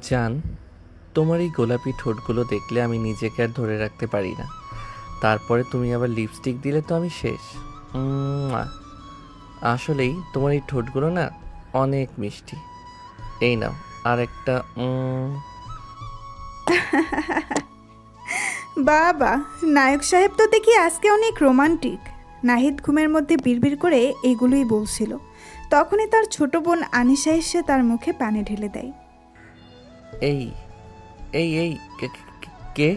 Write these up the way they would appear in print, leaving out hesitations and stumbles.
জান, তোমার এই গোলাপি ঠোঁটগুলো দেখলে আমি নিজেকে আর ধরে রাখতে পারি না। তারপরে তুমি আবার লিপস্টিক দিলে তো আমি শেষ। উম্মুয়া। আসলেই তোমার এই ঠোঁটগুলো না অনেক মিষ্টি। এই নাও আর একটা। বাবা, নায়ক সাহেব তো দেখি আজকে অনেক রোমান্টিক। নাহিদ ঘুমের মধ্যে বিড়বিড় করে এগুলোই বলছিল। তখনই তার ছোট বোন আনিশা এসে তার মুখে পানি ঢেলে দেয়। এই এই এই কে?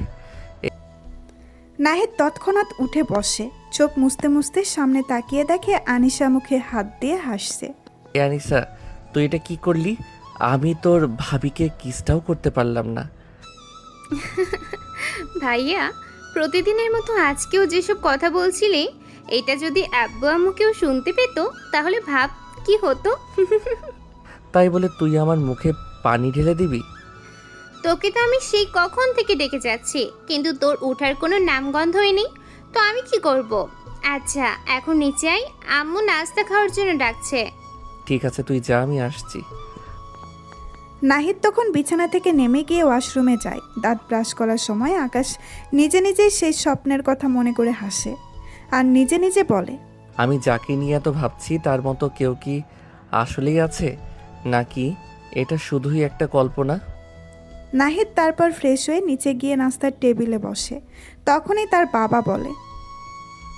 নাহিদ তৎক্ষণাৎ উঠে বসে, চোখ মুছতে মুছতে সামনে তাকিয়ে দেখে আনিশা মুখে হাত দিয়ে হাসছে। এ আনিসা, তুই এটা কি করলি? আমি তোর ভাবিকে কিসটাও করতে পারলাম না। ভাইয়া, প্রতিদিনের মতো আজকেও যেসব কথা বলছিলে, এটা যদি আব্বু আম্মুকেও শুনতে পেত তাহলে ভাব কি হতো। তাই বলে তুই আমার মুখে পানি ঢেলে দিবি? তোকে তো আমি সেই কখন থেকে ডেকে যাচ্ছি, কিন্তু তোর ওঠার কোনো নামগন্ধই নেই। তো আমি কি করব? আচ্ছা, এখন নিচে আয়, আম্মু নাস্তা খাওয়ার জন্য ডাকছে। ঠিক আছে, তুই যা, আমি আসছি। নাহিদ তখন বিছানা থেকে নেমে গিয়ে ওয়াশরুমে যায়। দাঁত ব্রাশ করার সময় আকাশ নিজে নিজেই সেই স্বপ্নের কথা মনে করে হাসে আর নিজে নিজে বলে, আমি যাকে নিয়ে এত ভাবছি তার মতো কেউ কি আসলেই আছে, নাকি এটা শুধুই একটা কল্পনা? নাহিদ তারপর ফ্রেশ হয়ে নিচে গিয়ে নাস্তার টেবিলে বসে। তখনই তার বাবা বলে,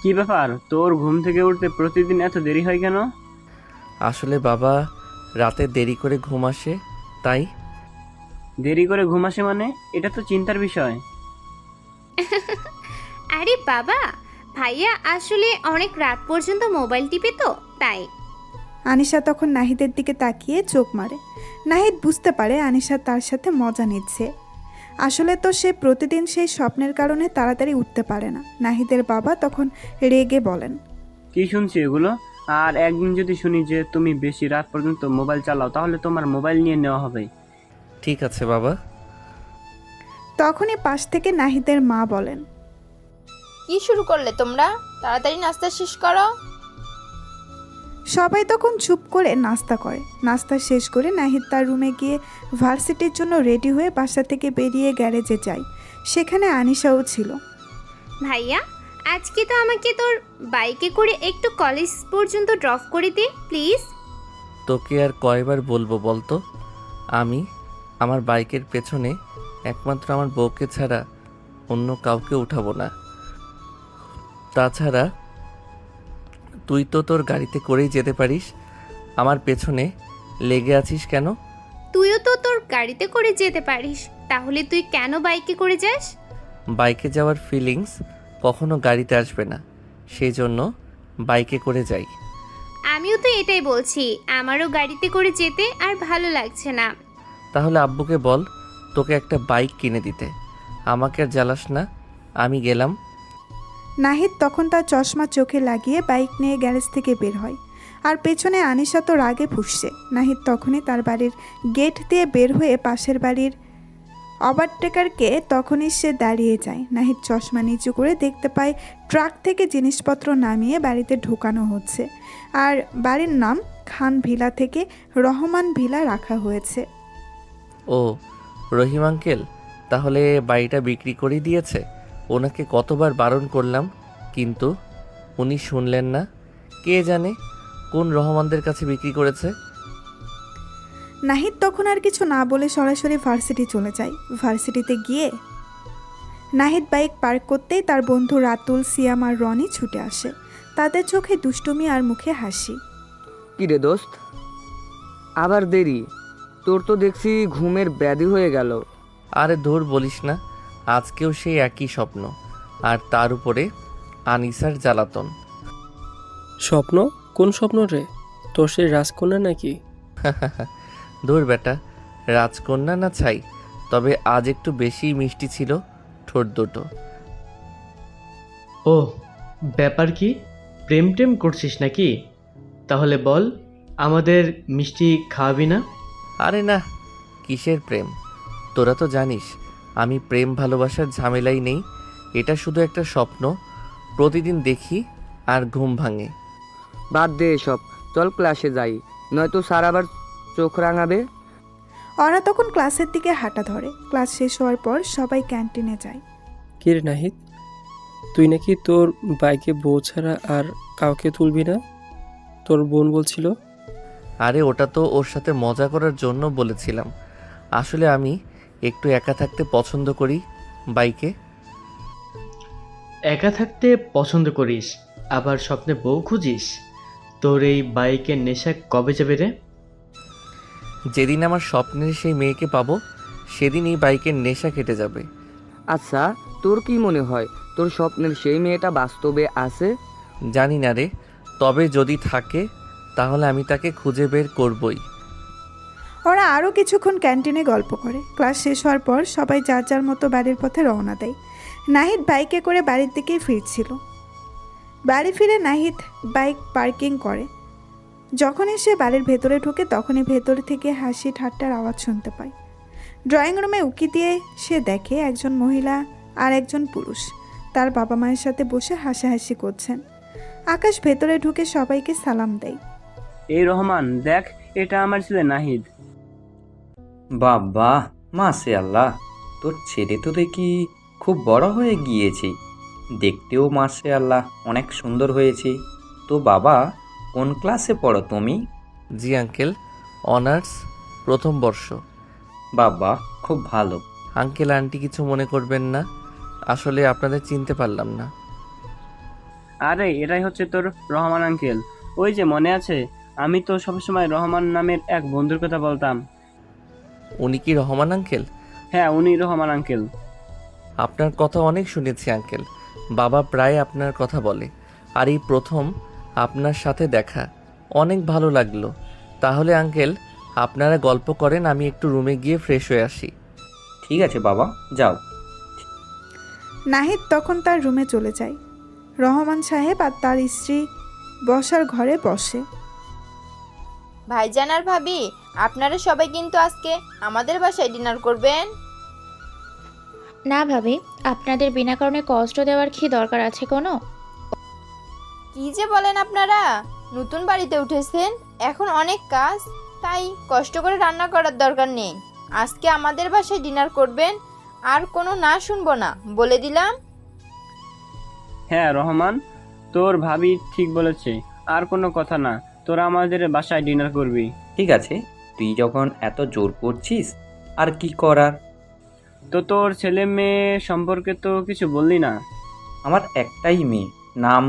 কি ব্যাপার, তোর ঘুম থেকে উঠতে প্রতিদিন এত দেরি হয় কেন? আসলে বাবা, রাতে দেরি করে ঘুম আসে, তাই। দেরি করে ঘুম আসে মানে? এটা তো চিন্তার বিষয়। আরে বাবা, ভাইয়া আসলে অনেক রাত পর্যন্ত মোবাইল টিপে তো তাই। আনিশা তখন নাহিদের দিকে তাকিয়ে চোখ মারে। নাহিদ বুঝতে পারে আনিশা তার সাথে মজা নিচ্ছে। আসলে তো সে প্রতিদিন সেই স্বপ্নের কারণে তাড়াতাড়ি উঠতে পারে না। নাহিদের বাবা তখন রেগে বলেন, কি শুনছি এগুলো? আর একদিন যদি শুনি যে তুমি বেশি রাত পর্যন্ত মোবাইল চালাও, তাহলে তোমার মোবাইল নিয়ে নেওয়া হবে। ঠিক আছে বাবা। তখনই পাশ থেকে নাহিদের মা বলেন, কি শুরু করলে তোমরা? তাড়াতাড়ি নাস্তা শেষ করো। সবাই তখন চুপ করে নাস্তা করে। নাস্তা শেষ করে নাহিদ তার রুমে গিয়ে ভার্সিটির জন্য রেডি হয়ে বাসা থেকে বেরিয়ে গ্যারেজে যায়। সেখানে আনিশাও ছিল। ভাইয়া, আজকে তো আমাকে তোর বাইকে করে একটু কলেজ পর্যন্ত ড্রপ করে দে প্লিজ। তোকে আর কয়বার বলবো বলতো? আমি আমার বাইকের পেছনে একমাত্র আমার বউকে ছাড়া অন্য কাউকে উঠাবো না। তাছাড়া তুই তো তোর গাড়িতে করেই যেতে পারিস, আমার পেছনে লেগে আছিস কেন? তুইও তো তোর গাড়িতে করে যেতে পারিস, তাহলে তুই কেন বাইকে করে যাস? বাইকে যাওয়ার ফিলিংস কখনো গাড়িতে আসবে না, সেই জন্য বাইকে করে যাই। আমিও তো এটাই বলছি, আমারও গাড়িতে করে যেতে আর ভালো লাগছে না। তাহলে আব্বুকে বল তোকে একটা বাইক কিনে দিতে। আমাকে আর জ্বালাস না, আমি গেলাম। নাহিদ তখন তার চশমা চোখে লাগিয়ে বাইক নিয়ে গ্যারেজ থেকে বের হয়। আর পেছনে আনিশা তো রাগে ফুঁসছে। নাহিদ তখনই তার বাড়ির গেট দিয়ে বের হয়ে পাশের বাড়ির ওভারটেকারকে তখনই সে দাঁড়িয়ে যায়। নাহিদ চশমা নিচু করে দেখতে পায় ট্রাক থেকে জিনিসপত্র নামিয়ে বাড়িতে ঢোকানো হচ্ছে। আর বাড়ির নাম খান ভিলা থেকে রহমান ভিলা রাখা হয়েছে। ও, রহিম আঙ্কেল তাহলে বাড়িটা বিক্রি করে দিয়েছে। ওনাকে কতবার বারণ করলাম, কিন্তু উনি শুনলেন না। কে জানে কোন রহমানদের কাছে বিক্রি করেছে। নাহিদ তখন আর কিছু না বলে সরাসরি ভার্সিটি চলে যায়। ভার্সিটিতে গিয়ে নাহিদ বাইক পার্ক করতেই তার বন্ধু রাতুল, সিয়াম আর রনি ছুটে আসে। তাদের চোখে দুষ্টুমি আর মুখে হাসি। কি রে দোস্ত, আবার দেরি? তোর তো দেখছি ঘুমের ব্যাধি হয়ে গেল। আরে ধুর বলিস না, আজকেও সেই একই স্বপ্ন, আর তার উপরে আনিসার জ্বালাতন। স্বপ্ন? কোন স্বপ্ন রে? তোর সেই রাজকন্যা নাকি? ধুর বেটা, রাজকন্যা না ছাই, তবে আজ একটু বেশি মিষ্টি ছিল ঠোঁট দুটো। ও, ব্যাপার কি? প্রেম টেম করছিস নাকি? তাহলে বল, আমাদের মিষ্টি খাওয়াবি না? আরে না, কিসের প্রেম? তোরা তো জানিস আমি প্রেম ভালোবাসার ঝামেলাই নেই। এটা শুধু একটা স্বপ্ন, প্রতিদিন দেখি আর ঘুম ভাঙে। বাদ দে এসব, চল ক্লাসে যাই, নয়তো স্যার আবার চোখ রাঙাবে। ওরা তখন ক্লাসের দিকে হাঁটা ধরে। ক্লাস শেষ হওয়ার পর সবাই ক্যান্টিনে যায়। কে রে নাহিদ, তুই নাকি তোর বাইকে বউ ছাড়া আর কাউকে তুলবি না, তোর বোন বলছিল। আরে ওটা তো ওর সাথে মজা করার জন্য বলেছিলাম। আসলে আমি একটু একা থাকতে পছন্দ করি বাইকে। একা থাকতে পছন্দ করিস, আবার স্বপ্নে বউ খুঁজিস? তোর এই বাইকের নেশা কবে যাবে রে? যেদিন আমার স্বপ্নের সেই মেয়েকে পাবো সেদিনই বাইকের নেশা কেটে যাবে। আচ্ছা, তোর কি মনে হয় তোর স্বপ্নের সেই মেয়েটা বাস্তবে আছে? জানি না রে, তবে যদি থাকে তাহলে আমি তাকে খুঁজে বের করবই। ওরা আরও কিছুক্ষণ ক্যান্টিনে গল্প করে। ক্লাস শেষ হওয়ার পর সবাই যার যার মতো বাড়ির পথে রওনা দেয়। নাহিদ বাইকে করে বাড়ির দিকেই ফিরছিল। বাড়ি ফিরে নাহিদ বাইক পার্কিং করে। যখনই সে বাড়ির ভেতরে ঢোকে তখনই ভেতর থেকে হাসি ঠাট্টার আওয়াজ শুনতে পায়। ড্রয়িং রুমে উকি দিয়ে সে দেখে একজন মহিলা আর একজন পুরুষ তার বাবা মায়ের সাথে বসে হাসাহাসি করছেন। আকাশ ভেতরে ঢুকে সবাইকে সালাম দেয়। এই রহমান, দেখ, এটা আমার ছেলে নাহিদ। বাবা, মাশাআল্লাহ, তোর ছেলে তো দেখি খুব বড় হয়ে গিয়েছে। দেখতেও মাশাআল্লাহ অনেক সুন্দর হয়েছে। তো বাবা, কোন ক্লাসে পড়ো তুমি? জি আঙ্কেল, অনার্স প্রথম বর্ষ। বাবা, খুব ভালো। আঙ্কেল আন্টি কিছু মনে করবেন না, আসলে আপনাদের চিনতে পারলাম না। আরে এটাই হচ্ছে তোর রহমান আঙ্কেল। ওই যে মনে আছে, আমি তো সবসময় রহমান নামের এক বন্ধুর কথা বলতাম। উনি কি রহমান আঙ্কেল? হ্যাঁ, উনি রহমান আঙ্কেল। আপনার কথা অনেক শুনেছি আঙ্কেল, বাবা প্রায় আপনার কথা বলে। আর এই প্রথম আপনার সাথে দেখা, অনেক ভালো লাগলো। তাহলে আঙ্কেল আপনারা গল্প করেন, আমি একটু রুমে গিয়ে ফ্রেশ হয়ে আসি। ঠিক আছে বাবা, যাও। নাহিদ তখন তার রুমে চলে যায়। রহমান সাহেব আর তার স্ত্রী বসার ঘরে বসে। ভাইজান আর ভাবি, আপনারা সবাই কিন্তু আজকে আমাদের বাসায় ডিনার করবেন। না ভাবি, আপনাদের বিনা কারণে কষ্ট দেওয়ার কি দরকার আছে কোনো? কি যে বলেন আপনারা, নতুন বাড়িতে উঠেছেন, এখন অনেক কাজ, তাই কষ্ট করে রান্না করার দরকার নেই। আজকে আমাদের বাসায় ডিনার করবেন, আর কোনো না শুনবো না, বলে দিলাম। হ্যাঁ রহমান, তোর ভাবি ঠিক বলেছে, আর কোনো কথা না, তোরা আমাদের বাসায় ডিনার করবি। ঠিক আছে, তুই যখন এত জোর করছিস, আর কি করার। তো তোর ছেলে মেয়ে সম্পর্কে তো কিছু বললি না। আমার একটাই মেয়ে, নাম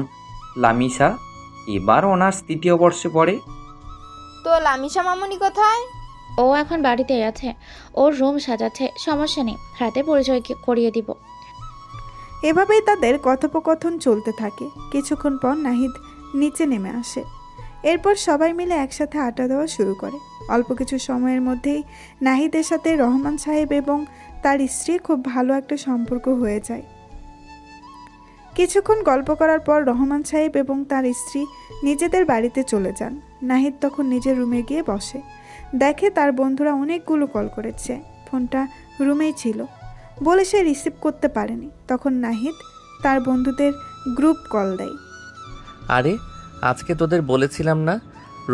লামিসা, এবার অনার্স 3য় বর্ষে পড়ে। তো লামিশা মামুনি কোথায়? ও এখন বাড়িতেই আছে, ওর রুম সাজাচ্ছে, সমস্যা নেই, রাতে পরিচয় করিয়ে দিব। এভাবেই তাদের কথোপকথন চলতে থাকে। কিছুক্ষণ পর নাহিদ নিচে নেমে আসে। এরপর সবাই মিলে একসাথে আড্ডা দেওয়া শুরু করে। অল্প কিছু সময়ের মধ্যেই নাহিদের সাথে রহমান সাহেব এবং তার স্ত্রী খুব ভালো একটা সম্পর্ক হয়ে যায়। কিছুক্ষণ গল্প করার পর রহমান সাহেব এবং তার স্ত্রী নিজেদের বাড়িতে চলে যান। নাহিদ তখন নিজের রুমে গিয়ে বসে। দেখে তার বন্ধুরা অনেকগুলো কল করেছে, ফোনটা রুমেই ছিল বলে সে রিসিভ করতে পারেনি। তখন নাহিদ তার বন্ধুদের গ্রুপ কল দেয়। আরে আজকে তোদের বলেছিলাম না,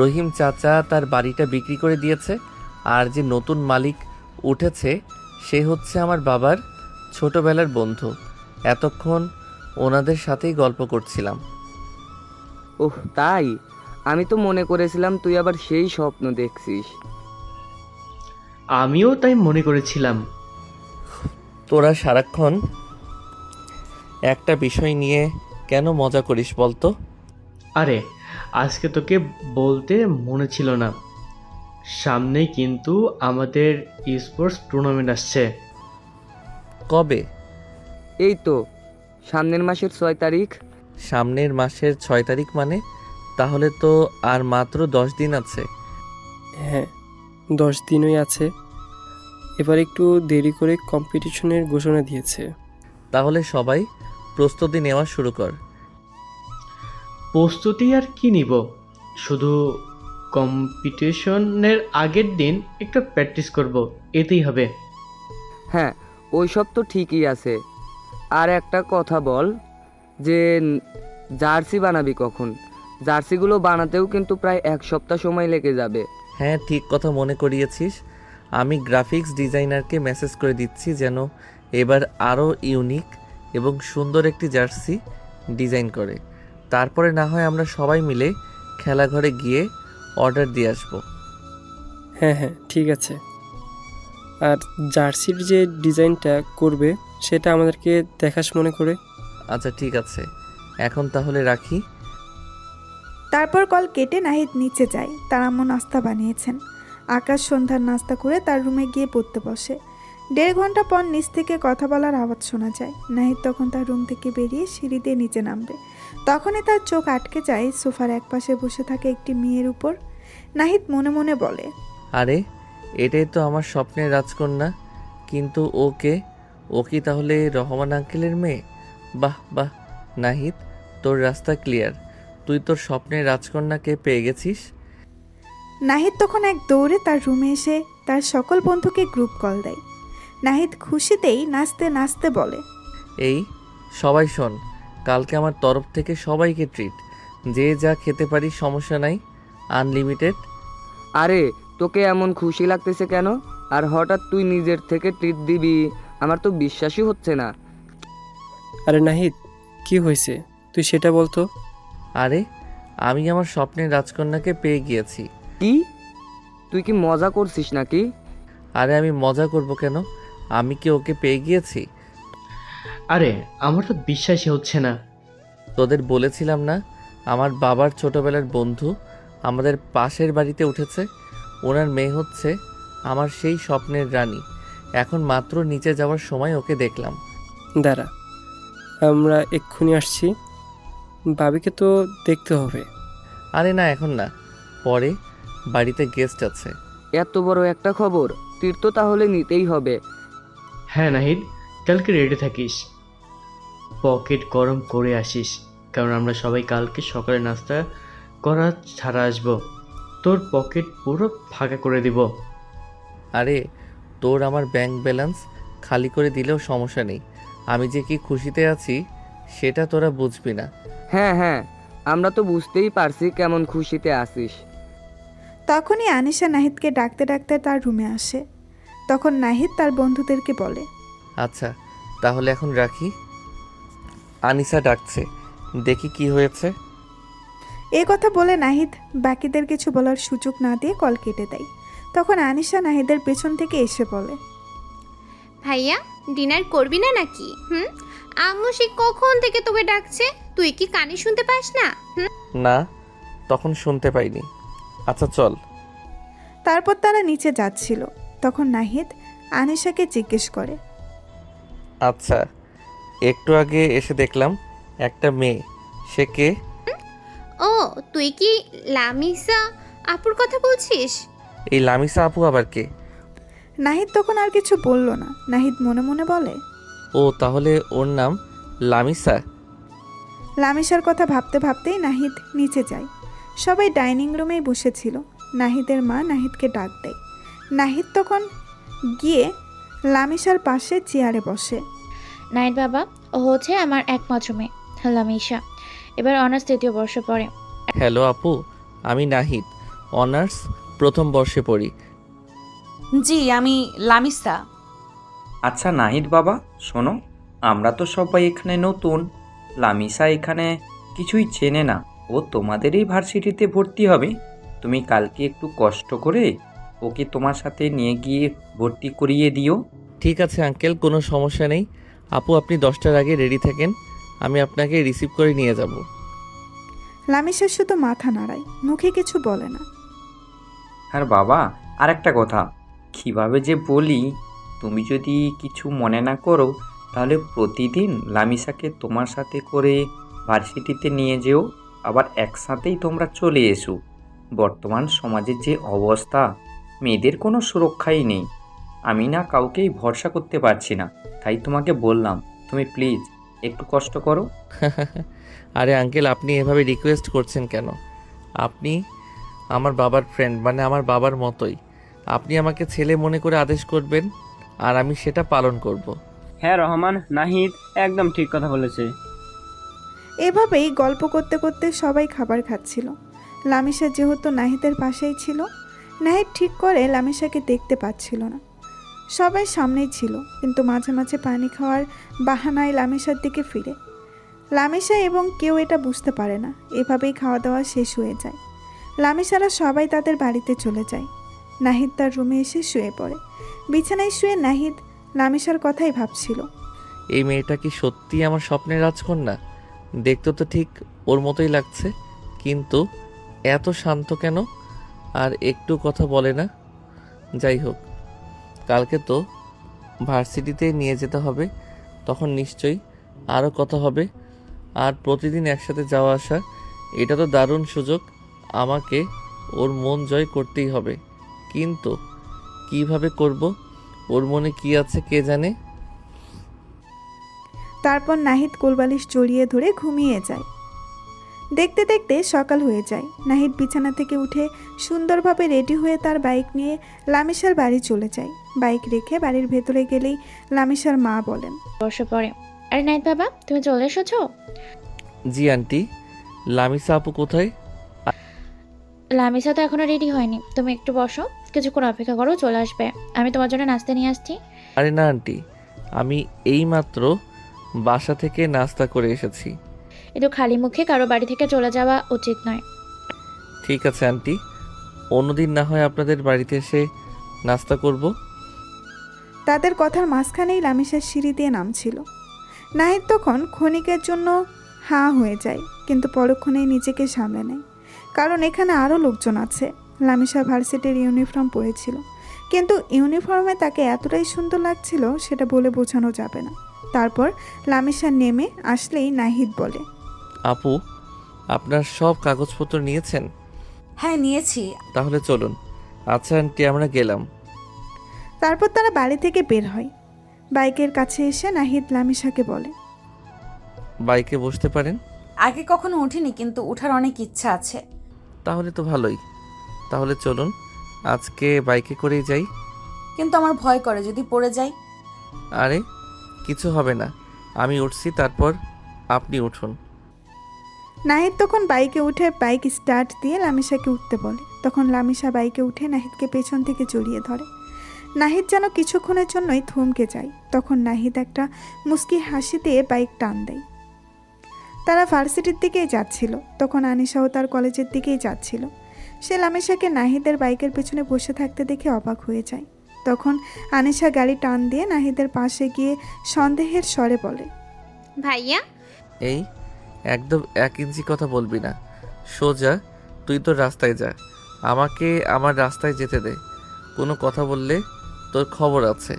রহিম চাচা তার বাড়িটা বিক্রি করে দিয়েছে, আর যে নতুন মালিক উঠেছে সে হচ্ছে আমার বাবার ছোটবেলার বন্ধু। এতক্ষণ ওনাদের সাথেই গল্প করছিলাম। ওহ তাই, আমি তো মনে করেছিলাম তুই আবার সেই স্বপ্ন দেখছিস। আমিও তাই মনে করেছিলাম। তোরা সারাক্ষণ একটা বিষয় নিয়ে কেন মজা করিস বলতো? আরে আজকে তোকে বলতে মনে ছিল না, সামনেই কিন্তু আমাদের স্পোর্টস টুর্নামেন্ট আসছে। কবে? এই তো সামনের মাসের 6 তারিখ। সামনের মাসের 6 তারিখ মানে? তাহলে তো আর মাত্র 10 দিন আছে। হ্যাঁ, 10 দিনই আছে। এবার একটু দেরি করে কম্পিটিশনের ঘোষণা দিয়েছে। তাহলে সবাই প্রস্তুতি নেওয়া শুরু কর। প্রস্তুতি আর কি নিব, শুধু কম্পিটিশনের আগের দিন একটু প্র্যাকটিস করব, এতেই হবে। হ্যাঁ, ওই সব তো ঠিকই আছে। আর একটা কথা বল যে জার্সি বানাবি কখন? জার্সিগুলো বানাতেও কিন্তু প্রায় 1 সপ্তাহ সময় লেগে যাবে। হ্যাঁ ঠিক কথা মনে করিয়েছিস, আমি গ্রাফিক্স ডিজাইনারকে মেসেজ করে দিচ্ছি যেন এবার আরও ইউনিক এবং সুন্দর একটি জার্সি ডিজাইন করে। তারপরে না হয় আমরা সবাই মিলে খেলাঘরে গিয়ে অর্ডার দিয়ে আসবো। হ্যাঁ হ্যাঁ, ঠিক আছে। আর জার্সির যে ডিজাইনটা করবে সেটা আমাদেরকে দেখাস মনে করে। আচ্ছা ঠিক আছে, এখন তাহলে রাখি। তারপর কল কেটে নাহিদ নিচে যায়। তার আম্মু নাস্তা বানিয়েছেন। আকাশ সন্ধ্যার নাস্তা করে তার রুমে গিয়ে পড়তে বসে। 1.5 ঘন্টা পর নিচ থেকে কথা বলার আওয়াজ শোনা যায়। নাহিদ তখন তার রুম থেকে বেরিয়ে সিঁড়ি দিয়ে নিচে নামবে। তখনই তার চোখ আটকে যায় সোফার একপাশে বসে থাকে একটি মেয়ের উপর। নাহিদ মনে মনে বলে, আরে এটাই তো আমার স্বপ্নের রাজকন্যা, কিন্তু ও কি তাহলে রহমান আঙ্কেলের মেয়ে? বাহ বাহ নাহিদ, তোর রাস্তা ক্লিয়ার, তুই তোর স্বপ্নের রাজকন্যাকে পেয়ে গেছিস। নাহিদ তখন এক দৌড়ে তার রুমে এসে তার সকল বন্ধুকে গ্রুপ কল দেয়। নাহিদ খুশিতেই নাচতে নাচতে বলে, এই সবাই শোন, কালকে আমার তরফ থেকে সবাইকে ট্রিট, যে যা খেতে পারি সমস্যা নাই, আনলিমিটেড। আরে তোকে এমন খুশি লাগতেছে কেন? আর হঠাৎ তুই নিজের থেকে ট্রিট দিবি, আমার তো বিশ্বাসই হচ্ছে না। আরে নাহিদ, কি হয়েছে তুই সেটা বলতো। আরে আমি আমার স্বপ্নের রাজকন্যাকে পেয়ে গিয়েছি। কি? তুই কি মজা করছিস নাকি? আরে আমি মজা করব কেন, আমি কি ওকে পেয়ে গিয়েছি? আরে আমার তো বিশ্বাসই হচ্ছে না। তোদের বলেছিলাম না, আমার বাবার ছোটবেলার বন্ধু আমাদের পাশের বাড়িতে উঠেছে, ওনার মেয়ে হচ্ছে আমার সেই স্বপ্নের রানী। এখন মাত্র নিচে যাওয়ার সময় ওকে দেখলাম। দাঁড়া, আমরা এক্ষুনি আসছি। বাবিকে তো দেখতে হবে। আরে না, এখন না, পরে, বাড়িতে গেস্ট আছে। এত বড় একটা খবর, ট্রিট তো তাহলে নিতেই হবে। হ্যাঁ নাহিদ, কালকে রেডি থাকিস, পকেট গরম করে আসিস, কারণ আমরা সবাই কালকে সকালে নাস্তা করা ছাড়া আসবো। তোর পকেট পুরো ফাঁকা করে দিব। আরে তোর আমার ব্যাংক ব্যালেন্স খালি করে দিলেও সমস্যা নেই, আমি যে কি খুশিতে আছি সেটা তোরা বুঝবি না। হ্যাঁ হ্যাঁ, আমরা তো বুঝতেই পারছি কেমন খুশিতে আসিস। তখনই আনিশা নাহিদকে ডাকতে ডাকতে তার রুমে আসে। তখন নাহিদ তার বন্ধুদেরকে বলে, আচ্ছা তাহলে এখন রাখি, আনিসা ডাকছে, দেখি কি হয়েছে। এ কথা বলে নাহিদ বাকিদের কিছু বলার সুযোগ না দিয়ে কল কেটে দেয়। তখন আনিশা নাহিদের পেছন থেকে এসে বলে, ভাইয়া ডিনার করবি না নাকি? আম্মু সে কখন থেকে তোকে ডাকছে, তুই কি কানে শুনতে পাস না? না, তখন শুনতে পাইনি। আচ্ছা চল। তারপর তারা নিচে যাচ্ছিল। তখন নাহিদ আনিশাকে জিজ্ঞেস করে, আচ্ছা, একটু আগে এসে দেখলাম একটা মেয়ে, সে কে? ও তুই কি লামিসা আপুর কথা বলছিস? এই লামিসা আপু আবার কে? নাহিদ তখন আর কিছু বলল না। নাহিদ মনে মনে বলে, ও তাহলে ওর নাম লামিসা। লামিসার কথা ভাবতে ভাবতেই নাহিদ নিচে যায়। সবাই ডাইনিং রুমেই বসেছিল। নাহিদের মা নাহিদকে ডাক দেয়। নাহিদ তখন গিয়ে লামিসার পাশে চেয়ারে বসে। নাইট বাবা, ও হচ্ছে আমার একমাত্র মেয়ে লামিশা, এবার অনার্স 3য় বর্ষে পড়ে। হ্যালো আপু, আমি নাহিদ, অনার্স 1ম বর্ষে পড়ি। জি, আমি লামিসা। আচ্ছা নাহিদ বাবা, শোনো, আমরা তো সবাই এখানে নতুন। লামিসা এখানে কিছুই চেনে না, ও তোমাদেরই ভার্সিটিতে ভর্তি হবে। তুমি কালকে একটু কষ্ট করে ওকে তোমার সাথে নিয়ে গিয়ে ভর্তি করিয়ে দিও। ঠিক আছে আঙ্কেল, কোনো সমস্যা নেই। আপু আপনি 10টার আগে রেডি থাকেন, আমি আপনাকে রিসিভ করে নিয়ে যাব। লামিসা শুধু মাথা নাড়ায়, মুখে কিছু বলে না। আর বাবা, আর একটা কথা, কীভাবে যে বলি, তুমি যদি কিছু মনে না করো তাহলে প্রতিদিন লামিসাকে তোমার সাথে করে ভার্সিটিতে নিয়ে যেও, আবার একসাথেই তোমরা চলে এসো। বর্তমান সমাজের যে অবস্থা, মেয়েদের কোনো সুরক্ষাই নেই। আমি না কাউকেই ভরসা করতে পারছি না, তাই তোমাকে বললাম, তুমি প্লিজ একটু কষ্ট করো। আরে আঙ্কেল, আপনি এভাবে রিকোয়েস্ট করছেন কেন? আপনি আমার বাবার ফ্রেন্ড, মানে আমার বাবার মতোই। আপনি আমাকে ছেলে মনে করে আদেশ করবেন আর আমি সেটা পালন করব। হ্যাঁ রহমান, নাহিদ একদম ঠিক কথা বলেছে। এভাবেই গল্প করতে করতে সবাই খাবার খাচ্ছিল। লামিসা যেহেতু নাহিদের পাশেই ছিল, নাহিদ ঠিক করে লামিসাকে দেখতে পাচ্ছিল না। সবাই সামনেই ছিল, কিন্তু মাঝে মাঝে পানি খাওয়ার বাহানায় লামিসার দিকে ফিরে। লামিসা এবং কেউ এটা বুঝতে পারে না। এভাবেই খাওয়া দাওয়া শেষ হয়ে যায়। লামিসারা সবাই তাদের বাড়িতে চলে যায়। নাহিদ তার রুমে এসে শুয়ে পড়ে। বিছানায় শুয়ে নাহিদ লামিসার কথাই ভাবছিল। এই মেয়েটা কি সত্যি আমার স্বপ্নের রাজকন্যা? দেখতে তো ঠিক ওর মতোই লাগছে, কিন্তু এত শান্ত কেন আর একটু কথা বলে না? যাই হোক, কালকে তো ভার্সিটিতে নিয়ে যেতে হবে, তখন নিশ্চয়ই আরও কথা হবে। আর প্রতিদিন একসাথে যাওয়া আসা, এটা তো দারুণ সুযোগ। আমাকে ওর মন জয় করতেই হবে, কিন্তু কিভাবে করব? ওর মনে কি আছে কে জানে। তারপর নাহিদ কোলবালিশ জড়িয়ে ধরে ঘুমিয়ে যায়। দেখতে দেখতে সকাল হয়ে যায়। নাহিদ বিছানা থেকে উঠে সুন্দরভাবে রেডি হয়ে তার বাইক নিয়ে লামিসার বাড়ি চলে যায়। বাইক রেখে বাড়ির ভেতরে গেলেই লামিসার মা বলেন, বসে পড়ে। আরে নাইত বাবা, তুমি চলে এসেছো? জি আন্টি। লামিসা আপু কোথায়? লামিসা তো এখনো রেডি হয়নি, তুমি একটু বসো, কিছুক্ষণ অপেক্ষা করো, চলে আসবে। আমি তোমার জন্য নাস্তা নিয়ে আসছি। আরে না আন্টি, আমি এইমাত্র বাসা থেকে নাস্তা করে এসেছি। কিন্তু খালি মুখে কারো বাড়ি থেকে চলে যাওয়া উচিত নয়। ঠিক আছে আন্টি, অন্যদিন না হয় আপনাদের বাড়িতে এসে নাস্তা করব। তাদের কথার মাঝখানেই লামিসার সিঁড়ি দিয়ে নামছিল। নাহিদ তখন ক্ষণিকের জন্য হাঁ হয়ে যায়, কিন্তু পরক্ষণেই নিজেকে সামলে নেয়, কারণ এখানে আরও লোকজন আছে। লামিসা ভার্সিটির ইউনিফর্ম পরেছিল, কিন্তু ইউনিফর্মে তাকে এতটাই সুন্দর লাগছিল সেটা বলে বোঝানো যাবে না। তারপর লামিসা নেমে আসলেই নাহিদ বলে, আপু, আপনার সব কাগজপত্র নিয়েছেন? হ্যাঁ নিয়েছি। তাহলে চলুন। আচ্ছা আন্টি, আমরা গেলাম। তারপর তারা বাড়ি থেকে বের হয়। বাইকের কাছে এসে নাহিদ লামিসাকে বলে, বাইকে বসতে পারেন। আগে কখনো উঠিনি, কিন্তু ওঠার অনেক ইচ্ছা আছে। তাহলে তো ভালোই। তাহলে চলুন, আজকে বাইকে করেই যাই। কিন্তু আমার ভয় করে যদি পড়ে যাই। আরে কিছু হবে না, আমি উঠছি, তারপর আপনি উঠুন। নাহিদ তখন বাইকে উঠে বাইক স্টার্ট দিয়ে লামিসাকে উঠতে বলে। তখন লামিসা বাইকে উঠে নাহিদকে পেছন থেকে জড়িয়ে ধরে। নাহিদ যেন কিছুক্ষণের জন্যই থমকে যায়। তখন নাহিদ একটা মুস্কি হাসি দিয়ে বাইক টান দেয়। তারা ভার্সিটির দিকেই যাচ্ছিল। তখন আনিশাও তার কলেজের দিকেই যাচ্ছিল। সে লামিসাকে নাহিদের বাইকের পেছনে বসে থাকতে দেখে অবাক হয়ে যায়। তখন আনিশা গাড়ি টান দিয়ে নাহিদের পাশে গিয়ে সন্দেহের স্বরে বলে, ভাইয়া, এই একদম 1 ইঞ্চি কথা বলবি না, সোজা তুই তোর রাস্তায় যা, আমাকে আমার রাস্তায় যেতে দে। কোনো কথা বললে তোর খবর আছে।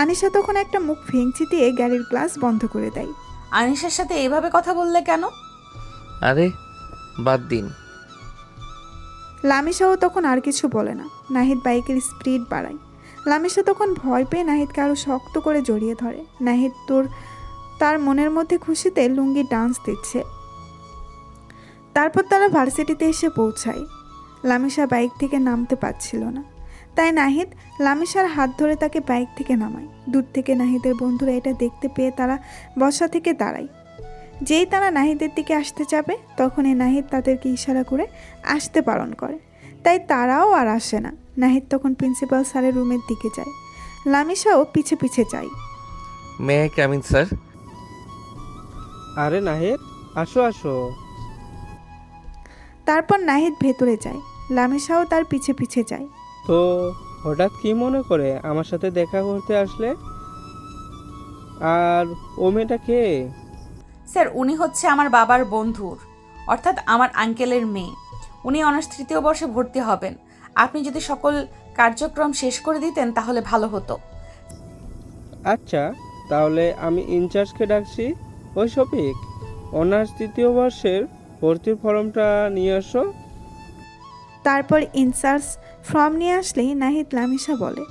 আনিশা তখন একটা মুখ ভেঙচি দিয়ে গাড়ির গ্লাস বন্ধ করে দেয়। আনিশার সাথে এভাবে কথা বললে কেন? আরে বাদ দিন। লামিসাও তখন আর কিছু বলে না। নাহিদ বাইকের স্পিড বাড়ায়। লামিসা তখন ভয় পেয়ে নাহিদকে আরও শক্ত করে জড়িয়ে ধরে। নাহিদ তার মনের মধ্যে খুশিতে লুঙ্গি ডান্স দিচ্ছে। তারপর তারা ভার্সিটিতে এসে পৌঁছায়। লামিসা বাইক থেকে নামতে পারছিল না, তাই নাহিদ লামিসার হাত ধরে তাকে বাইক থেকে নামায়। দূর থেকে নাহিদের বন্ধুরা এটা দেখতে পেয়ে তারা বসা থেকে দাঁড়ায়। যেই তারা নাহিদের দিকে আসতে যাবে, তখনই নাহিদ তাদেরকে ইশারা করে আসতে বারণ করে, তাই তারাও আর আসে না। নাহিদ তখন প্রিন্সিপাল স্যারের রুমের দিকে যায়। লামিসাও পিছে পিছে যায়। May I come in sir? আরে নাহিদ, আসো আসো। তারপর নাহিদ ভেতরে যায়। লামিসাও তার পিছে পিছে যায়। তো হঠাৎ কি মনে করে আমার সাথে দেখা করতে আসলে? আর ও মেয়েটা কে? স্যার, উনি হচ্ছে আমার বাবার বন্ধুর, অর্থাৎ আমার আঙ্কেলের মেয়ে। উনি অনার্স 3য় বর্ষে ভর্তি হবেন। আপনি যদি সকল কার্যক্রম শেষ করে দিতেন তাহলে ভালো হতো। আচ্ছা, তাহলে আমি ইনচার্জকে ডাকছি। ওই শফিক, অনার্স 3য় বর্ষের ভর্তির ফর্মটা নিয়ে আসো। তারপর ইনচার্জ ফর্ম নিয়ে আসলেই নাহিদ লামিসা বলে,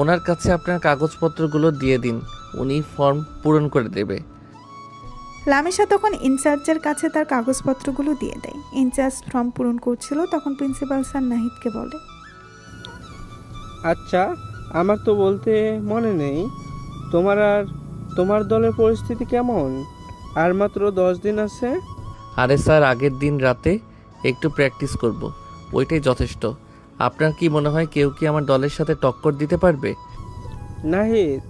ওনার কাছে আপনার কাগজপত্রগুলো দিয়ে দিন, উনি ফর্ম পূরণ করে দেবে। লামিসা তখন ইনচার্জের কাছে তার কাগজপত্রগুলো দিয়ে দেয়। ইনচার্জ ফর্ম পূরণ করছিল, তখন প্রিন্সিপাল স্যার নাহিদকে বলে, আচ্ছা, আমার তো বলতে মনে নেই, তোমার দলের পরিস্থিতি কেমন? আর মাত্র 10 দিন আছে। আরে স্যার, আগের দিন রাতে একটু প্র্যাকটিস করব, ওইটাই যথেষ্ট। আপনার কি মনে হয় কেউ কি আমার দলের সাথে টক্কর দিতে পারবে? নাহিদ,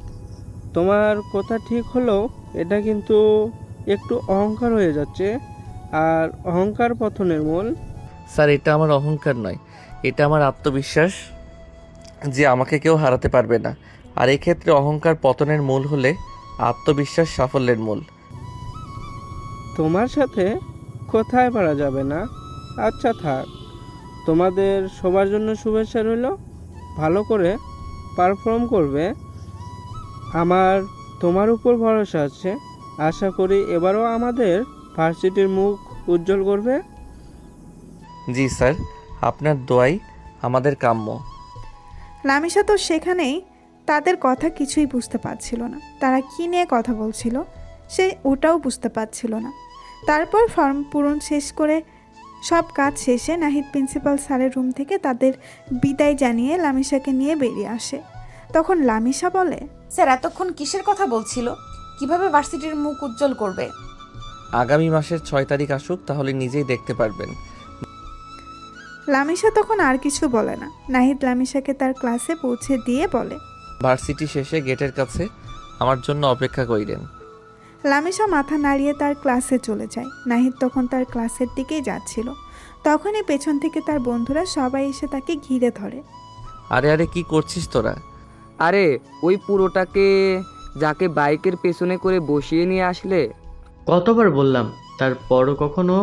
তোমার কথা ঠিক হলেও এটা কিন্তু একটু অহংকার হয়ে যাচ্ছে, আর অহংকার পতনের মূল। স্যার, এটা আমার অহংকার নয়, এটা আমার আত্মবিশ্বাস যে আমাকে কেউ হারাতে পারবে না। আর এই ক্ষেত্রে অহংকার পতনের মূল হলে আত্মবিশ্বাস সাফল্যের মূল। তোমার সাথে কোথায় পারা যাবে না। আচ্ছা থাক, তোমাদের সবার জন্য শুভেচ্ছা রইল, ভালো করে পারফর্ম করবে। আমার তোমার উপর ভরসা আছে, আশা করি এবারও আমাদের ভার্সিটির মুখ উজ্জ্বল করবে। জি স্যার, আপনার দোয়াই আমাদের কাম্য। লামিসা তো সেখানেই তাদের কথা কিছুই বুঝতে পারছিল না। তারা কী নিয়ে কথা বলছিল সে ওটাও বুঝতে পারছিল না। তারপর ফর্ম পূরণ শেষ করে সব কাজ শেষে নাহিদ প্রিন্সিপাল স্যারের রুম থেকে তাদের বিদায় জানিয়ে লামিসাকে নিয়ে বেরিয়ে আসে। তখন লামিসা বলে, স্যার এতক্ষণ কিসের কথা বলছিল? কিভাবে ভার্সিটির মুখ উজ্জ্বল করবে? আগামী মাসের 6 তারিখ আসুক, তাহলে নিজেই দেখতে পারবেন। লামিসা তখন আর কিছু বলে না। নাহিদ লামিসাকে তার ক্লাসে পৌঁছে দিয়ে বলে, ভার্সিটি শেষে গেটের কাছে আমার জন্য অপেক্ষা করিলেন। লামিসা মাথা নাড়িয়ে তার ক্লাসে চলে যায়। নাহিদ তখন তার ক্লাসের দিকেই যাচ্ছিল। তখনই পেছন থেকে তার বন্ধুরা সবাই এসে তাকে ঘিরে ধরে। আরে আরে, কি করছিস তোরা? আরে ওই পুরোটাকে যাকে বাইকের পেছনে করে বসিয়ে নিয়ে আসলে। কতবার বললাম, তারপরও কখনো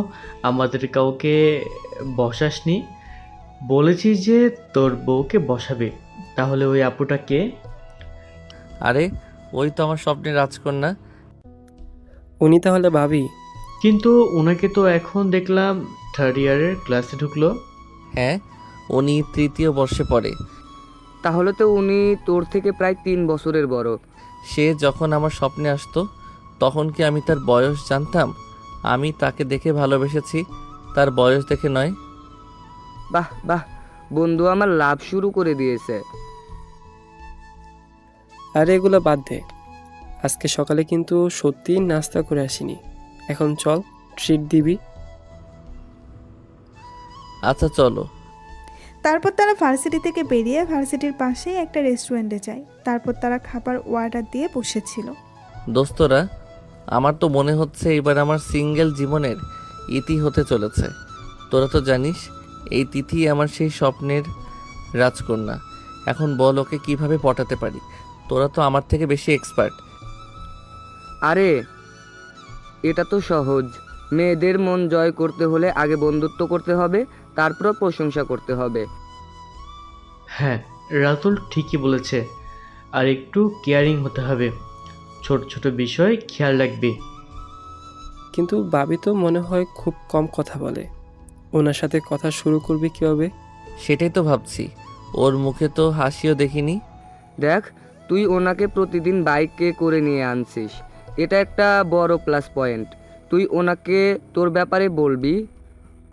আমাদের কাউকে বসাসনি। বলেছি যে তোর বউকে বসাবে, তাহলে ওই আপুটাকে? আরে ওই তো আমার স্বপ্নের রাজকন্যা। উনি তাহলে ভাবি? কিন্তু ওনাকে তো এখন দেখলাম 3rd ইয়ারের ক্লাসে ঢুকলো। হ্যাঁ, উনি 3য় বর্ষে পড়ে। তাহলে তো উনি তোর থেকে প্রায় 3 বছরের বড়। সে যখন আমার স্বপ্নে আসতো তখন কি আমি তার বয়স জানতাম? আমি তাকে দেখে ভালোবেসেছি, তার বয়স দেখে নয়। বাহ বাহ, বন্ধু আমার লাভ শুরু করে দিয়েছে। আরে এগুলো বাদ দে, আজকে সকালে কিন্তু সত্যি নাস্তা করে আসিনি। এখন চল, ট্রিট দিবি। আচ্ছা চলো। তারপর তারা ভার্সিটি থেকে বেরিয়ে ভার্সিটির পাশেই একটা রেস্টুরেন্টে যায়। তারপর তারা খাবার অর্ডার দিয়ে বসেছিল। দোস্তরা, আমার তো মনে হচ্ছে এবার আমার সিঙ্গেল জীবনের ইতি হতে চলেছে। তোরা তো জানিস এই তিথি আমার সেই স্বপ্নের রাজকন্যা। এখন বল ওকে কিভাবে পটাতে পারি? তোরা তো আমার থেকে বেশি এক্সপার্ট। আরে এটা তো সহজ। মেয়েদের মন জয় করতে হলে আগে বন্ধুত্ব করতে হবে, তারপর প্রশংসা করতে হবে। হ্যাঁ, রাতুল ঠিকই বলেছে। আর একটু কেয়ারিং হতে হবে, ছোট ছোট বিষয় খেয়াল রাখবি। কিন্তু ভাবি তো মনে হয় খুব কম কথা বলে, ওনার সাথে কথা শুরু করবি কিভাবে? সেটাই তো ভাবছি, ওর মুখে তো হাসিও দেখিনি। দেখ, তুই ওনাকে প্রতিদিন বাইকে করে নিয়ে আনছিস, এটা একটা বড় প্লাস পয়েন্ট। তুই ওনাকে তোর ব্যাপারে বলবি,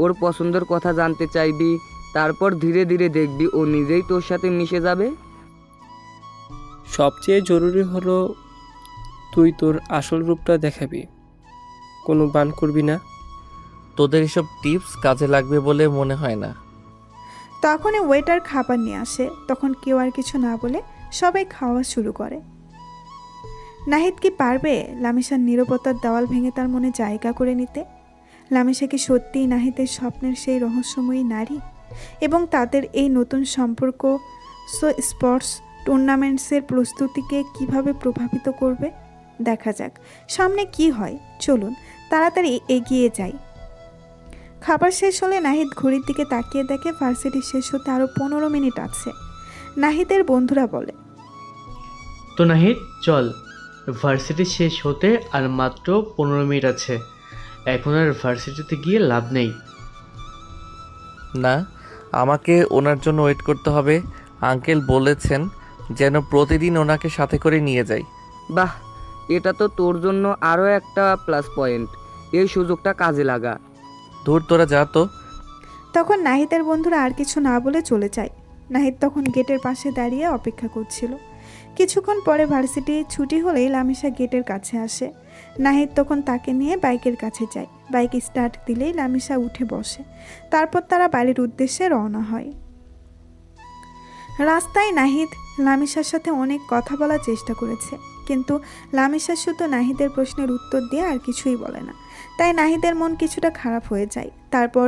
ওর পছন্দের কথা জানতে চাইবি, তারপর ধীরে ধীরে দেখবি ও নিজেই তোর সাথে মিশে যাবে। সবচেয়ে জরুরি হলো তুই তোর আসল রূপটা দেখাবি, কোনো বান করবি না। তোদের এসব টিপস কাজে লাগবে বলে মনে হয় না। তখনই ওয়েটার খাবার নিয়ে আসে। তখন কেউ আর কিছু না বলে সবাই খাওয়া শুরু করে। নাহিদ কি পারবে লামিসার নীরবতার দেওয়াল ভেঙে তার মনে জায়গা করে নিতে? লামিসা কি সত্যিই নাহিদের স্বপ্নের সেই রহস্যময়ী নারী? এবং তাদের এই নতুন সম্পর্ক স্পোর্টস টুর্নামেন্টসের প্রস্তুতিকে কিভাবে প্রভাবিত করবে? দেখা যাক সামনে কি হয়। চলুন তাড়াতাড়ি এগিয়ে যাই। খাবার শেষ হলে নাহিদ ঘড়ির দিকে তাকিয়ে দেখে ভার্সিটি শেষ হতে আরও 15 মিনিট আছে। নাহিদের বন্ধুরা বলে, তো নাহিদ চল, ভার্সিটি শেষ হতে আর মাত্র 15 মিনিট আছে। এখন আর ভার্সিটিতে গিয়ে লাভ নেই। না, আমাকে ওনার জন্য ওয়েট করতে হবে। আঙ্কেল বলেছেন যেন প্রতিদিন ওনাকে সাথে করে নিয়ে যাই। বাহ, এটা তো তোর জন্য আরও একটা প্লাস পয়েন্ট। এই সুযোগটা কাজে লাগা। দূর, তোরা যা তো। তখন নাহিদের বন্ধুরা আর কিছু না বলে চলে যায়। নাহিদ তখন গেটের পাশে দাঁড়িয়ে অপেক্ষা করছিল। কিছুক্ষণ পরে ভার্সিটি ছুটি হলেই লামিসা গেটের কাছে আসে। নাহিদ তখন তাকে নিয়ে বাইকের কাছে যায়। বাইক স্টার্ট দিলেই লামিসা উঠে বসে। তারপর তারা বাড়ির উদ্দেশ্যে রওনা হয়। রাস্তায় নাহিদ লামিসার সাথে অনেক কথা বলার চেষ্টা করেছে, কিন্তু লামিসা শুধু নাহিদের প্রশ্নের উত্তর দিয়ে আর কিছুই বলে না। তাই নাহিদের মন কিছুটা খারাপ হয়ে যায়। তারপর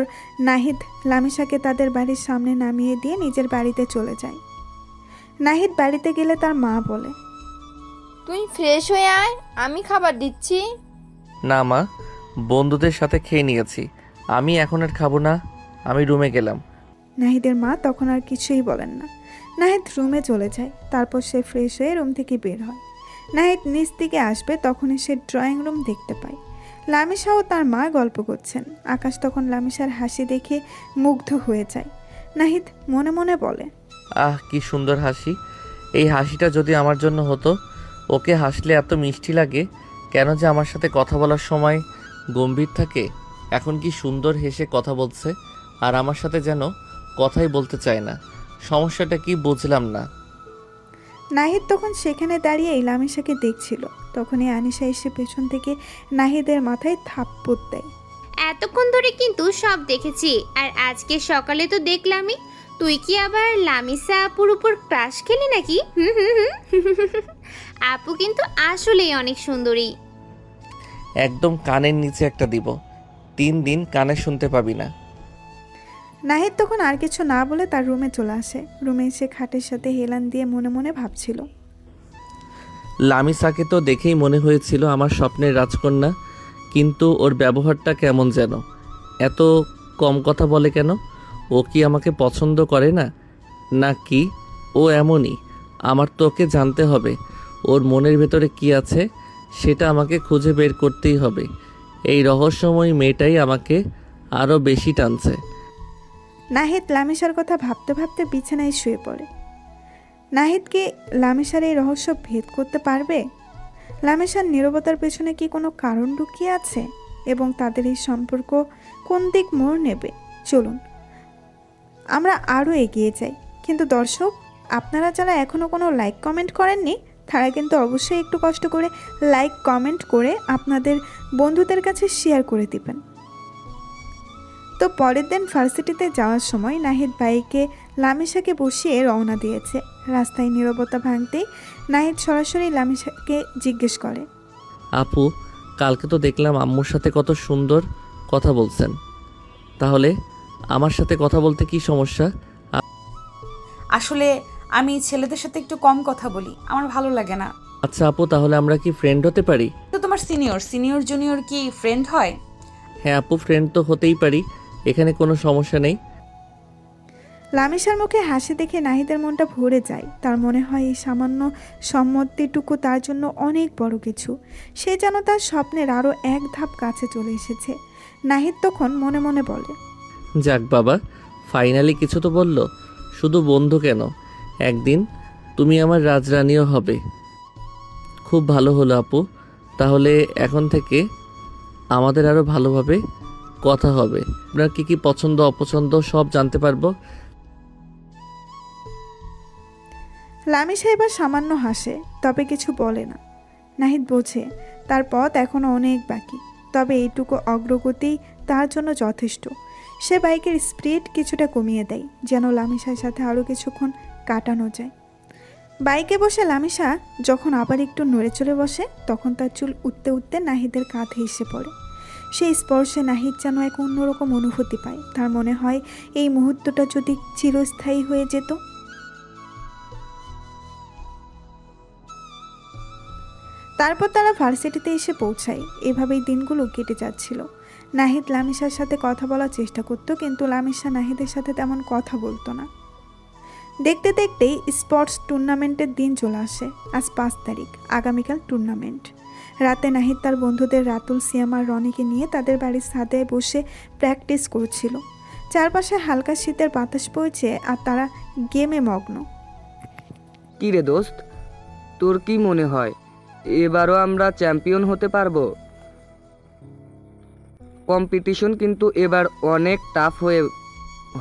নাহিদ লামিসাকে তাদের বাড়ির সামনে নামিয়ে দিয়ে নিজের বাড়িতে চলে যায়। নাহিদ বাড়িতে গেলে তার মা বলে, তুই ফ্রেশ হয়ে আয়, আমি খাবার দিচ্ছি। না মা, বন্ধুদের সাথে খেয়ে নিয়েছি, আমি এখন আর খাবো না, আমি রুমে গেলাম। নাহিদের মা তখন আর কিছুই বলেন না। নাহিদ রুমে চলে যায়। তারপর সে ফ্রেশ হয়ে রুম থেকে বের হয়। নাহিদ নিচ দিকে আসবে, তখনই সে ড্রয়িং রুম দেখতে পায়। লামিসা ও তার মা গল্প করছেন। আকাশ তখন লামিসার হাসি দেখে মুগ্ধ হয়ে যায়। নাহিদ মনে মনে বলে, আহ কি সুন্দর হাসি, এই হাসিটা যদি আমার জন্য হতো। ওকে হাসলে এত মিষ্টি লাগে, কেন যে আমার সাথে কথা বলার সময় গম্ভীর থাকে। এখন কি সুন্দর হেসে কথা বলছে, আর আমার সাথে যেন কথাই বলতে চায় না। সমস্যাটা কি বুঝলাম না। নাহিদ তখন সেখানে দাঁড়িয়ে লামিসাকে দেখছিল। তখনই আনিশা এসে পেছন থেকে নাহিদের মাথায় থাপ্পড় দেয়। এতক্ষণ ধরে কিন্তু সব দেখেছি, আর আজকে সকালে তো দেখলামই। তুই কি আবার লামিসা আপুর উপর ক্রাশ খেলি নাকি? আপু কিন্তু আসলেই অনেক সুন্দরী। একদম কানের নিচে একটা দিব, 3 দিন কানে শুনতে পাবি না। নাহিদ তখন আর কিছু না বলে তার রুমে চলে আসে। রুমে এসে খাটের সাথে হেলান দিয়ে মনে মনে ভাবছিল, লামিসাকে তো দেখেই মনে হয়েছিল আমার স্বপ্নের রাজকন্যা, কিন্তু ওর ব্যবহারটা কেমন যেন, এত কম কথা বলে কেন? ও কি আমাকে পছন্দ করে না, না কি ও এমনই? আমার তো ওকে জানতে হবে, ওর মনের ভেতরে কি আছে সেটা আমাকে খুঁজে বের করতেই হবে। এই রহস্যময়ী মেয়েটাই আমাকে আরও বেশি টানছে। নাহিদ লামিসার কথা ভাবতে ভাবতে বিছানায় শুয়ে পড়ে। নাহিদ কি লামিসার এই রহস্য ভেদ করতে পারবে? লামিসার নীরবতার পেছনে কি কোনো কারণ লুকিয়ে আছে, এবং তাদের এই সম্পর্ক কোন দিক মোড় নেবে? চলুন আমরা আরও এগিয়ে যাই। কিন্তু দর্শক, আপনারা যারা এখনও কোনো লাইক কমেন্ট করেননি, তারা কিন্তু অবশ্যই একটু কষ্ট করে লাইক কমেন্ট করে আপনাদের বন্ধুদের কাছে শেয়ার করে দিবেন। তো পরের দিন ভার্সিটিতে যাওয়ার সময় নাহিদ বাইকে লামিসাকে বসিয়ে রওনা দিয়েছে। রাস্তায় নীরবতা ভাঙতেই নাহিদ সরাসরি লামিসাকে জিজ্ঞেস করে, আপু, কালকে তো দেখলাম আম্মুর সাথে কত সুন্দর কথা বলছেন, তাহলে আমার সাথে কথা বলতে কি সমস্যা? আসলে আমি ছেলেদের সাথে একটু কম কথা বলি, আমার ভালো লাগে না। আচ্ছা আপু, তাহলে আমরা কি ফ্রেন্ড হতে পারি? তো তোমার সিনিয়র জুনিয়র কি ফ্রেন্ড হয়? হ্যাঁ আপু, ফ্রেন্ড তো হতেই পারি, এখানে কোনো সমস্যা নেই। লামিসার মুখে হাসি দেখে নাহিদের মনটা ভরে যায়। তার মনে হয় এই সামান্য সম্মতিটুকু তার জন্য অনেক বড় কিছু। সে যেন তার স্বপ্নের আরও এক ধাপ কাছে চলে এসেছে। নাহিদ তখন মনে মনে বলে, যাক বাবা, ফাইনালি কিছু তো বললো। শুধু বন্ধু কেন, একদিন তুমি আমার রাজরানীও হবে। খুব ভালো হলো আপু, তাহলে এখন থেকে আমাদের আরও ভালোভাবে কথা হবে। আপনার কী কী পছন্দ অপছন্দ সব জানতে পারবো। লামিসা এবার সামান্য হাসে, তবে কিছু বলে না। নাহিদ বোঝে তার পথ এখনও অনেক বাকি, তবে এইটুকু অগ্রগতি তার জন্য যথেষ্ট। সে বাইকের স্পিড কিছুটা কমিয়ে দেয়, যেন লামিসার সাথে আরও কিছুক্ষণ কাটানো যায়। বাইকে বসে লামিসা যখন আবার একটু নড়ে চলে বসে, তখন তার চুল উঠতে উঠতে নাহিদের কাঁধে এসে পড়ে। সেই স্পর্শে নাহিদ যেন এক অন্যরকম অনুভূতি পায়। তার মনে হয় এই মুহূর্তটা যদি চিরস্থায়ী হয়ে যেত। তারপর তারা ভার্সিটিতে এসে পৌঁছায়। এভাবেই দিনগুলো কেটে যাচ্ছিল। নাহিদ লামিসার সাথে কথা বলার চেষ্টা করত, কিন্তু লামিসা নাহিদের সাথে তেমন কথা বলতো না। দেখতে দেখতেই স্পোর্টস টুর্নামেন্টের দিন চলে আসে। আজ 5 তারিখ, আগামীকাল টুর্নামেন্ট। রাতে নাহিদ তার বন্ধুদের রাতুল, সিয়াম আর রনিকে নিয়ে তাদের বাড়ির ছাদে বসে প্র্যাকটিস করছিল। চারপাশে হালকা শীতের বাতাস বইছে, আর তারা গেমে মগ্ন। কি রে দোস্ত, তোর কি মনে হয় এবারও আমরা চ্যাম্পিয়ন হতে পারবো? কম্পিটিশন কিন্তু এবার অনেক টাফ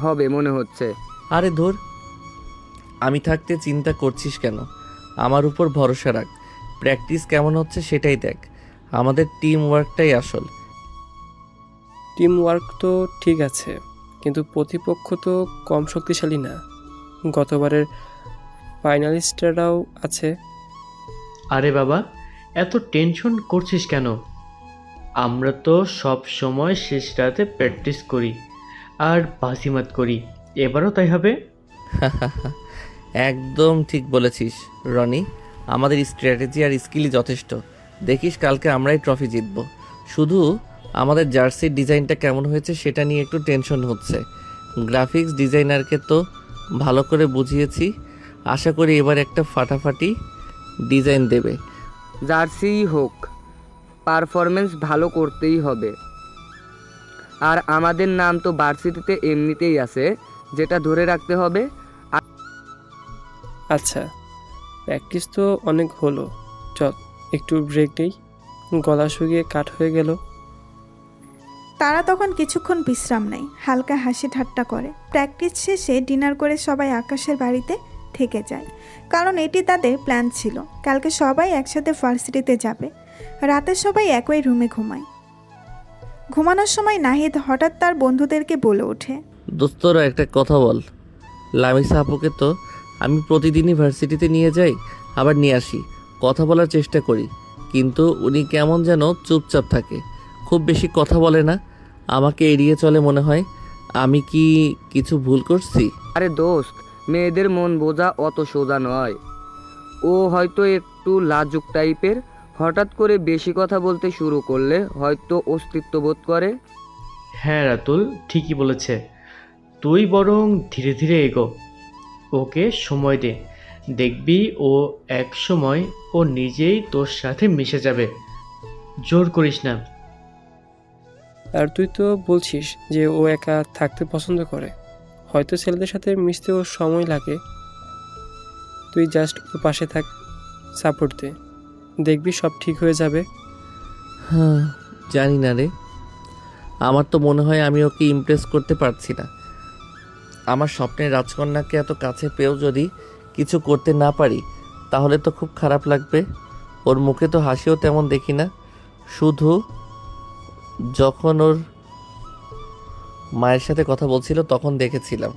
হবে মনে হচ্ছে। আরে ধুর, আমি থাকতে চিন্তা করছিস কেন? আমার উপর ভরসা রাখ, প্র্যাকটিস কেমন হচ্ছে সেটাই দেখ। আমাদের টিম ওয়ার্কটাই আসল। টিম ওয়ার্ক তো ঠিক আছে, কিন্তু প্রতিপক্ষ তো কম শক্তিশালী না। গতবারের ফাইনালিস্টরাও আছে। আরে বাবা, এত টেনশন করছিস কেন? আমরা তো সব সময় শেষ রাতে প্র্যাকটিস করি আর বাজিমাত করি, এবারও তাই হবে। একদম ঠিক বলেছিস রনি। আমাদের স্ট্র্যাটেজি আর স্কিলই যথেষ্ট। দেখিস কালকে আমরাই ট্রফি জিতব। শুধু আমাদের জার্সির ডিজাইনটা কেমন হয়েছে সেটা নিয়ে একটু টেনশন হচ্ছে। গ্রাফিক্স ডিজাইনারকে তো ভালো করে বুঝিয়েছি, আশা করি এবার একটা ফাটাফাটি ডিজাইন দেবে। জার্সিই হোক, পারফরমেন্স ভালো করতেই হবে। আর আমাদের নাম তো ভার্সিটিতে এমনিতেই আছে, যেটা ধরে রাখতে হবে। আচ্ছা, প্র্যাকটিস তো অনেক হলো, চল একটু ব্রেক নেই, গলা শুকিয়ে কাঠ হয়ে গেল। তারা তখন কিছুক্ষণ বিশ্রাম নেয়, হালকা হাসি ঠাট্টা করে। প্র্যাকটিস শেষে ডিনার করে সবাই আকাশের বাড়িতে থেকে যায়, কারণ এটি তাদের প্ল্যান ছিল। কালকে সবাই একসাথে ভার্সিটিতে যাবে। রাতে সবাই একই রুমে ঘুমায়। ঘুমানোর সময় নাহিদ হঠাৎ তার বন্ধুদেরকে বলে ওঠে, দোস্তরা একটা কথা বল, লামিসা আপুকে তো আমি প্রতিদিনই ভার্সিটিতে নিয়ে যাই, আবার নিয়ে আসি, কথা বলার চেষ্টা করি, কিন্তু উনি কেমন যেন চুপচাপ থাকে, খুব বেশি কথা বলে না, আমাকে এড়িয়ে চলে মনে হয়। আমি কি কিছু ভুল করছি? আরে দোস্ত, মেয়েদের মন বোঝা অত সোজা নয়। ও হয়তো একটু লাজুক টাইপের, হঠাৎ করে বেশি কথা বলতে শুরু করলে হয়তো অস্তিত্ব বোধ করে। হ্যাঁ রাতুল ঠিকই বলেছে, তুই বরং ধীরে ধীরে এগো, ওকে সময় দে, দেখবি ও এক সময় ও নিজেই তোর সাথে মিশে যাবে। জোর করিস না। আর তুই তো বলছিস যে ও একা থাকতে পছন্দ করে, হয়তো ছেলেদের সাথে মিশতে ওর সময় লাগে। তুই জাস্ট ওর পাশে থাক, সাপোর্ট দে, দেখবি সব ঠিক হয়ে যাবে। হ্যাঁ, জানি না রে, আমার তো মনে হয় আমি ওকে ইমপ্রেস করতে পারছি না। আমার স্বপ্নের রাজকন্যাকে এত কাছে পেয়েও যদি কিছু করতে না পারি তাহলে তো খুব খারাপ লাগবে। ওর মুখে তো হাসিও তেমন দেখি না, শুধু যখন ওর মায়ের সাথে কথা বলছিল তখন দেখেছিলাম।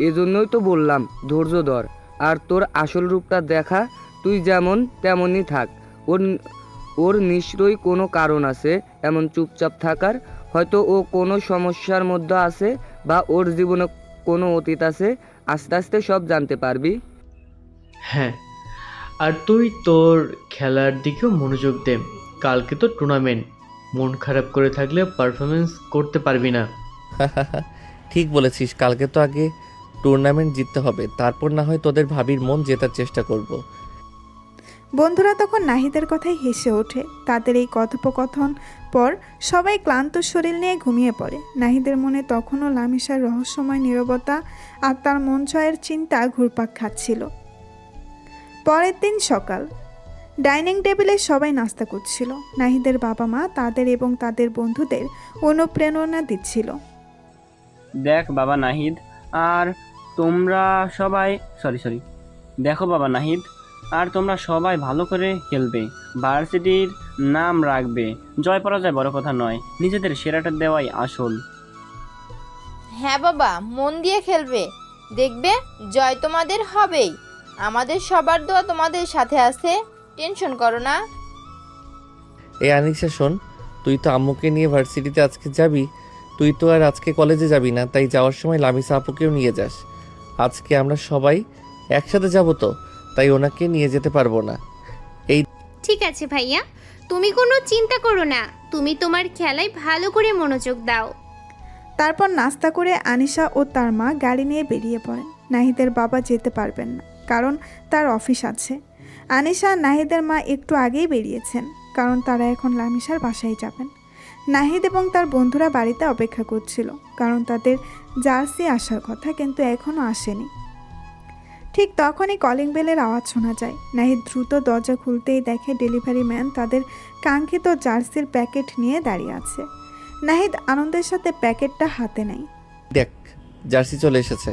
এজন্যই তো বললাম ধৈর্য ধর, আর তোর আসল রূপটা দেখা। তুই যেমন তেমনই থাক। ওর নিশ্চয়ই কোনো কারণ আছে এমন চুপচাপ থাকার। হয়তো ও কোনো সমস্যার মধ্যে আছে, বা ওর জীবনে কোনো অতীত আছে। আস্তে আস্তে সব জানতে পারবি। হ্যাঁ, আর তুই তোর খেলার দিকেও মনোযোগ দে, কালকে তো টুর্নামেন্ট, মন খারাপ করে থাকলে পারফরমেন্স করতে পারবি না। ঠিক বলেছিস, কালকে তো আগে টুর্নামেন্ট জিততে হবে, তারপর না হয় তোদের ভাবির মন জেতার চেষ্টা করব। বন্ধুরা তখন নাহিদের কথাই হেসে ওঠে। তাদের এই কথোপকথন পর সবাই ক্লান্ত শরীর নিয়ে ঘুমিয়ে পড়ে। নাহিদের মনে তখনও লামিসার রহস্যময় নীরবতা আর তার মন জয়ের চিন্তা ঘুরপাক খাচ্ছিল। পরের দিন সকাল, ডাইনিং টেবিলে সবাই নাস্তা করছিল। নাহিদের বাবা মা তাদের এবং তাদের বন্ধুদের অনুপ্রেরণা দিচ্ছিল। দেখ বাবা নাহিদ, আর তোমরা সবাই দেখো বাবা নাহিদ, আর তোমরা সবাই ভালো করে খেলবে, ভার্সিটির নাম রাখবে। জয় পরাজয় বড় কথা নয়, নিজেদের সেরাটা দেওয়াই আসল। হ্যাঁ বাবা, মন দিয়ে খেলবে, দেখবে জয় তোমাদের হবেই। আমাদের সবার দোয়া তোমাদের সাথে আছে, টেনশন করো না। এই আনিসা শোন, তুই তো আম্মুকে নিয়ে ভার্সিটিতে আজকে যাবি, তুই তো আর আজকে কলেজে যাবি না, তাই যাওয়ার সময় লামিসা আপুকেও নিয়ে যাস। আজকে আমরা সবাই একসাথে যাব তো, তাই ওনাকে নিয়ে যেতে পারবো না। ঠিক আছে ভাইয়া, তুমি কোনো চিন্তা করো না, তুমি তোমার খেলায় ভালো করে মনোযোগ দাও। তারপর নাস্তা করে আনিশা ও তার মা গাড়ি নিয়ে বেরিয়ে পড়েন। নাহিদের বাবা যেতে পারবেন না, কারণ তার অফিস আছে। আনিশা আর নাহিদের মা একটু আগেই বেরিয়েছেন, কারণ তারা এখন লামিসার বাসায় যাবেন। নাহিদ এবং তার বন্ধুরা বাড়িতে অপেক্ষা করছিল, কারণ তাদের জার্সি আসার কথা, কিন্তু এখনও আসেনি। ঠিক তখনই কলিং বেলের আওয়াজ শোনা যায়। নাহিদ দ্রুত দরজা খুলতেই দেখে ডেলিভারি ম্যান তাদের কাঙ্ক্ষিত জার্সির প্যাকেট নিয়ে দাঁড়িয়ে আছে। নাহিদ আনন্দের সাথে প্যাকেটটা হাতে নেয়। দেখ, জার্সি চলে এসেছে।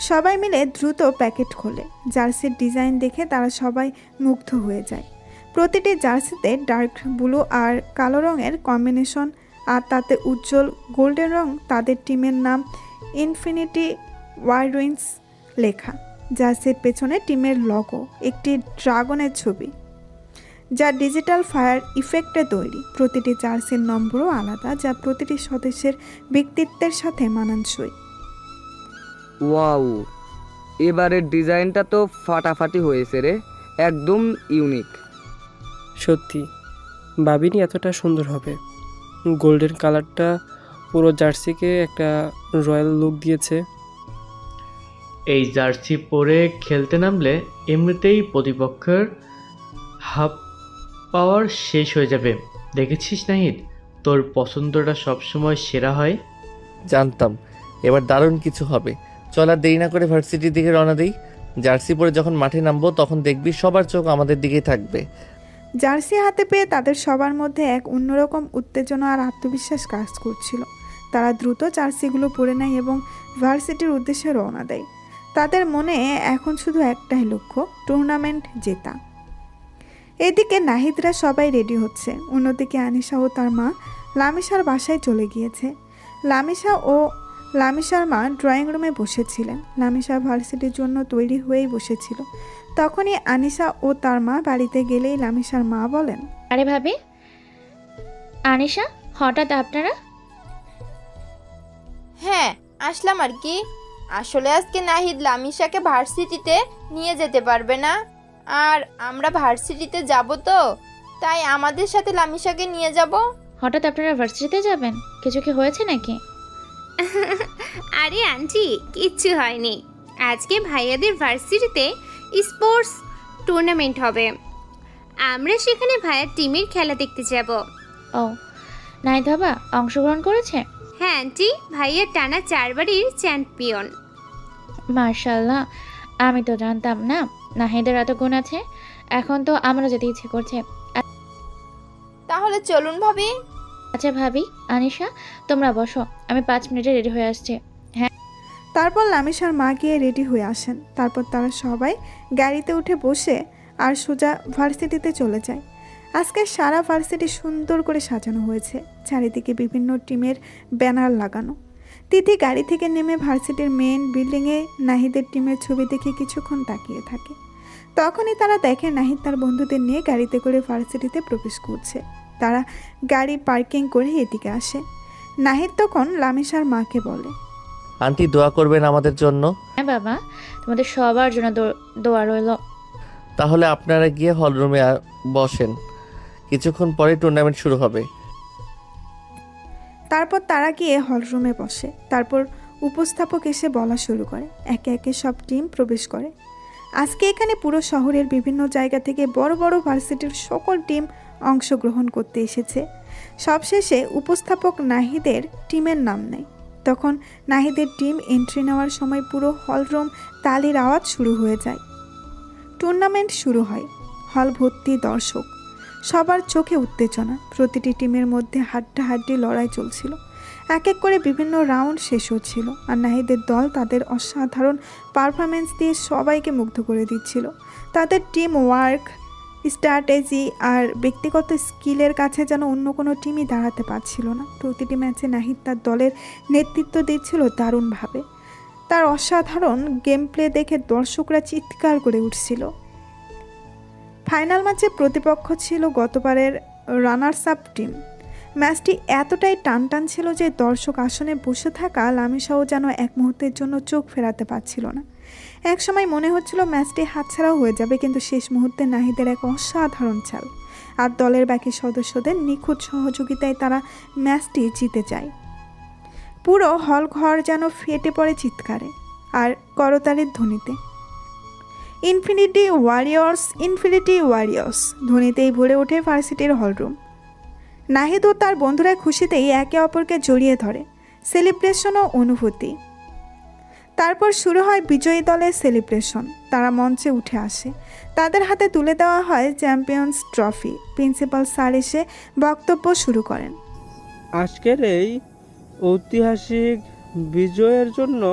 সবাই মিলে দ্রুত প্যাকেট খোলে। জার্সির ডিজাইন দেখে তারা সবাই মুগ্ধ হয়ে যায়। প্রতিটি জার্সিতে ডার্ক ব্লু আর কালো রঙের কম্বিনেশন, আর তাতে উজ্জ্বল গোল্ডেন রং, তাদের টিমের নাম ইনফিনিটি ওয়ারউইন্স লেখা। জার্সির পেছনে টিমের লগো, একটি ড্রাগনের ছবি যা ডিজিটাল ফায়ার ইফেক্টে তৈরি। প্রতিটি জার্সির নম্বরও আলাদা, যা প্রতিটি সদস্যের ব্যক্তিত্বের সাথে মানানসই। ওয়াও, এবারের ডিজাইনটা তো ফাটাফাটি হয়েছে রে, একদম ইউনিক। সত্যি ভাবিনি এতটা সুন্দর হবে। গোল্ডেন কালারটা পুরো জার্সিকে একটা রয়্যাল লুক দিয়েছে। এই জার্সি পরে খেলতে নামলে এমনিতেই প্রতিপক্ষের হাফ পাওয়ার শেষ হয়ে যাবে। দেখেছিস নাহিদ, তোর পছন্দটা সবসময় সেরা হয়। জানতাম এবার দারুণ কিছু হবে। চল আর দেরি না করে ভার্সিটির দিকে রওনা দিই। জার্সি পরে যখন মাঠে নামবো তখন দেখবি সবার চোখ আমাদের দিকেই থাকবে। জার্সি হাতে পেয়ে তাদের সবার মধ্যে এক অন্যরকম উত্তেজনা আর আত্মবিশ্বাস কাজ করছিল। তারা দ্রুত জার্সিগুলো পরে নেয় এবং ভার্সিটির উদ্দেশ্যে রওনা দেয়। তাদের মনে এখন শুধু একটাই লক্ষ্য, টুর্নামেন্ট জেতা। এদিকে নাহিদরা সবাই রেডি হচ্ছে, অন্যদিকে আনিশা ও তার মা লামিশার বাসায় চলে গিয়েছে। লামিশার মা ড্রয়িং রুমে বসেছিলেন। লামিশা ভার্সিটির জন্য তৈরি হয়েই বসেছিল। তখনই আনিশা ও তার মা বাড়িতে গেলেই লামিশার মা বলেন, আরে ভাবি, আনিশা, হঠাৎ আপনারা? হ্যাঁ, আসলাম আর কি। আসলে আজকে নাহিদ লামিশাকে ভার্সিটিতে নিয়ে যেতে পারবে না, আর আমরা ভার্সিটিতে যাব, তো তাই আমাদের সাথে লামিশাকে নিয়ে যাব। হঠাৎ আপনারা ভার্সিটিতে যাবেন? কিছু কি হয়েছে নাকি? আরে আন্টি, কিচ্ছু হয়নি। আজকে ভাইয়াদের ভার্সিটিতে স্পোর্টস টুর্নামেন্ট হবে, আমরা সেখানে ভাইয়ার টিমের খেলা দেখতে যাব। ও, নাহিদ বাবা অংশগ্রহণ করেছে? হ্যাঁ আন্টি, ভাইয়া টানা 4 বারের চ্যাম্পিয়ন। মার্শাল্লাহ, আমি তো জানতাম না নাহিদের এত গুণ আছে। এখন তো আমারও যেতে ইচ্ছে করছে। তাহলে চলুন ভাবি। আচ্ছা ভাবি, আনিশা তোমরা বসো, আমি 5 মিনিটে রেডি হয়ে আসছি। তারপর লামিশার মা গিয়ে রেডি হয়ে আসেন। তারপর তারা সবাই গাড়িতে উঠে বসে আর সোজা ভার্সিটিতে চলে যায়। আজকে সারা ভার্সিটি সুন্দর করে সাজানো হয়েছে, চারিদিকে বিভিন্ন টিমের ব্যানার লাগানো। তিথি গাড়ি থেকে নেমে ভার্সিটির মেইন বিল্ডিংয়ে নাহিদের টিমের ছবি দেখে কিছুক্ষণ তাকিয়ে থাকে। তখনই তারা দেখে নাহিদ তার বন্ধুদের নিয়ে গাড়িতে করে ভার্সিটিতে প্রবেশ করছে। তারা গাড়ি পার্কিং করে এদিকে আসে। নাহিদ তখন লামিশার মাকে বলে, আন্টি দোয়া করবেন আমাদের জন্য। হ্যাঁ বাবা, তোমাদের সবার জন্য দোয়া রইল। তাহলে আপনারা গিয়ে হলরুমে বসেন, কিছুক্ষণ পরে টুর্নামেন্ট শুরু হবে। তারপর তারা গিয়ে হলরুমে বসে। তারপর উপস্থাপক এসে বলা শুরু করে, একে একে সব টিম প্রবেশ করে। আজকে এখানে পুরো শহরের বিভিন্ন জায়গা থেকে বড় বড় ভার্সিটির সকল টিম অংশগ্রহণ করতে এসেছে। সবশেষে উপস্থাপক নাহিদের টিমের নাম নেয়। তখন নাহিদের টিম এন্ট্রি নেওয়ার সময় পুরো হলরুম তালির আওয়াজ শুরু হয়ে যায়। টুর্নামেন্ট শুরু হয়। হল ভর্তি দর্শক, সবার চোখে উত্তেজনা। প্রতিটি টিমের মধ্যে হাড্ডাহাড্ডি লড়াই চলছিল। এক এক করে বিভিন্ন রাউন্ড শেষ হচ্ছিল, আর নাহিদের দল তাদের অসাধারণ পারফরমেন্স দিয়ে সবাইকে মুগ্ধ করে দিচ্ছিল। তাদের টিম ওয়ার্ক, স্ট্র্যাটেজি আর ব্যক্তিগত স্কিলের কাছে যেন অন্য কোনো টিমই দাঁড়াতে পারছিল না। প্রতিটি ম্যাচে নাহিদ তার দলের নেতৃত্ব দিচ্ছিল দারুণভাবে। তার অসাধারণ গেম প্লে দেখে দর্শকরা চিৎকার করে উঠছিল। ফাইনাল ম্যাচে প্রতিপক্ষ ছিল গতবারের রানার্স আপ টিম। ম্যাচটি এতটাই টানটান ছিল যে দর্শক আসনে বসে থাকা লামিশাও যেন এক মুহূর্তের জন্য চোখ ফেরাতে পারছিল না। একসময় মনে হচ্ছিল ম্যাচটি হাতছাড়াও হয়ে যাবে, কিন্তু শেষ মুহূর্তে নাহিদের এক অসাধারণ চাল আর দলের বাকি সদস্যদের নিখুঁত সহযোগিতায় তারা ম্যাচটি জিতে যায়। পুরো হল ঘর যেন ফেটে পড়ে চিৎকারে আর করতালির ধ্বনিতে। ইনফিনিটি ওয়ারিয়র্স ধ্বনিতেই ভরে ওঠে ভার্সিটির হলরুম। নাহিদ ও তার বন্ধুরা খুশিতেই একে অপরকে জড়িয়ে ধরে। সেলিব্রেশন ও অনুভূতি। তারপর শুরু হয় বিজয়ী দলের সেলিব্রেশন। তারা মঞ্চে উঠে আসে, তাদের হাতে তুলে দেওয়া হয় চ্যাম্পিয়ন্স ট্রফি। প্রিন্সিপাল স্যার এসে বক্তব্য শুরু করেন। আজকের এই ঐতিহাসিক বিজয়ের জন্য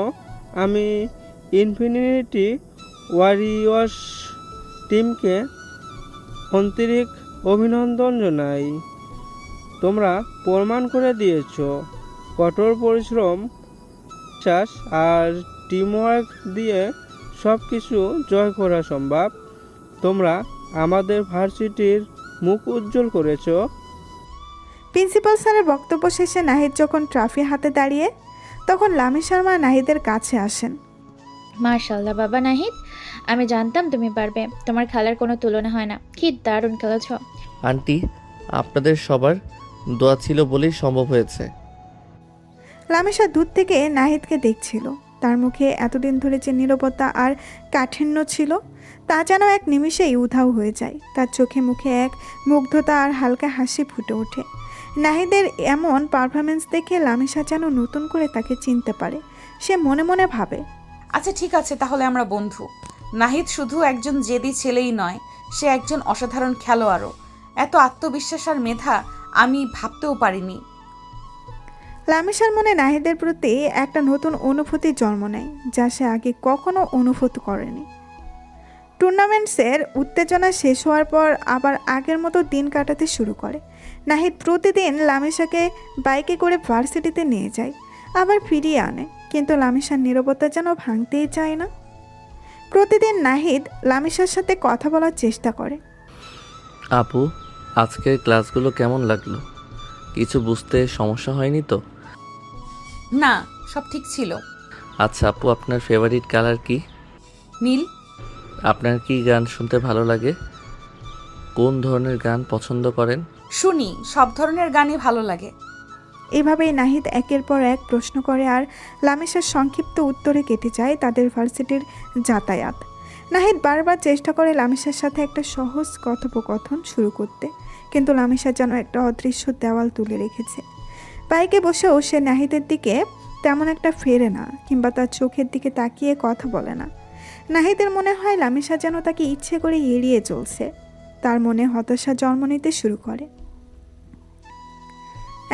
আমি ইনফিনিটি ওয়ারিয়র্স টিমকে আন্তরিক অভিনন্দন জানাই। তোমরা প্রমাণ করে দিয়েছো কঠোর পরিশ্রম, বিশ্বাস আর টিমওয়ার্ক দিয়ে সব কিছু জয় করা সম্ভব। তোমরা আমাদের ভার্সিটির মুখ উজ্জ্বল করেছো। প্রিন্সিপাল স্যারের বক্তব্য শেষে নাহিদ যখন ট্রফি হাতে দাঁড়িয়ে, তখন লামি শর্মা নাহিদের কাছে আসেন। মার্শাল্লাহ বাবা নাহিদ, আমি জানতাম তুমি পারবে। তোমার খেলার কোনো তুলনা হয় না। কি দারুণ খেলেছ। আন্টি, আপনাদের সবার দোয়া ছিল বলেই সম্ভব হয়েছে। লামিশা দূর থেকে নাহিদকে দেখছিল। তার মুখে এতদিন ধরে যে নীরবতা আর কাঠিন্য ছিল তা যেন এক নিমিষেই উধাও হয়ে যায়। তার চোখে মুখে এক মুগ্ধতা আর হালকা হাসি ফুটে ওঠে। নাহিদের এমন পারফরমেন্স দেখে লামিশা যেন নতুন করে তাকে চিনতে পারে। সে মনে মনে ভাবে, আচ্ছা ঠিক আছে, তাহলে আমরা বন্ধু। নাহিদ শুধু একজন জেদি ছেলেই নয়, সে একজন অসাধারণ খেলোয়াড়ও। এত আত্মবিশ্বাস আর মেধা আমি ভাবতেও পারিনি। লামিশার মনে নাহিদের প্রতি একটা নতুন অনুভূতির জন্ম নেয়, যা সে আগে কখনো অনুভূত করেনি। টুর্নামেন্টসের উত্তেজনা শেষ হওয়ার পর আবার আগের মতো দিন কাটাতে শুরু করে। নাহিদ প্রতিদিন লামিশাকে বাইকে করে ভার্সিটিতে নিয়ে যায়, আবার ফিরিয়ে আনে, কিন্তু লামিশার নীরবতা যেন ভাঙতেই চায় না। প্রতিদিন নাহিদ লামিশার সাথে কথা বলার চেষ্টা করে। আপু, আজকের ক্লাসগুলো কেমন লাগলো? কিছু বুঝতে সমস্যা হয়নি তো? না, সব ঠিক ছিল। আচ্ছা আপু, আপনার ফেভারিট কালার কি? নীল। আপনার কি গান শুনতে ভালো লাগে? কোন ধরনের গান পছন্দ করেন? শুনি, সব ধরনের গানই ভালো লাগে। এভাবেই নাহিদ একের পর এক প্রশ্ন করে আর লামিশার সংক্ষিপ্ত উত্তরে কেটে যায় তাদের ভার্সিটির যাতায়াত। নাহিদ বারবার চেষ্টা করে লামিশার সাথে একটা সহজ কথোপকথন শুরু করতে, কিন্তু লামিশা যেন একটা অদৃশ্য দেওয়াল তুলে রেখেছে। বাইকে বসেও সে নাহিদের দিকে তেমন একটা ফেরে না, কিংবা তার চোখের দিকে তাকিয়ে কথা বলে না। নাহিদের মনে হয় লামিশা যেন তাকে ইচ্ছে করে এড়িয়ে চলছে। তার মনে হতাশা জন্ম নিতে শুরু করে।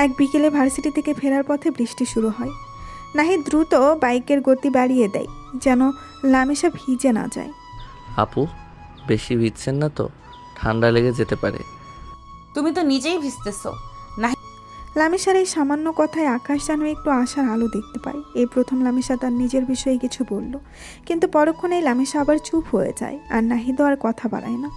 এক বিকেলে ভার্সিটি থেকে ফেরার পথে বৃষ্টি শুরু হয়। নাহিদ দ্রুত বাইকের গতি বাড়িয়ে দেয়, যেন লামিশা ভিজে না যায়। আপু, বেশি ভিজছেন না তো? ঠান্ডা লেগে যেতে পারে। তুমি তো নিজেই ভিজতেছো। লামিশার এই সামান্য কথায় আকাশ যেন একটু আশার আলো দেখতে পায়। এই প্রথম লামিশা তার নিজের বিষয়ে কিছু বলল, কিন্তু পরক্ষণেই লামিশা আবার চুপ হয়ে যায়, আর নাহিদও আর কথা বাড়ায় না।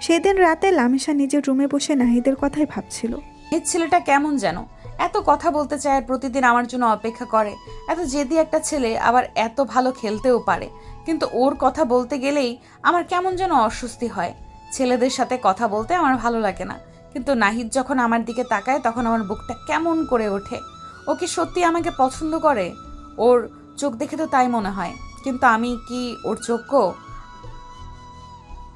সেদিন রাতে লামিশা নিজের রুমে বসে নাহিদের কথাই ভাবছিল। এই ছেলেটা কেমন যেন, এত কথা বলতে চায় আর প্রতিদিন আমার জন্য অপেক্ষা করে। এত জেদি একটা ছেলে, আবার এত ভালো খেলতেও পারে, কিন্তু ওর কথা বলতে গেলেই আমার কেমন যেন অস্বস্তি হয়। ছেলেদের সাথে কথা বলতে আমার ভালো লাগে না, কিন্তু নাহিদ যখন আমার দিকে তাকায় তখন আমার বুকটা কেমন করে ওঠে। ও কি সত্যি আমাকে পছন্দ করে? ওর চোখ দেখে তো তাই মনে হয়, কিন্তু আমি কি ওর যোগ্য?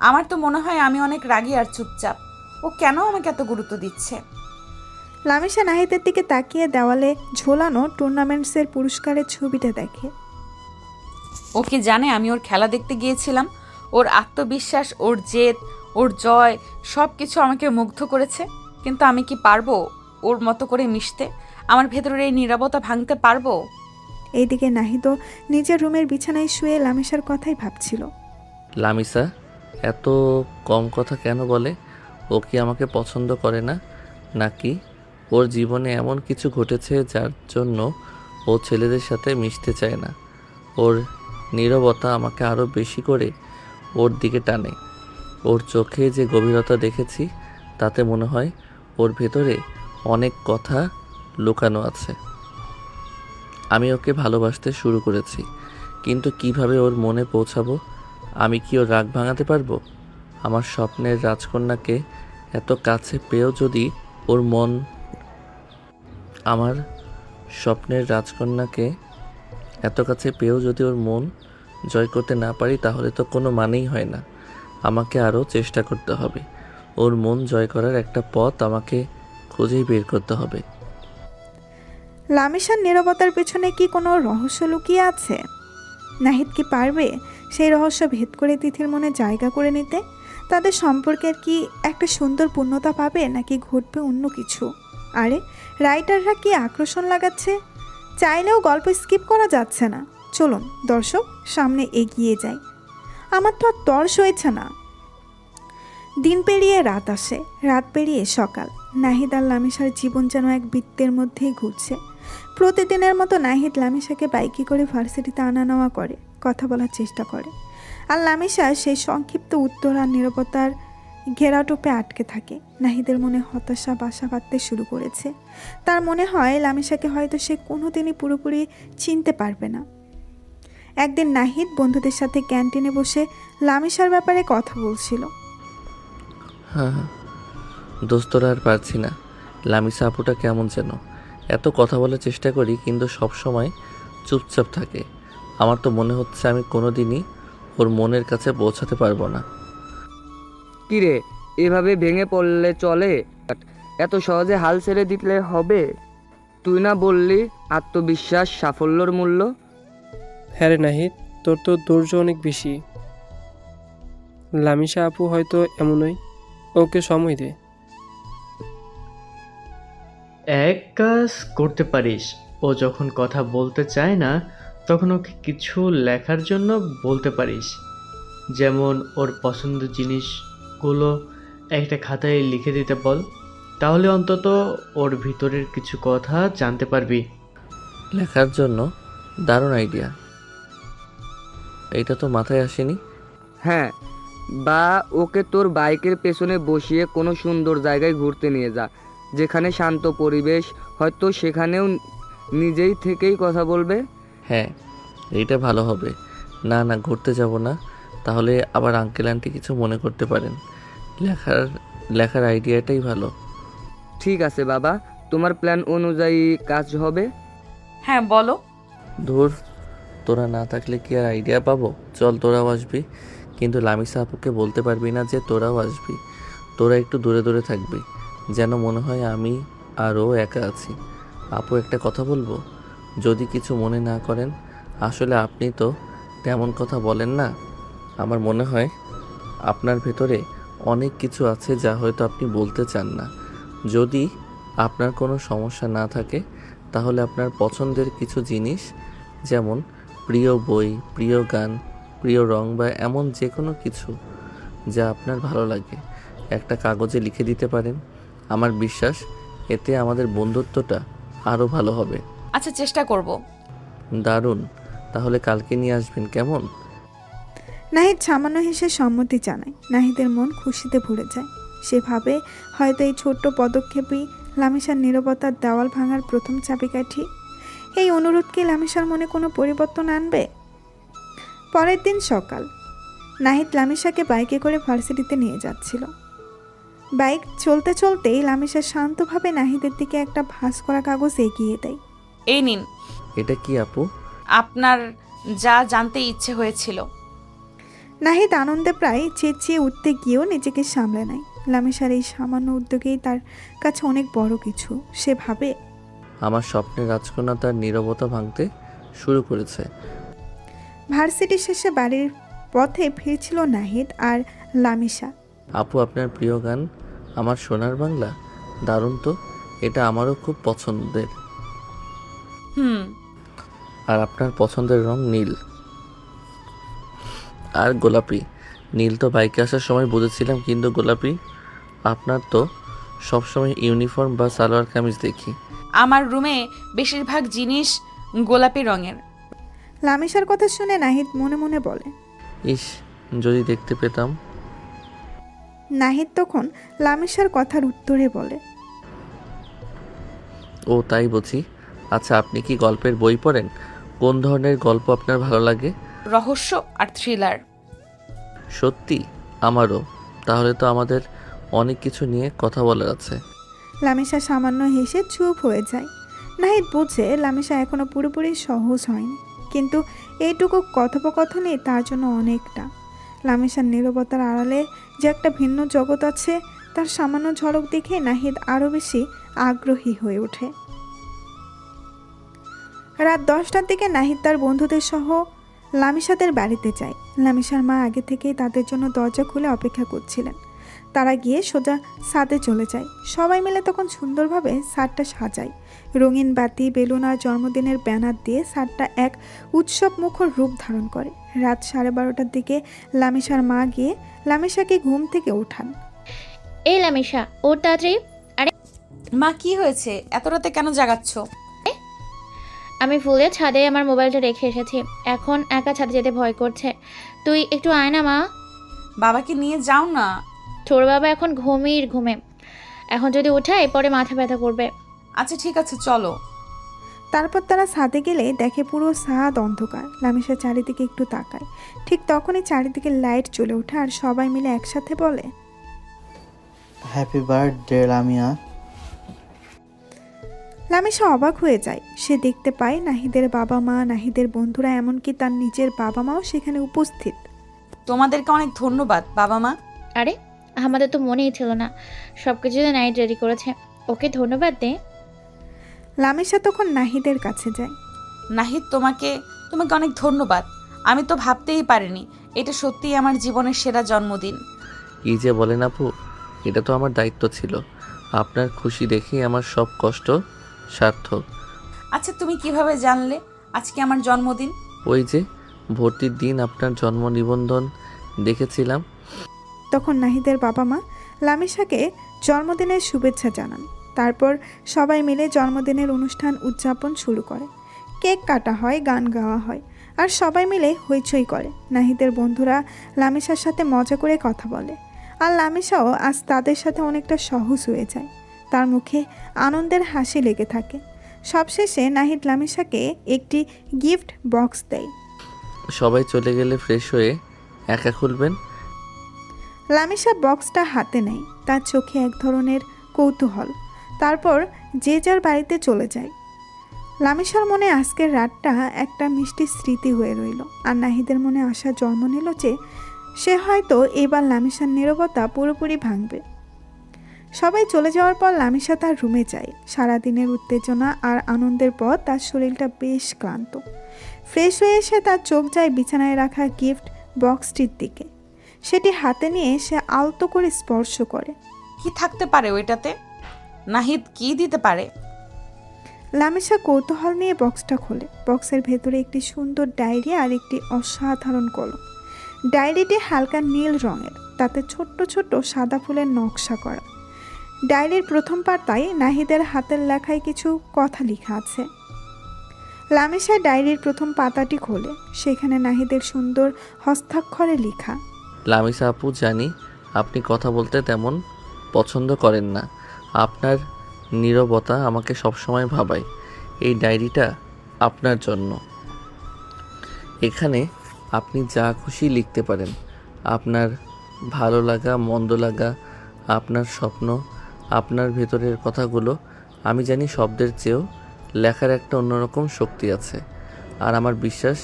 আমার তো মনে হয় আমি অনেক রাগী আর চুপচাপ। ও কেন আমাকে এত গুরুত্ব দিচ্ছে? লামিশা নাহিদের দিকে তাকিয়ে দেওয়ালে ঝোলানো টুর্নামেন্টসের পুরস্কারের ছবিটা দেখে। ও কি জানে আমি ওর খেলা দেখতে গিয়েছিলাম? ওর আত্মবিশ্বাস, ওর জেদ, ওর জয় সব কিছু আমাকে মুগ্ধ করেছে। কিন্তু আমি কি পারবো ওর মতো করে মিশতে? আমার ভেতরের এই নীরবতা ভাঙতে পারবো? এইদিকে নাহিদও নিজের রুমের বিছানায় শুয়ে লামিশার কথাই ভাবছিল। লামিসা এত কম কথা কেন বলে? ও কি আমাকে পছন্দ করে না, নাকি ওর জীবনে এমন কিছু ঘটেছে যার জন্য ও ছেলেদের সাথে মিশতে চায় না? ওর নীরবতা আমাকে আরও বেশি করে ওর দিকে টানে। ওর চোখে যে গভীরতা দেখেছি তাতে মনে হয় ওর ভেতরে অনেক কথা লুকানো আছে। আমি ওকে ভালোবাসতে শুরু করেছি, কিন্তু কিভাবে ওর মনে পৌঁছাবো? আমি কি ওর রাগ ভাঙাতে পারবো? আমার স্বপ্নের রাজকন্যাকে এত কাছে পেয়েও যদি ওর মন আমার স্বপ্নের রাজকন্যাকে এত কাছে পেয়েও যদি ওর মন জয় করতে না পারি, তাহলে তো কোনো মানেই হয় না। আমাকে আরও চেষ্টা করতে হবে। ওর মন জয় করার একটা পথ আমাকে খুঁজেই বের করতে হবে। লামিশার নীরবতার পেছনে কি কোনো রহস্য লুকিয়ে আছে? নাহিদ কি পারবে সেই রহস্য ভেদ করে তিথির মনে জায়গা করে নিতে? তাদের সম্পর্কের কি একটা সুন্দর পূর্ণতা পাবে, নাকি ঘটবে অন্য কিছু? আরে রাইটাররা কি আকর্ষণ লাগাচ্ছে, চাইলেও গল্প স্কিপ করা যাচ্ছে না। চলুন দর্শক, সামনে এগিয়ে যাই। আমার তো আর তর্স হয়েছে না। দিন পেরিয়ে রাত আসে, রাত পেরিয়ে সকাল। নাহিদ আর লামিশার জীবন যেন এক বৃত্তের মধ্যেই ঘুরছে। প্রতিদিনের মতো নাহিদ লামিশাকে বাইকে করে ভার্সিটিতে আনা নেওয়া করে। কথা বলার চেষ্টা করে। আর লামিশা সেই সংক্ষিপ্ত উত্তর আর নীরবতার ঘেরাটোপে আটকে থাকে। নাহিদের মনে হতাশা বাসা বাঁধতে শুরু করেছে। তার মনে হয় লামিশাকে হয়তো সে কোনোদিনই পুরোপুরি চিনতে পারবে না। একদিন নাহিদ বন্ধুদের সাথে ক্যান্টিনে বসে লামিশার ব্যাপারে কথা বলছিল। হ্যাঁ দোস্তরা আর পারছি না। লামিসা আপুটা কেমন যেন, এত কথা বলার চেষ্টা করি কিন্তু সব সময় চুপচাপ থাকে। আমার তো মনে হচ্ছে আমি কোনো দিনই ওর মনের কাছে পৌঁছাতে পারবো না। কিরে, এভাবে ভেঙে পড়লে চলে? এত সহজে হাল ছেড়ে দিলে হবে? তুই না বললি আত্মবিশ্বাস সাফল্যর মূল্য? হ্যাঁ রে নাহিদ, তোর তো ধৈর্য অনেক বেশি। লামিশা আপু হয়তো এমনই, ওকে সময় দে। এক কাজ করতে পারিস, ও যখন কথা বলতে চায় না তখন ওকে কিছু লেখার জন্য বলতে পারিস। যেমন ওর পছন্দের জিনিসগুলো একটা খাতায় লিখে দিতে বল, তাহলে অন্তত ওর ভিতরের কিছু কথা জানতে পারবি। লেখার জন্য দারুণ আইডিয়া, এটা তো মাথায় আসেনি। হ্যাঁ, বা ওকে তোর বাইকের পেছনে বসিয়ে কোনো সুন্দর জায়গায় ঘুরতে নিয়ে যা, যেখানে শান্ত পরিবেশ, হয়তো সেখানেও নিজেই থেকেই কথা বলবে। হ্যাঁ এইটা ভালো হবে। না না, ঘুরতে যাব না, তাহলে আবার আঙ্কেল আন্টি কিছু মনে করতে পারেন। লেখার আইডিয়াটাই ভালো। ঠিক আছে বাবা, তোমার প্ল্যান অনুযায়ী কাজ হবে। হ্যাঁ বলো। ধুর, তোরা না থাকলে কি আর আইডিয়া পাবো? চল তোরাও আসবি, কিন্তু লামিসা আপুকে বলতে পারবি না যে তোরাও আসবি। তোরা একটু দূরে দূরে থাকবি, যেন মনে হয় আমি আরও একা আছি। আপু একটা কথা বলবো, যদি কিছু মনে না করেন। আসলে আপনি তো তেমন কথা বলেন না। আমার মনে হয় আপনার ভেতরে অনেক কিছু আছে যা হয়তো আপনি বলতে চান না। যদি আপনার কোনো সমস্যা না থাকে তাহলে আপনার পছন্দের কিছু জিনিস, যেমন প্রিয় বই, প্রিয় গান, প্রিয় রং বা এমন যে কোনো কিছু যা আপনার ভালো লাগে, একটা কাগজে লিখে দিতে পারেন। আমার বিশ্বাস এতে আমাদের বন্ধুত্বটা আরও ভালো হবে। আচ্ছা চেষ্টা করব। দারুণ, তাহলে কালকে নিয়ে আসবেন কেমন? নাহিদ সামান্য হেসে সম্মতি জানায়। নাহিদের মন খুশিতে ভরে যায়। সে ভাবে হয়তো এই ছোট্ট পদক্ষেপই লামিশার নীরবতার দেওয়াল ভাঙার প্রথম চাবিকাঠি। এই অনুরোধ কি লামিশার মনে কোনো পরিবর্তন আনবে? পরের দিন সকাল, নাহিদ লামিশাকে বাইকে করে ভার্সিটিতে নিয়ে যাচ্ছিল। বাইক চলতে চলতেই লামিশা শান্তভাবে নাহিদের দিকে একটা ভাঁজ করা কাগজ এগিয়ে দেয়। এই নিন, এটা কি আপু? আপনার যা জানতে ইচ্ছে হয়েছিল। নাহিদ আনন্দে প্রায় চেঁচিয়ে উঠতে গিয়েও নিজেকে সামলে নেয়। লামিশার এই সামান্য উদ্যোগেই তার কাছে অনেক বড় কিছু। সে ভাবে আমার স্বপ্নের রাজকন্যা তার নীরবতা ভাঙতে শুরু করেছে। ভার্সিটি শেষে বাড়ির পথে ফিরছিল নাহিদ আর লামিশা। আপু আপনার প্রিয় গান আমার সোনার বাংলা, দারুণ তো, এটা আমারও খুব পছন্দের। আর আপনার পছন্দের রং নীল আর গোলাপি। নীল তো বাইকে আসার সময় বুঝেছিলাম, কিন্তু গোলাপি? আপনার তো সবসময় ইউনিফর্ম বা সালোয়ার কামিজ দেখি। আমার রুমে বেশিরভাগ জিনিস গোলাপি রঙের। লামিশার কথা শুনে নাহিদ মনে মনে বলে, ইস, যদি দেখতে পেতাম। নাহিদ তখন লামিশার কথার উত্তরে বলে, ও তাই বুঝি। আচ্ছা, আপনি কি গল্পের বই পড়েন? কোন ধরনের গল্প আপনার ভালো লাগে? রহস্য আর থ্রিলার। সত্যি? আমারও। তাহলে তো আমাদের অনেক কিছু নিয়ে কথা বলার আছে। লামিশা সামান্য হেসে চুপ হয়ে যায়। নাহিদ বুঝে লামিশা এখনো পুরোপুরি সহজ হয়নি, কিন্তু এইটুকু কথোপকথনই তার জন্য অনেকটা। লামিশার নীরবতার আড়ালে যে একটা ভিন্ন জগৎ আছে তার সামান্য ঝলক দেখে নাহিদ আরও বেশি আগ্রহী হয়ে ওঠে। রাত 10টার দিকে নাহিদ তার বন্ধুদের সহ লামিশাদের বাড়িতে যায়। লামিশার মা আগে থেকেই তাদের জন্য দরজা খুলে অপেক্ষা করছিলেন। তারা গিয়ে সোজা ছাদে চলে যায়। সবাই মিলে তখন সুন্দরভাবে ছাদটা সাজায়। রঙিন বাতি, বেলুন আর জন্মদিনের ব্যানার দিয়ে ছাদটা এক উৎসব মুখর রূপ ধারণ করে। রাত 12:30টার দিকে লামিশার মা গিয়ে লামিশাকে ঘুম থেকে ওঠান। এই লামিশা, ওর তাড়াতাড়ি। মা কি হয়েছে, এত রাতে কেন জাগাচ্ছ? আমি ফুলের ছাদে আমার মোবাইলটা রেখে এসেছি, এখন একা ছাদে যেতে ভয় করছে। তুই একটু আয় না মা। বাবাকে নিয়ে যাও না। তোর বাবা এখন ঘুমে, এখন যদি উঠায় পরে মাথা ব্যথা করবে। আচ্ছা ঠিক আছে, চলো। তারপর তারা ছাদে গেলে দেখে পুরো ছাদ অন্ধকার। লামিশা চারিদিকে একটু তাকায়, ঠিক তখনই চারিদিকে লাইট জ্বলে ওঠে আর সবাই মিলে একসাথে বলে, হ্যাপি বার্থডে লামিয়া। লামিশা অবাক হয়ে যায়। সে দেখতে পায় নাহিদের বাবা মা, নাহিদের বন্ধুরা, এমনকি তার নিজের বাবা মাও সেখানে উপস্থিত। তোমাদেরকে অনেক ধন্যবাদ বাবা মা। আরে আমাদের তো মনেই ছিল না, সব কিছু নাইট রেডি করেছে, ওকে ধন্যবাদ দে। লামিশা তখন নাহিদের কাছে যায়। নাহিদ, তোমাকে অনেক ধন্যবাদ। আমি তো ভাবতেই পারিনি এটা সত্যিই আমার জীবনের সেরা জন্মদিন। কী যে বলেন আপু, এটা তো আমার দায়িত্ব ছিল। আপনার খুশি দেখেই আমার সব কষ্ট সার্থক। আচ্ছা, তুমি কিভাবে জানলে আজকে আমার জন্মদিন? ওই যে ভর্তির দিন আপনার জন্ম নিবন্ধন দেখেছিলাম। তখন নাহিদের বাবা মা লামিশাকে জন্মদিনের শুভেচ্ছা জানান। তারপর সবাই মিলে জন্মদিনের অনুষ্ঠান উদযাপন শুরু করে। কেক কাটা হয়, গান গাওয়া হয়, আর সবাই মিলে হইচই করে। নাহিদের বন্ধুরা লামিশার সাথে মজা করে কথা বলে, আর লামিশাও আজ তাদের সাথে অনেকটা সহজ হয়ে যায়। তার মুখে আনন্দের হাসি লেগে থাকে। সবশেষে নাহিদ লামিশাকে একটি গিফট বক্স দেয়। সবাই চলে গেলে ফ্রেশ হয়ে একা খুলবেন। লামিশা বক্সটা হাতে নেয়, তার চোখে এক ধরনের কৌতূহল। তারপর যে যার বাড়িতে চলে যায়। লামিশার মনে আজকের রাতটা একটা মিষ্টি স্মৃতি হয়ে রইল। আর নাহিদের মনে আশা জন্ম নিল যে সে হয়তো এবার লামিশার নীরবতা পুরোপুরি ভাঙবে। সবাই চলে যাওয়ার পর লামিশা তার রুমে যায়। সারাদিনের উত্তেজনা আর আনন্দের পর তার শরীরটা বেশ ক্লান্ত। ফ্রেশ হয়ে এসে তার চোখ যায় বিছানায় রাখা গিফট বক্সটির দিকে। সেটি হাতে নিয়ে সে আলতো করে স্পর্শ করে। কি থাকতে পারে ওইটাতে? নাহিদ কি দিতে পারে? লামিশা কৌতূহল নিয়ে বক্সটা খোলে। বক্সের ভেতরে একটি সুন্দর ডায়েরি আর একটি অসাধারণ কলম। ডায়েরিটি হালকা নীল রঙের, তাতে ছোট্ট ছোট্ট সাদা ফুলের নকশা করা। ডায়েরির প্রথম পাতায় নাহিদের হাতের লেখায় কিছু কথা লেখা আছে। লামিশা ডায়েরির প্রথম পাতাটি খোলে। সেখানে নাহিদের সুন্দর হস্তাক্ষরে লেখা, লামিসা আপু, জানি আপনি কথা বলতে তেমন পছন্দ করেন না। আপনার নীরবতা আমাকে সবসময় ভাবায়। এই ডায়েরিটা আপনার জন্য। এখানে আপনি যা খুশি লিখতে পারেন। আপনার ভালো লাগা, মন্দ লাগা, আপনার স্বপ্ন, আপনার ভেতরের কথাগুলো। আমি জানি শব্দের চেয়েও লেখার একটা অন্যরকম শক্তি আছে। আর আমার বিশ্বাস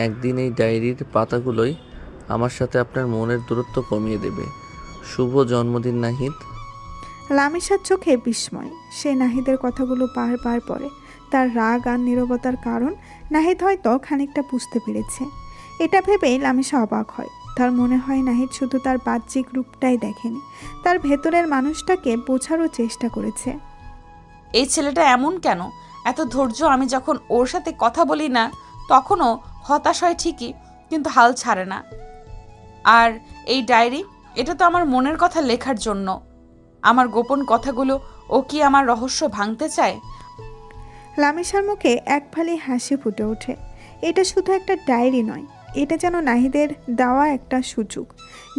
একদিন এই ডায়েরির পাতাগুলোই আমার সাথে আপনার মনের দূরত্ব কমিয়ে দেবে। শুভ জন্মদিন নাহিদ। লামিশার চোখে বিস্ময়। সে নাহিদের কথাগুলো বারবার পড়ে। তার রাগ আর নীরবতার কারণ নাহিদ হয়তো খানিকটা বুঝতে পেরেছে। এটা ভেবেই লামিশা অবাক হয়। তার মনে হয় নাহিদ শুধু তার বাহ্যিক রূপটাই দেখেনি, তার ভেতরের মানুষটাকে বোঝারও চেষ্টা করেছে। এই ছেলেটা এমন কেন? এত ধৈর্য। আমি যখন ওর সাথে কথা বলি না তখনও হতাশ হয় ঠিকই, কিন্তু হাল ছাড়ে না। আর এই ডায়েরি, এটা তো আমার মনের কথা লেখার জন্য। আমার গোপন কথাগুলো। ও কি আমার রহস্য ভাঙতে চায়? লামিশার মুখে এক ফালি হাসি ফুটে ওঠে। এটা শুধু একটা ডায়েরি নয়, এটা যেন নাহিদের দেওয়া একটা সুযোগ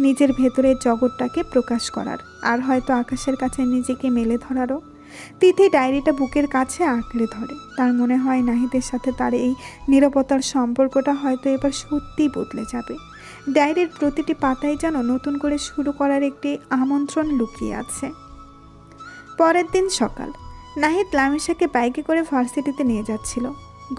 নিজের ভেতরের জগৎটাকে প্রকাশ করার, আর হয়তো আকাশের কাছে নিজেকে মেলে ধরারও। তিথি ডায়েরিটা বুকের কাছে আঁকড়ে ধরে। তার মনে হয় নাহিদের সাথে তার এই নীরবতার সম্পর্কটা হয়তো এবার সত্যিই বদলে যাবে। ডায়েরির প্রতিটি পাতায় যেন নতুন করে শুরু করার একটি আমন্ত্রণ লুকিয়ে আছে। পরের দিন সকাল, নাহিদ লামিশাকে বাইকে করে ভার্সিটিতে নিয়ে যাচ্ছিল।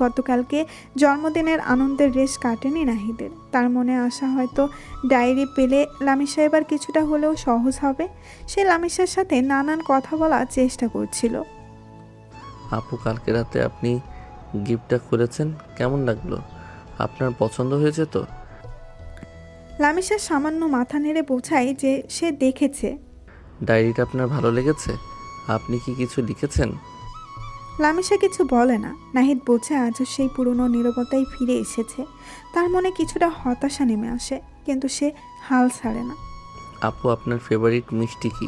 গতকালকে জন্মদিনের আনন্দের রেশ কাটেনি নাহিদের। তার মনে আশা হয়তো ডায়েরি পেলে লামিশা এবার কিছুটা হলেও সহজ হবে। সে লামিশার সাথে নানান কথা বলার চেষ্টা করছিল। আপু, কালকে রাতে আপনি গিফটটা করেছেন, কেমন লাগলো? আপনার পছন্দ হয়েছে তো? লামিশা সামান্য মাথা নেড়ে বোঝায় যে সে দেখেছে। ডায়েরিটা আপনার ভালো লেগেছে? আপনি কি কিছু লিখেছেন? লামিশা কিছু বলে না। নাহিদ বোঝে আজও সেই পুরনো নীরবতাই ফিরে এসেছে। তার মনে কিছুটা হতাশা নেমে আসে, কিন্তু সে হাল ছাড়ে না। আপু, আপনার ফেভারিট মিষ্টি কি,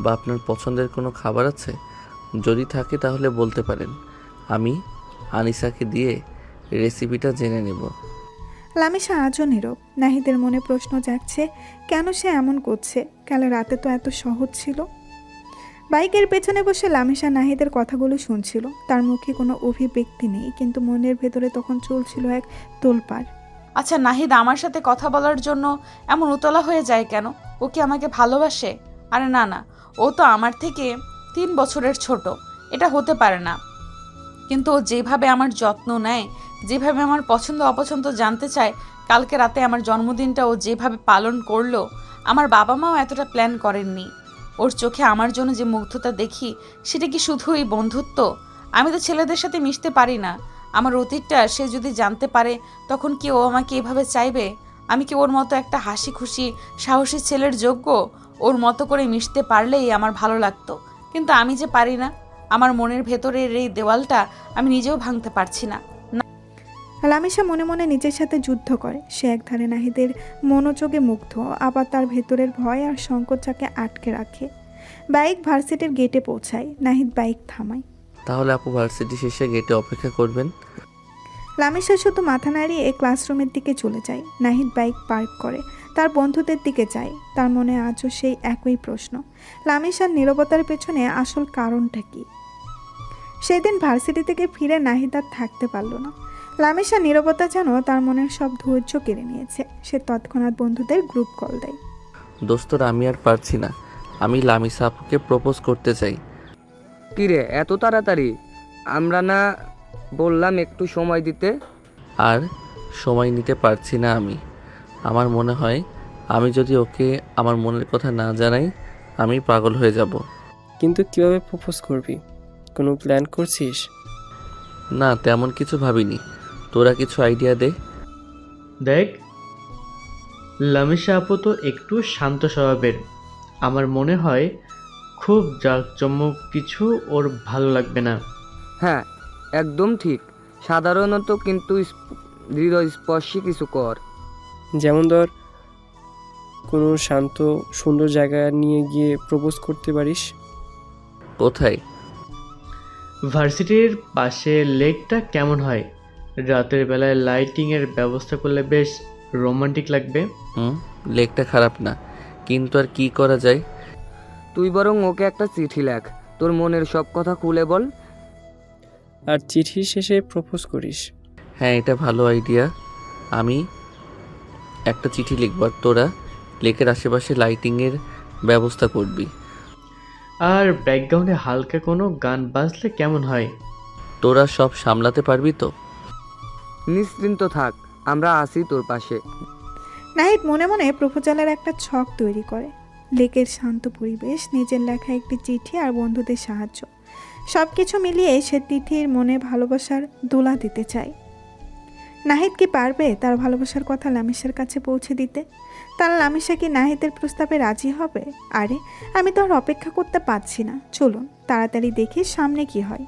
বা আপনার পছন্দের কোনো খাবার আছে? যদি থাকে তাহলে বলতে পারেন, আমি আনিসাকে দিয়ে রেসিপিটা জেনে নেব। লামিশা আজও নীরব। নাহিদের মনে প্রশ্ন জাগছে, কেন সে এমন করছে? কাল রাতে তো এত সহজ ছিল। বাইকের পেছনে বসে লামিশা নাহিদের কথাগুলো শুনছিল। তার মুখে কোনো অভিব্যক্তি নেই, কিন্তু মনের ভেতরে তখন চলছিল এক তোলপাড়। আচ্ছা নাহিদ আমার সাথে কথা বলার জন্য এমন উতলা হয়ে যায় কেন? ও কি আমাকে ভালোবাসে? আরে না না, ও তো আমার থেকে 3 বছরের ছোট, এটা হতে পারে না। কিন্তু ও যেভাবে আমার যত্ন নেয়, যেভাবে আমার পছন্দ অপছন্দ জানতে চায়, কালকে রাতে আমার জন্মদিনটা ও যেভাবে পালন করলো, আমার বাবা মাও এতটা প্ল্যান করেননি। ওর চোখে আমার জন্য যে মুগ্ধতা দেখি, সেটা কি শুধুই বন্ধুত্ব? আমি তো ছেলেদের সাথে মিশতে পারি না। আমার অতীতটা সে যদি জানতে পারে, তখন কি ও আমাকে এভাবে চাইবে? আমি কি ওর মতো একটা হাসি খুশি সাহসী ছেলের যোগ্য? ওর মতো করে মিশতে পারলেই আমার ভালো লাগতো, কিন্তু আমি যে পারি না। আমার মনের ভেতরের এই দেওয়ালটা আমি নিজেও ভাঙতে পারছি না। লামিশা মনে মনে নিজের সাথে যুদ্ধ করে। সে একধারে নাহিদের মনোযোগে মুগ্ধ, আবার তার ভেতরের ভয় আর সংকোচটাকে আটকে রাখে। বাইক ভার্সিটির গেটে পৌঁছায়। নাহিদ বাইক থামায়। তাহলে আপু ভার্সিটি শেষে গেটে অপেক্ষা করবেন? লামিশা শুধু মাথা নাড়িয়ে ক্লাসরুমের দিকে চলে যায়। নাহিদ বাইক পার্ক করে তার বন্ধুদের দিকে যায়। তার মনে আজও সেই একই প্রশ্ন, লামিশার নীরবতার পেছনে আসল কারণটা কি? সেদিন ভার্সিটি থেকে ফিরে নাহিদ আর থাকতে পারল না। লামিশার নীরবতা যেন তার মনের সব ধৈর্য কেড়ে নিয়েছে। সে তৎক্ষণাৎ বন্ধুদের গ্রুপ কল দেয়। দোস্তরা, আমি আর পারছি না। আমি লামিসা আপুকে প্রপোজ করতে চাই। কিরে এত তাড়াতাড়ি? আমরা না বললাম একটু সময় দিতে? আর সময় নিতে পারছি না আমি। আমার মনে হয় আমি যদি ওকে আমার মনের কথা না জানাই, আমি পাগল হয়ে যাব। কিন্তু কিভাবে প্রপোজ করবি? কোনো প্ল্যান করছিস? না, তেমন কিছু ভাবিনি। তোরা কিছু আইডিয়া দে। দেখ, লামিশা আপু তো একটু শান্ত স্বভাবের। আমার মনে হয় খুব জাঁকজমক কিছু ওর ভালো লাগবে না। হ্যাঁ একদম ঠিক। সাধারণত কিন্তু হৃদয়স্পর্শী কিছু কর। যেমন ধর, কোনো শান্ত সুন্দর জায়গা নিয়ে গিয়ে প্রপোজ করতে পারিস। কোথায়? ভার্সিটির পাশে লেকটা কেমন হয়? রাতের বেলায় লাইটিংয়ের ব্যবস্থা করলে বেশ রোমান্টিক লাগবে। লেকটা খারাপ না, কিন্তু আর কি করা যায়? তুই বরং ওকে একটা চিঠি লেখ, তোর মনের সব কথা খুলে বল। আর চিঠি শেষে প্রপোজ করিস। হ্যাঁ, এটা ভালো আইডিয়া। আমি একটা চিঠি লিখব, আর তোরা লেকের আশেপাশে লাইটিংয়ের ব্যবস্থা করবি। আর ব্যাকগ্রাউন্ডে হালকা কোনো গান বাজলে কেমন হয়? তোরা সব সামলাতে পারবি তো? নিশ্চিন্ত থাক, আমরা আছি তোর পাশে। নাহিদ মনে মনে প্রপোজালের একটা ছক তৈরি করে। লেকের শান্ত পরিবেশ, নিজের লেখা একটি চিঠি আর বন্ধুদের সাহায্য, সব কিছু মিলিয়ে সে তিথির মনে ভালোবাসার দোলা দিতে চায়। নাহিদ কি পারবে তার ভালোবাসার কথা লামিশার কাছে পৌঁছে দিতে? তার লামিশা কি নাহিদের প্রস্তাবে রাজি হবে? আরে আমি তো আর অপেক্ষা করতে পারছি না, চলুন তাড়াতাড়ি দেখি সামনে কি হয়।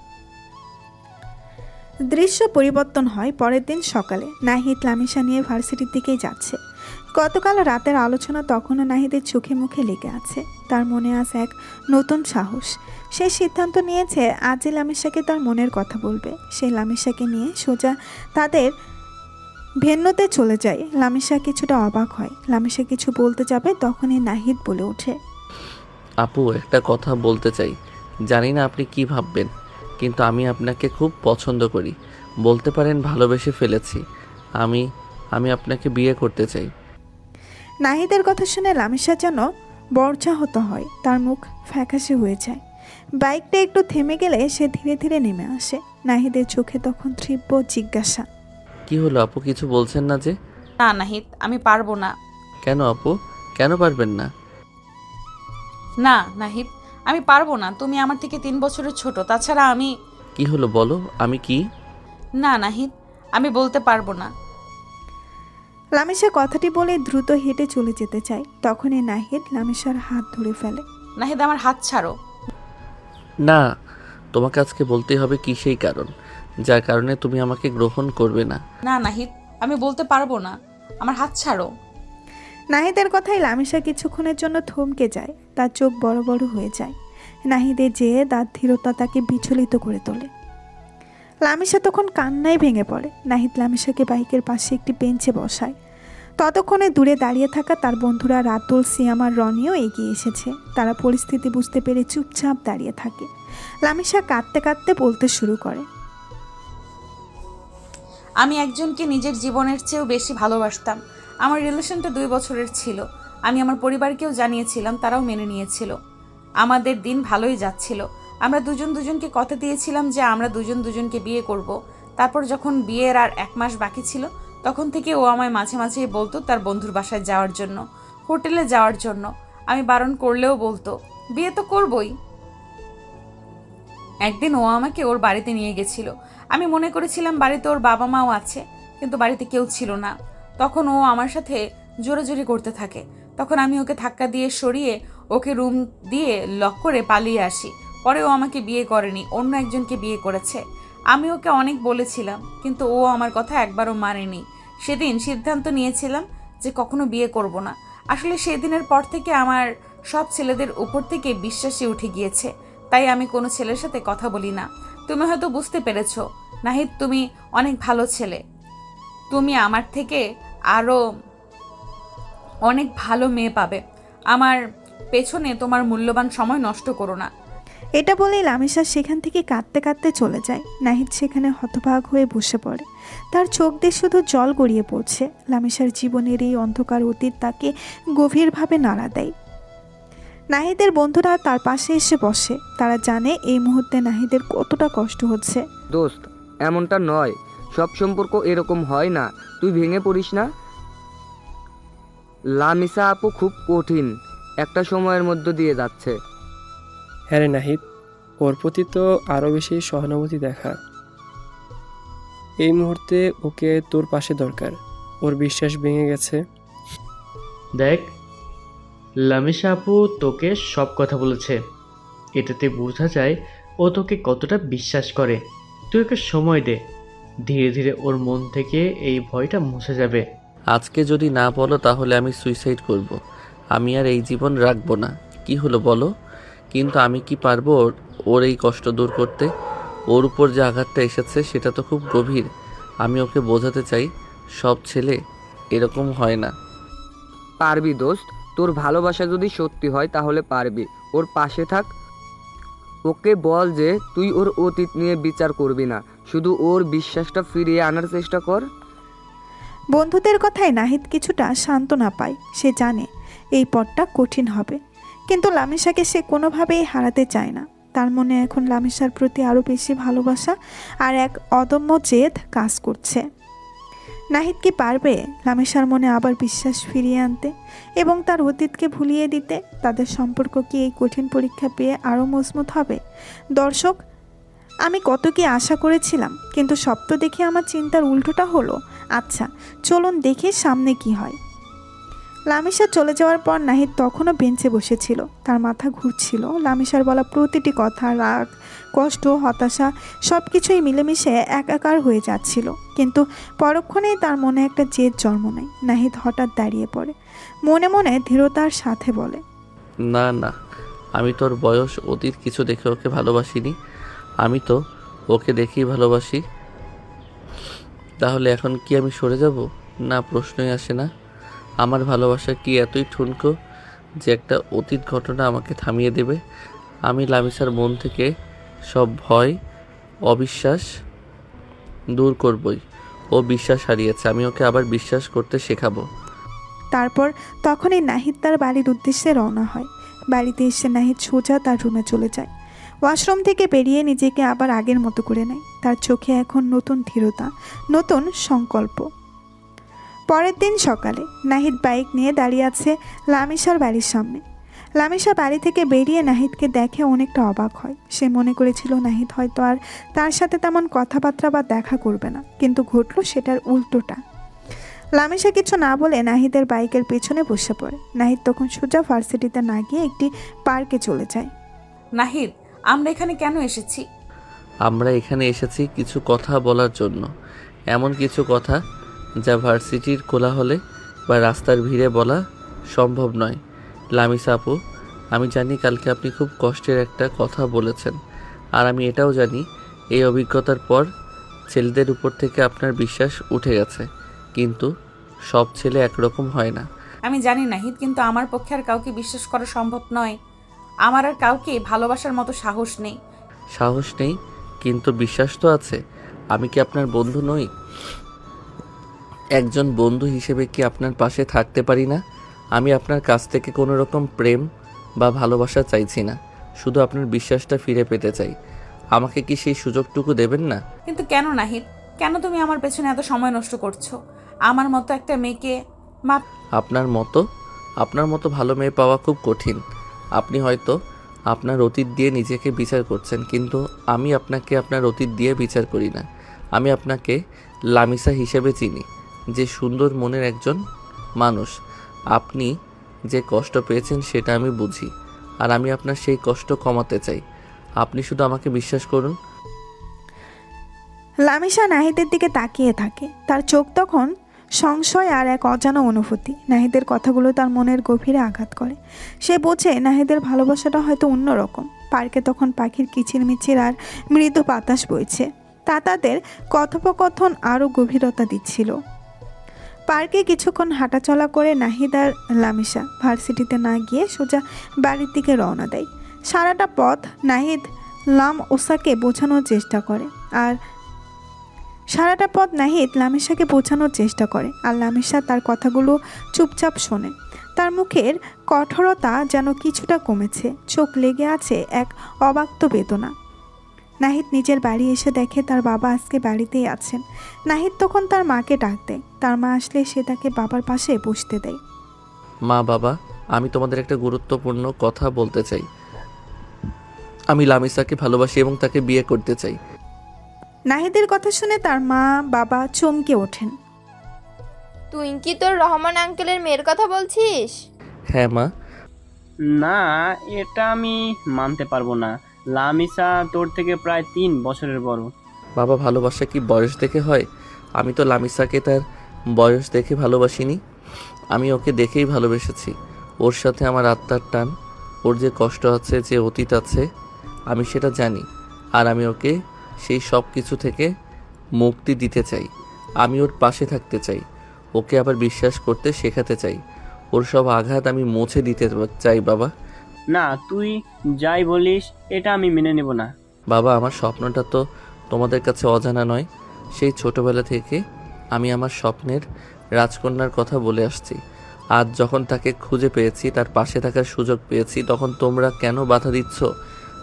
দৃশ্য পরিবর্তন হয় পরের দিন সকালে। নাহিদ লামিশা নিয়ে ভার্সিটির দিকেই যাচ্ছে। গতকাল রাতের আলোচনা তখনও নাহিদের চোখে মুখে লেগে আছে। তার মনে আছে এক নতুন সাহস। সে সিদ্ধান্ত নিয়েছে আজই লামিশাকে তার মনের কথা বলবে। সে লামিশাকে নিয়ে সোজা তাদের ভেন্যুতে চলে যায়। লামিশা কিছুটা অবাক হয়। লামিশা কিছু বলতে যাবে, তখনই নাহিদ বলে ওঠে, আপু, একটা কথা বলতে চাই। জানি না আপনি কি ভাববেন, কিন্তু আমি আপনাকে খুব পছন্দ করি। বলতে পারেন ভালোবেসে ফেলেছি। আমি আপনাকে বিয়ে করতে চাই। নাহিদের কথা শুনে লামিশা যেন বর্জাহত হয়। তার মুখ ফ্যাকাশে হয়ে যায়। বাইকটা একটু থেমে গেলে সে ধীরে ধীরে নেমে আসে। নাহিদের চোখে তখন তীব্র জিজ্ঞাসা, কি হলো আপু, কিছু বলছেন না যে? না নাহিদ, আমি পারবো না। কেন আপু, কেন পারবেন না? না নাহিদ, আমি পারবো না। তুমি আমার থেকে 3 বছরের ছোট। তাছাড়া আমি... কি হলো বলো, আমি কি? না নাহিদ, আমি বলতে পারবো না। লামিশা কথাটি বলে দ্রুত হেঁটে চলে যেতে চায়। তখনই নাহিদ লামিশার হাত ধরে ফেলে। নাহিদ, আমার হাত ছাড়ো। না, তোমাকে আজকে বলতেই হবে কি সেই কারণ যার কারণে তুমি আমাকে গ্রহণ করবে না। না নাহিদ, আমি বলতে পারবো না। আমার হাত ছাড়ো। নাহিদের কথায় লামিশা কিছুক্ষণের জন্য থমকে যায়। তার চোখ বড় বড় হয়ে যায়। নাহিদের যেয়ে তার ধীরতা তাকে বিচলিত করে তোলে। লামিশা তখন কান্নায় ভেঙে পড়ে। নাহিদ লামিশাকে বাইকের পাশে একটি বেঞ্চে বসায়। ততক্ষণে দূরে দাঁড়িয়ে থাকা তার বন্ধুরা রাতুল, সিয়াম আর রনিও এগিয়ে এসেছে। তারা পরিস্থিতি বুঝতে পেরে চুপচাপ দাঁড়িয়ে থাকে। লামিশা কাঁদতে কাঁদতে বলতে শুরু করে, আমি একজনকে নিজের জীবনের চেয়েও বেশি ভালোবাসতাম। আমার রিলেশনটা 2 বছরের ছিল। আমি আমার পরিবারকেও জানিয়েছিলাম, তারাও মেনে নিয়েছিল। আমাদের দিন ভালোই যাচ্ছিল। আমরা দুজনকে কথা দিয়েছিলাম যে আমরা দুজনকে বিয়ে করব। তারপর যখন বিয়ের আর 1 মাস বাকি ছিল, তখন থেকে ও আমায় মাঝে মাঝে বলতো তার বন্ধুর বাসায় যাওয়ার জন্য, হোটেলে যাওয়ার জন্য। আমি বারণ করলেও বলতো বিয়ে তো করবই। একদিন ও আমাকে ওর বাড়িতে নিয়ে গেছিল। আমি মনে করেছিলাম বাড়িতে ওর বাবা মাও আছে, কিন্তু বাড়িতে কেউ ছিল না। তখন ও আমার সাথে জোরাজুরি করতে থাকে। তখন আমি ওকে ধাক্কা দিয়ে সরিয়ে ওকে রুম দিয়ে লক করে পালিয়ে আসি। পরে ও আমাকে বিয়ে করেনি, অন্য একজনকে বিয়ে করেছে। আমি ওকে অনেক বলেছিলাম, কিন্তু ও আমার কথা একবারও মানেনি। সেদিন সিদ্ধান্ত নিয়েছিলাম যে কখনো বিয়ে করব না। আসলে সেদিনের পর থেকে আমার সব ছেলেদের উপর থেকে বিশ্বাসই উঠে গিয়েছে। তাই আমি কোনো ছেলের সাথে কথা বলি না। তুমি হয়তো বুঝতে পেরেছো নাহিদ, তুমি অনেক ভালো ছেলে। তুমি আমার থেকে আরও অনেক ভালো মেয়ে পাবে। আমার পেছনে তোমার মূল্যবান সময় নষ্ট করো না। এটা বলেই লামিশা সেখান থেকে কাঁদতে কাঁদতে চলে যায়। নাহিদ সেখানে হতবাক হয়ে বসে পড়ে। তার চোখ দিয়ে শুধু জল গড়িয়ে পড়ছে। লামিশার জীবনের এই অন্ধকার অতীত তাকে গভীরভাবে নাড়া দেয়। নাহিদের বন্ধুরা তার পাশে এসে বসে। তারা জানে এই মুহূর্তে নাহিদের কতটা কষ্ট হচ্ছে। দোস্ত, এমনটা নয়, সব সম্পর্ক এরকম হয় না, তুই ভেঙে পড়িস না। লামিসা আপু খুব কঠিন একটা সময়ের মধ্য দিয়ে যাচ্ছে। হ্যাঁ রে নাহিদ, ওর প্রতি তো আরও বেশি সহানুভূতি দেখা। এই মুহূর্তে ওকে তোর পাশে দরকার। ওর বিশ্বাস ভেঙে গেছে। দেখ, লামিশা আপু তোকে সব কথা বলেছে। এটাতে বোঝা যায় ও তোকে কতটা বিশ্বাস করে। তুই ওকে সময় দে, ধীরে ধীরে ওর মন থেকে এই ভয়টা মুছে যাবে। আজকে যদি না বলো তাহলে আমি সুইসাইড করব। আমি আর এই জীবন রাখবো না। কি হলো বলো? কিন্তু আমি কি পারবো ওর এই কষ্ট দূর করতে? ওর উপর যে আঘাতটা এসেছে সেটা তো খুব গভীর। আমি ওকে বোঝাতে চাই সব ছেলে এরকম হয় না। পারবি দোস্ত, তোর ভালোবাসা যদি সত্যি হয় তাহলে পারবি। ওর পাশে থাক। ওকে বল যে তুই ওর অতীত নিয়ে বিচার করবি না, শুধু ওর বিশ্বাসটা ফিরিয়ে আনার চেষ্টা কর। বন্ধুদের কথায় নাহিদ কিছুটা সান্ত্বনা পায়। সে জানে এই পথটা কঠিন হবে, কিন্তু লামিশাকে সে কোনোভাবেই হারাতে চায় না। তার মনে এখন লামিশার প্রতি আরও বেশি ভালোবাসা আর এক অদম্য জেদ কাজ করছে। নাহিদ কি পারবে লামিশার মনে আবার বিশ্বাস ফিরিয়ে আনতে এবং তার অতীতকে ভুলিয়ে দিতে? তাদের সম্পর্ক কি এই কঠিন পরীক্ষা পেয়ে আরও মজবুত হবে? দর্শক, আমি কত কি আশা করেছিলাম, কিন্তু সব তো দেখে আমার চিন্তার উল্টোটা হলো। আচ্ছা, চলুন দেখি সামনে কি হয়। লামিশা চলে যাওয়ার পর নাহিদ তখনও বেঞ্চে বসেছিল। তার মাথা ঘুরছিল। লামিশার বলা প্রতিটি কথা, রাগ, কষ্ট, হতাশা সব কিছুই মিলেমিশে একাকার হয়ে যাচ্ছিল। কিন্তু পরক্ষণেই তার মনে একটা জেদ জন্ম নেয়। নাহিদ হঠাৎ দাঁড়িয়ে পড়ে, মনে মনে দৃঢ়তার সাথে বলে, না না, আমি তোর বয়স অতীত কিছু দেখে ওকে ভালোবাসিনি। আমি তো ওকে দেখেই ভালোবাসি। তাহলে এখন কি আমি সরে যাব? না, প্রশ্নই আসে না। আমার ভালোবাসা কি এতই ঠুনকো যে একটা অতীত ঘটনা আমাকে থামিয়ে দেবে? আমি লামিসার মন থেকে সব ভয়, অবিশ্বাস দূর করবই। ও বিশ্বাস হারিয়েছে, আমি ওকে আবার বিশ্বাস করতে শেখাবো। তারপর তখনই নাহিদ তার বাড়ির উদ্দেশ্যে রওনা হয়। বাড়িতে এসে নাহিদ সোজা তার রুমে চলে যায়। ওয়াশরুম থেকে বেরিয়ে নিজেকে আবার আগের মতো করে নেয়। তার চোখে এখন নতুন দৃঢ়তা, নতুন সংকল্প। পরের দিন সকালে নাহিদ বাইক নিয়ে দাঁড়িয়ে আছে লামিশার বাড়ির সামনে। লামিশা বাড়ি থেকে বেরিয়ে নাহিদকে দেখে অনেকটা অবাক হয়। সে মনে করেছিল নাহিদ হয়তো আর তার সাথে তেমন কথাবার্তা বা দেখা করবে না, কিন্তু ঘটল সেটার উল্টোটা। লামিশা কিছু না বলে নাহিদের বাইকের পেছনে বসে পড়ে। নাহিদ তখন সোজা ভার্সিটিতে না গিয়ে একটি পার্কে চলে যায়। নাহিদ, আমরা এখানে কেন এসেছি? আমরা এখানে এসেছি কিছু কথা বলার জন্য। এমন কিছু কথা যা ভার্সিটির কোলাহলে বা রাস্তার ভিড়ে বলা সম্ভব নয়। লামিসা আপু, আমি জানি কালকে আপনি খুব কষ্টের একটা কথা বলেছেন, আর আমি এটাও জানি এই অভিজ্ঞতার পর ছেলেদের উপর থেকে আপনার বিশ্বাস উঠে গেছে, কিন্তু সব ছেলে একরকম হয় না। আমি জানি নাহিদ, কিন্তু আমার পক্ষে আর কাউকে বিশ্বাস করা সম্ভব নয়। আমার আর কাউকে ভালোবাসার মতো সাহস নেই। সাহস নেই, কিন্তু বিশ্বাস তো আছে। আমি কি আপনার বন্ধু নই? একজন বন্ধু হিসেবে কি আপনার পাশে থাকতে পারি না? আমি আপনার কাছ থেকে কোনো রকম প্রেম বা ভালোবাসা চাইছি না, শুধু আপনার বিশ্বাসটা ফিরে পেতে চাই। আমাকে কি সেই সুযোগটুকু দেবেন না? কিন্তু কেন নাহিদ, কেন তুমি আমার পেছনে এত সময় নষ্ট করছো? আমার মতো একটা মেয়েকে মা আপনার মতো ভালো মেয়ে পাওয়া খুব কঠিন। আপনি হয়তো আপনার অতীত দিয়ে নিজেকে বিচার করছেন, কিন্তু আমি আপনাকে আপনার অতীত দিয়ে বিচার করি না। আমি আপনাকে লামিসা হিসেবে চিনি, যে সুন্দর মনের একজন মানুষ। আপনি যে কষ্ট পেয়েছেন সেটা আমি বুঝি, আর আমি আপনার সেই কষ্ট কমাতে চাই। আপনি শুধু আমাকে বিশ্বাস করুন। লামিসা নাহিদের দিকে তাকিয়ে থাকে। তার চোখ তখন সংশয় আর এক অজানা অনুভূতি। নাহিদের কথাগুলো তার মনের গভীরে আঘাত করে। সে বোঝে নাহিদের ভালোবাসাটা হয়তো অন্যরকম। পার্কে তখন পাখির কিচিরমিচির আর মৃদু বাতাস বইছে, তা তাদের কথোপকথন আরও গভীরতা দিচ্ছিল। পার্কে কিছুক্ষণ হাঁটাচলা করে নাহিদ আর লামিসা ভার্সিটিতে না গিয়ে সোজা বাড়ির দিকে রওনা দেয়। সারাটা পথ নাহিদ লামিসাকে বোঝানোর চেষ্টা করে, আর লামিসা তার কথাগুলো চুপচাপ শোনে। তার মুখের কঠোরতা যেন কিছুটা কমেছে, চোখ লেগে আছে এক অব্যক্ত বেদনা। নাহিদ নিজের বাড়ি এসে দেখে তার বাবা আজকে বাড়িতেই আছেন। নাহিদ তখন তার মাকে ডাক দেয়। তার মা আসলে সে তাকে বাবার পাশে বসতে দেয়। মা, বাবা, আমি তোমাদের একটা গুরুত্বপূর্ণ কথা বলতে চাই। আমি লামিসাকে ভালোবাসি এবং তাকে বিয়ে করতে চাই। নাহিদের কথা শুনে তার মা বাবা চমকে ওঠেন। তুই কি তোর রহমান আঙ্কেলের মেয়ের কথা বলছিস? হ্যাঁ মা। না, এটা আমি মানতে পারবো না। লামিসা তোর থেকে প্রায় 3 বছরের বড়। বাবা, ভালোবাসা কি বয়স দেখে হয়? আমি তো লামিসাকে তার বয়স দেখে ভালোবাসিনি, আমি ওকে দেখেই ভালোবেসেছি। ওর সাথে আমার আত্মার টান। ওর যে কষ্ট আছে, যে অতীত আছে, আমি সেটা জানি, আর আমি ওকে সেই সব কিছু থেকে মুক্তি দিতে চাই। আমি ওর পাশে থাকতে চাই, ওকে আবার বিশ্বাস করতে শেখাতে চাই। ওর সব আঘাত আমি মুছে দিতে চাই বাবা। না, তুই যাই বলিস এটা আমি মেনে নেব না। বাবা, আমার স্বপ্নটা তো তোমাদের কাছে অজানা নয়। সেই ছোটবেলা থেকে আমি আমার স্বপ্নের রাজকন্যার কথা বলে আসছি। আজ যখন তাকে খুঁজে পেয়েছি, তার পাশে থাকার সুযোগ পেয়েছি, তখন তোমরা কেন বাধা দিচ্ছ?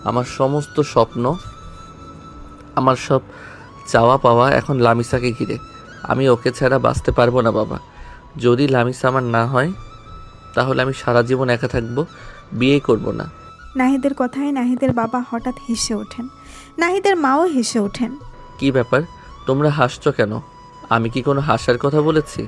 আমার সমস্ত স্বপ্ন, আমার সব চাওয়া পাওয়া এখন লামিসাকে ঘিরে। আমি ওকে ছাড়া বাঁচতে পারবো না বাবা। যদি লামিসা আমার না হয়, তাহলে আমি সারা জীবন একা থাকবো, বিয়ে করব না। নাহিদের কথায় নাহিদের বাবা হঠাৎ হেসে ওঠেন। নাহিদের মাও হেসে ওঠেন। কি ব্যাপার, তোমরা হাসছো কেন? আমি কি কোনো হাসার কথা বলেছি?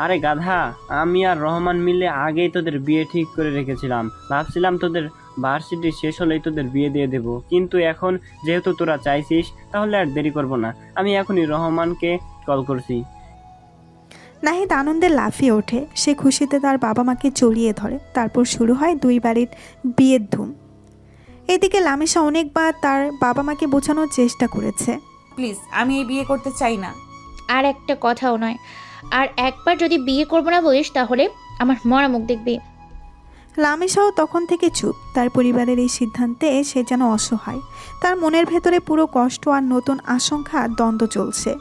আরে গাধা, আমি আর রহমান মিলে আগেই তোদের বিয়ে ঠিক করে রেখেছিলাম। ভাবছিলাম তোদের ভার্সিটি শেষ হলেই তোদের বিয়ে দিয়ে দেব, কিন্তু এখন যেহেতু তোরা চাইছিস, তাহলে আর দেরি করব না। আমি এখনই রহমানকে কল করছি। নাহিদ আনন্দে লাফিয়ে ওঠে। সে খুশিতে তার বাবা মাকে জড়িয়ে ধরে। তারপর শুরু হয় দুই বাড়ির বিয়ের ধুম। এদিকে লামিসা অনেকবার তার বাবা মাকে বোঝানোর চেষ্টা করেছে। প্লিজ, আমি এই বিয়ে করতে চাই না। আর একটা কথাও নয়, আর একবার যদি বিয়ে করবো না বলিস তাহলে আমার মরা মুখ দেখবি। লামিসাও তখন থেকে চুপ। তার পরিবারের এই সিদ্ধান্তে সে যেন অসহায়। তার মনের ভেতরে পুরো কষ্ট আর নতুন আশঙ্কা দ্বন্দ্ব চলছে।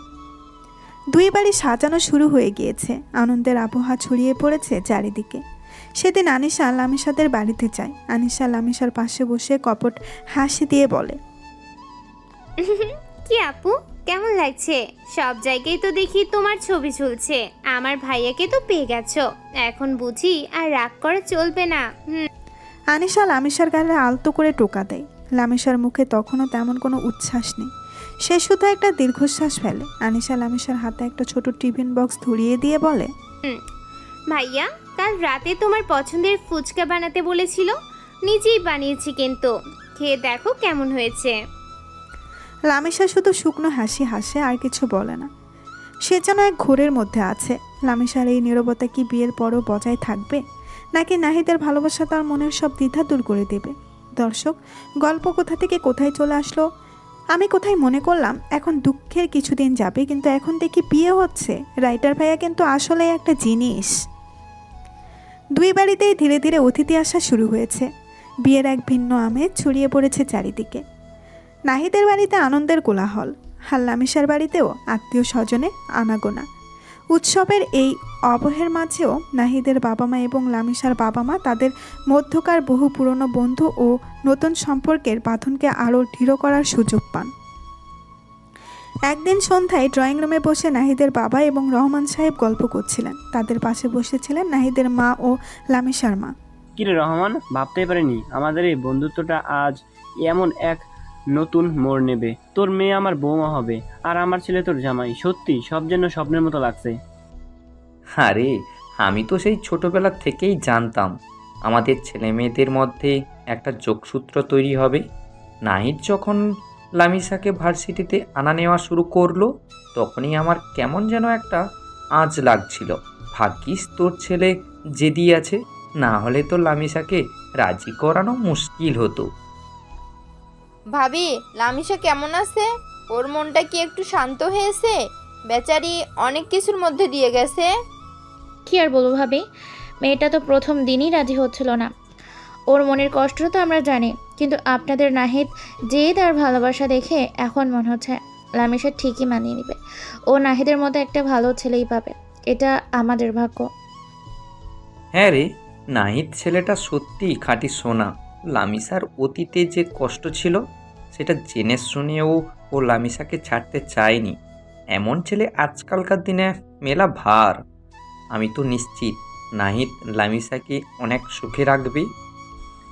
দুই বাড়ি সাজানো শুরু হয়ে গিয়েছে। আনন্দের আবহাওয়া ছড়িয়ে পড়েছে চারিদিকে। সেদিন আনিশা লামিসাদের বাড়িতে যায়। আনিশা লামিসার পাশে বসে কপট হাসি দিয়ে বলে, কি আপু, কেমন লাগছে? সব জায়গায় তো দেখি তোমার ছবি ঝুলছে। আমার ভাইয়াকে তো পেয়ে গেছো, এখন বুঝি আর রাগ করা চলবে না। আনিশা লামিসার গালে আলতো করে টোকা দেয়। লামিসার মুখে তখনও তেমন কোনো উচ্ছ্বাস নেই। সে শুধু একটা দীর্ঘশ্বাস ফেলে। আনিশা লামিসার হাতে একটা ছোট টিফিন বক্স ধরিয়ে দিয়ে বলে, ভাইয়া কাল রাতে তোমার পছন্দের ফুচকা বানাতে বলেছিল, নিজেই বানিয়েছি, কিন্তু খেয়ে দেখো কেমন হয়েছে। লামিসা শুধু শুকনো হাসি হাসে, আর কিছু বলে না। সে যেন এক ঘোরের মধ্যে আছে। লামিসার এই নীরবতা কি বিয়ের পরও বজায় থাকবে, নাকি নাহিদের ভালোবাসা তার মনের সব দ্বিধা দূর করে দেবে? দর্শক, গল্প কোথা থেকে কোথায় চলে আসলো আমি কোথায় মনে করলাম এখন দুঃখের কিছুদিন যাবে, কিন্তু এখন দেখি বিয়ে হচ্ছে। রাইটার ভাইয়া কিন্তু আসলে একটা জিনিস। দুই বাড়িতেই ধীরে ধীরে অতিথি আসা শুরু হয়েছে। বিয়ের এক ভিন্ন আমেজ ছড়িয়ে পড়েছে চারিদিকে। নাহিদের বাড়িতে আনন্দের কোলাহল, আর লামিসার বাড়িতেও আত্মীয় স্বজনে আনাগোনা। উৎসবের এই অবহের মাঝেও নাহিদের বাবা মা এবং লামিসার বাবা মা তাদের মধ্যকার বহু পুরনো বন্ধু ও নতুন সম্পর্কের বাঁধনকে আরও দৃঢ় করার সুযোগ পান। একদিন সন্ধ্যায় ড্রয়িং রুমে বসে নাহিদের বাবা এবং রহমান সাহেব গল্প করছিলেন। তাদের পাশে বসেছিলেন নাহিদের মা ও লামিসার মা। কিরে রহমান, ভাবতেই পারিনি আমাদের এই বন্ধুত্বটা আজ এমন এক নতুন মোড় নেবে। তোর মেয়ে আমার বৌমা হবে, আর আমার ছেলে তোর জামাই। সত্যি সব যেন স্বপ্নের মতো লাগছে। আরে আমি তো সেই ছোটবেলা থেকেই জানতাম আমাদের ছেলে মেয়েদের মধ্যে একটা যোগসূত্র তৈরি হবে। নাহিদ যখন লামিসাকে ভার্সিটিতে আনা নেওয়া শুরু করলো, তখনই আমার কেমন যেন একটা আঁচ লাগছিল। ভাগ্যিস তোর ছেলে জেদি আছে, না হলে তো লামিসাকে রাজি করানো মুশকিল হতো। ভাবি, লামিসা কেমন আছে? ওর মনটা কি একটু শান্ত হয়েছে? বেচারি অনেক কিছুর মধ্যে দিয়ে গেছে। কি আর বলবো ভাবি, মেয়েটা তো প্রথম দিনই রাজি হচ্ছিল না। ওর মনের কষ্টটা তো আমরা জানি, কিন্তু আপনাদের নাহিদ জেদ আর ভালোবাসা দেখে এখন মনে হচ্ছে লামিসা ঠিকই মানিয়ে নেবে। ও নাহিদের মতো একটা ভালো ছেলেই পাবে, এটা আমাদের ভাগ্য। হ্যাঁ রে, নাহিদ ছেলেটা সত্যিই খাঁটি সোনা। লামিসার অতীতে যে কষ্ট ছিল সেটা জেনে শুনেও ও লামিসাকে ছাড়তে চায়নি। এমন ছেলে আজকালকার দিনে মেলা ভার। আমি তো নিশ্চিত নাহিদ লামিসাকে অনেক সুখে রাখবে।